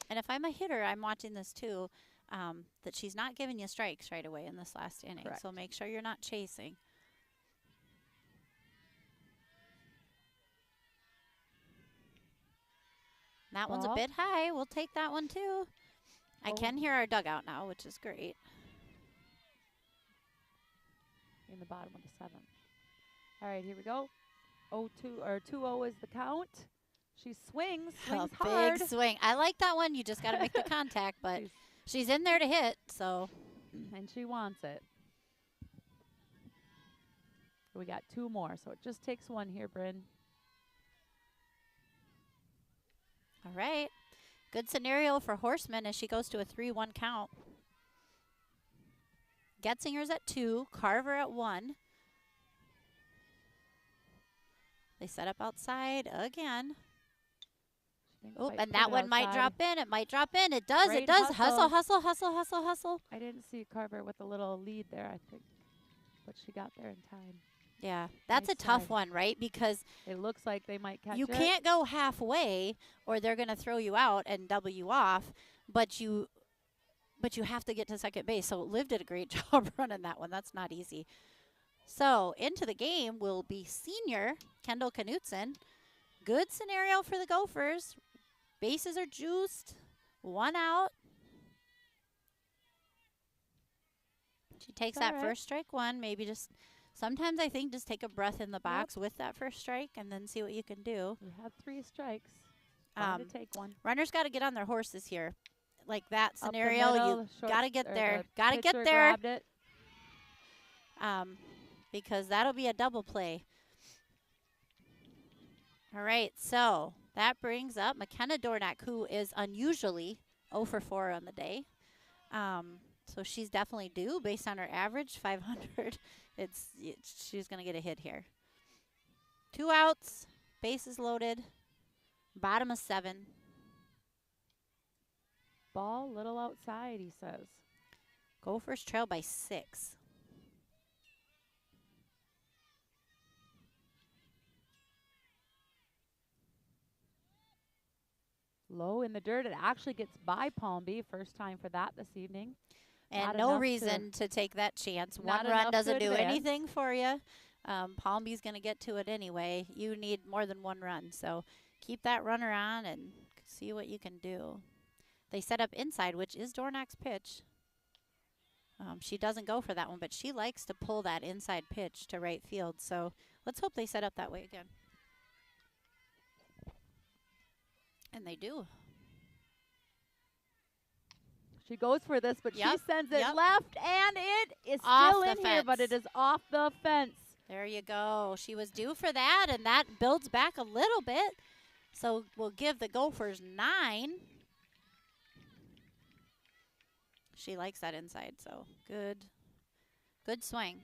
And if I'm a hitter, I'm watching this too, that she's not giving you strikes right away in this last inning. Correct. So make sure you're not chasing. That one's a Ball. bit high. We'll take that one too. I Oh. can hear our dugout now, which is great. In the bottom of the 7th. All right, here we go. 0-2 or 2-0 is the count. She swings A hard. big swing. I like that one. You just got to make the contact, but she's in there to hit, so. And she wants it. We got 2 more, so it just takes 1 here, Bryn. All right. Good scenario for Horseman as she goes to a 3-1 count. Getzinger's at 2, Carver at 1. They set up outside again. Oh, and that one might drop in. It might drop in. It does. It does. Hustle, hustle, hustle, hustle, hustle. I didn't see Carver with a little lead there, I think, but she got there in time. Yeah, that's a tough one, right? Because it looks like they might catch it. You can't go halfway or they're going to throw you out and double you off, but you have to get to second base. So Liv did a great job running that one. That's not easy. So into the game will be senior Kendall Knutson. Good scenario for the Gophers. Bases are juiced. 1 out. She takes that first strike 1. Maybe just sometimes I think just take a breath in the box with that first strike and then see what you can do. You have 3 strikes. To take 1. Runners got to get on their horses here. Like that scenario, you got to get there. Got to get there. Because that'll be a double play. All right, so that brings up McKenna Dornack, who is unusually 0 for 4 on the day. So she's definitely due based on her average, 500. She's going to get a hit here. 2 outs, bases loaded, bottom of 7. Ball little outside, he says. Gophers trail by 6. Low in the dirt. It actually gets by Palmby. First time for that this evening. And no reason to take that chance. 1 run doesn't do anything for you. Palmby's going to get to it anyway. You need more than 1 run. So keep that runner on and see what you can do. They set up inside, which is Dornack's pitch. She doesn't go for that one, but she likes to pull that inside pitch to right field. So let's hope they set up that way again. And they do. She goes for this, but she sends it Yep. left, and it is Off still the in here, but it is off the fence. There you go. She was due for that, and that builds back a little bit. So we'll give the Gophers 9. She likes that inside, so good. Good swing.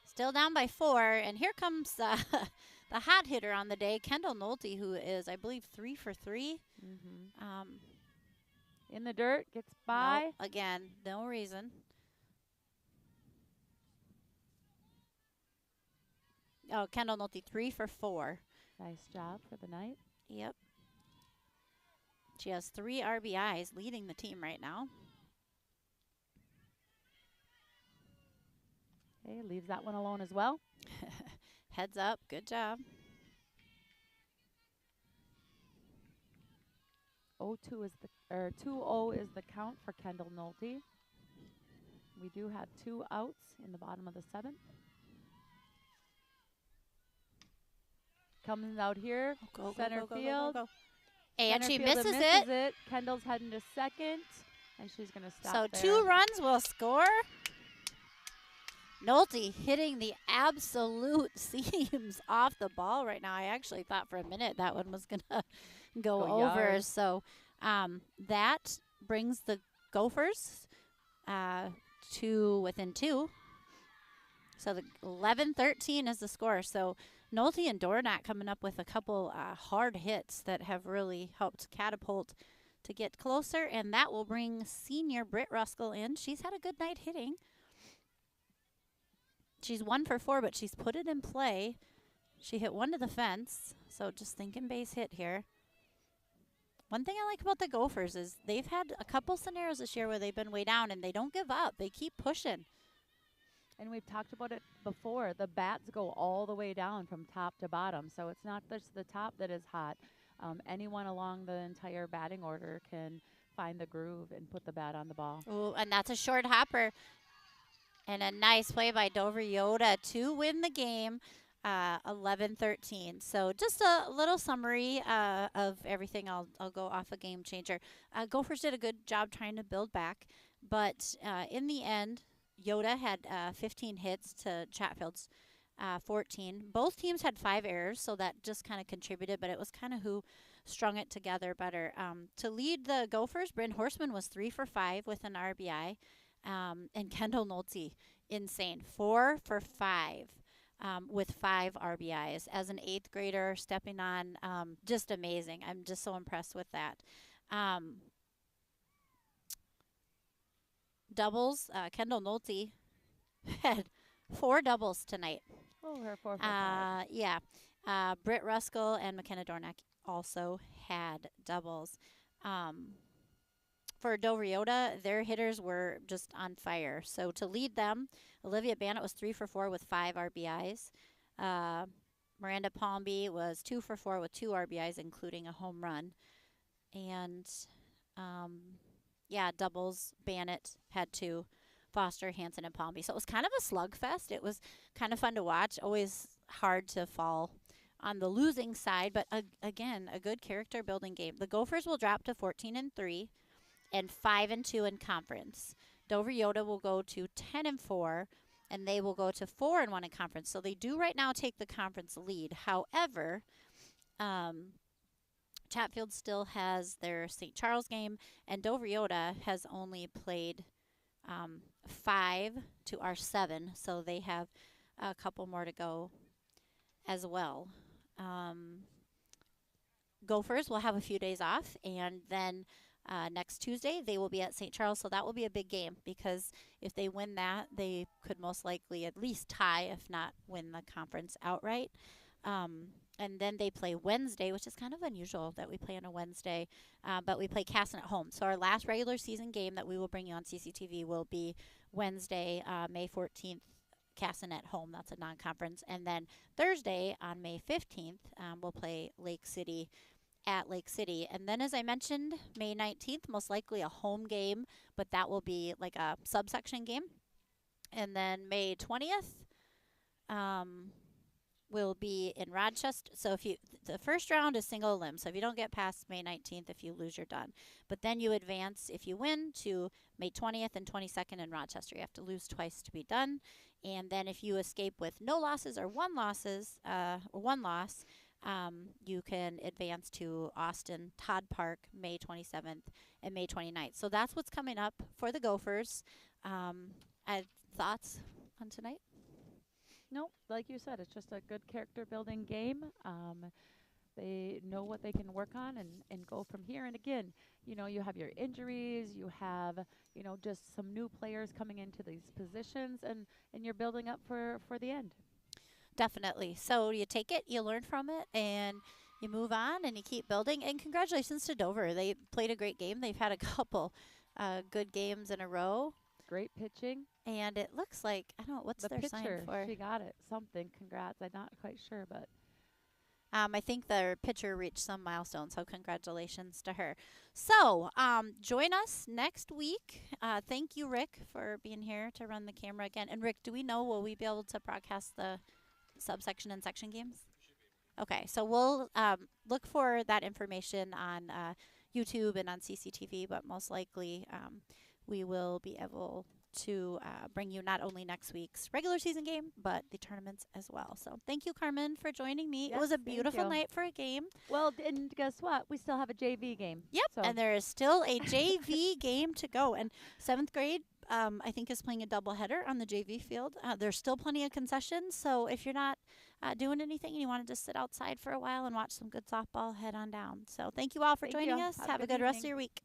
Still down by 4, and here comes the hot hitter on the day, Kendall Nolte, who is, I believe, 3 for 3. Um, In the dirt, gets no, by. again, no reason. Oh, Kendall Nolte, 3 for 4. Nice job for the night. Yep. She has 3 RBIs, leading the team right now. Okay, leaves that one alone as well. Heads up, good job. 0-2 is the 2-0 is the count for Kendall Nolte. We do have 2 outs in the bottom of the 7th. Comes out here, center field. And Center she fielder misses misses it. it. Kendall's heading to second, and she's going to stop So there. 2 runs will score. Nolte hitting the absolute seams off the ball right now. I actually thought for a minute that one was going to go over. Yards. So that brings the Gophers to within 2. So the 11-13 is the score. So Nolte and Dornat coming up with a couple hard hits that have really helped catapult to get closer. And that will bring senior Britt Ruskell in. She's had a good night hitting. She's 1 for 4, but she's put it in play. She hit one to the fence, so just thinking base hit here. One thing I like about the Gophers is they've had a couple scenarios this year where they've been way down, and they don't give up. They keep pushing. And we've talked about it before. The bats go all the way down from top to bottom, so it's not just the top that is hot. Anyone along the entire batting order can find the groove and put the bat on the ball. Ooh, and that's a short hopper. And a nice play by Dover-Eyota to win the game, 11-13. So just a little summary of everything. I'll go off a game changer. Gophers did a good job trying to build back, but in the end, Yoda had 15 hits to Chatfield's 14. Both teams had 5 errors, so that just kind of contributed, but it was kind of who strung it together better. To lead the Gophers, Bryn Horseman was 3 for 5 with an RBI. And Kendall Nolte, insane, 4 for 5 with 5 RBIs. As an 8th grader stepping on, just amazing. I'm just so impressed with that. Doubles, Kendall Nolte had 4 doubles tonight. Oh, her 4 for 5. Yeah. Britt Ruskell and McKenna Dornack also had doubles. For Dover-Eyota, their hitters were just on fire. So to lead them, Olivia Bannett was 3 for 4 with 5 RBIs. Miranda Palmby was 2 for 4 with 2 RBIs, including a home run. And, doubles, Bannett had 2, Foster, Hansen, and Palmby. So it was kind of a slugfest. It was kind of fun to watch. Always hard to fall on the losing side, but again, a good character building game. The Gophers will drop to 14-3. And 5-2 in conference. Dover-Eyota will go to 10-4, and they will go to 4-1 in conference. So they do right now take the conference lead. However, Chatfield still has their St. Charles game, and Dover-Eyota has only played 5 to our 7, so they have a couple more to go as well. Gophers will have a few days off, and then next Tuesday, they will be at St. Charles, so that will be a big game because if they win that, they could most likely at least tie, if not win the conference outright. And then they play Wednesday, which is kind of unusual that we play on a Wednesday, but we play Casson at home. So our last regular season game that we will bring you on CCTV will be Wednesday, May 14th, Casson at home. That's a non-conference. And then Thursday on May 15th, we'll play Lake City at Lake City. And then, as I mentioned, May 19th, most likely a home game, but that will be like a subsection game. And then May 20th will be in Rochester. So the first round is single elim. So if you don't get past May 19th, if you lose, you're done. But then you advance, if you win, to May 20th and 22nd in Rochester. You have to lose twice to be done. And then if you escape with no losses or one loss, you can advance to Austin, Todd Park, May 27th and May 29th. So that's what's coming up for the Gophers. Thoughts on tonight? Nope, like you said, it's just a good character building game. They know what they can work on and go from here. And again, you have your injuries, you have, just some new players coming into these positions, and you're building up for the end. Definitely. So you take it, you learn from it, and you move on and you keep building. And congratulations to Dover. They played a great game. They've had a couple good games in a row. Great pitching. And it looks like, I don't know, what's The their sign pitcher, for? she got it. Something. Congrats. I'm not quite sure, but I think their pitcher reached some milestone, so congratulations to her. So, join us next week. Thank you, Rick, for being here to run the camera again. And Rick, do we know, will we be able to broadcast the subsection and section games? Okay, so we'll look for that information on YouTube and on CCTV, but most likely we will be able to bring you not only next week's regular season game, but the tournaments as well. So thank you, Carmen, for joining me. It yes, was a thank beautiful you. night for a game. Well, and guess what? We still have a JV game. Yep, So and there is still a JV game to go. And seventh grade, I think, is playing a doubleheader on the JV field. There's still plenty of concessions, so if you're not doing anything and you want to just sit outside for a while and watch some good softball, head on down. So thank you all for thank joining you. us. Have a Have a good good rest of evening. your week.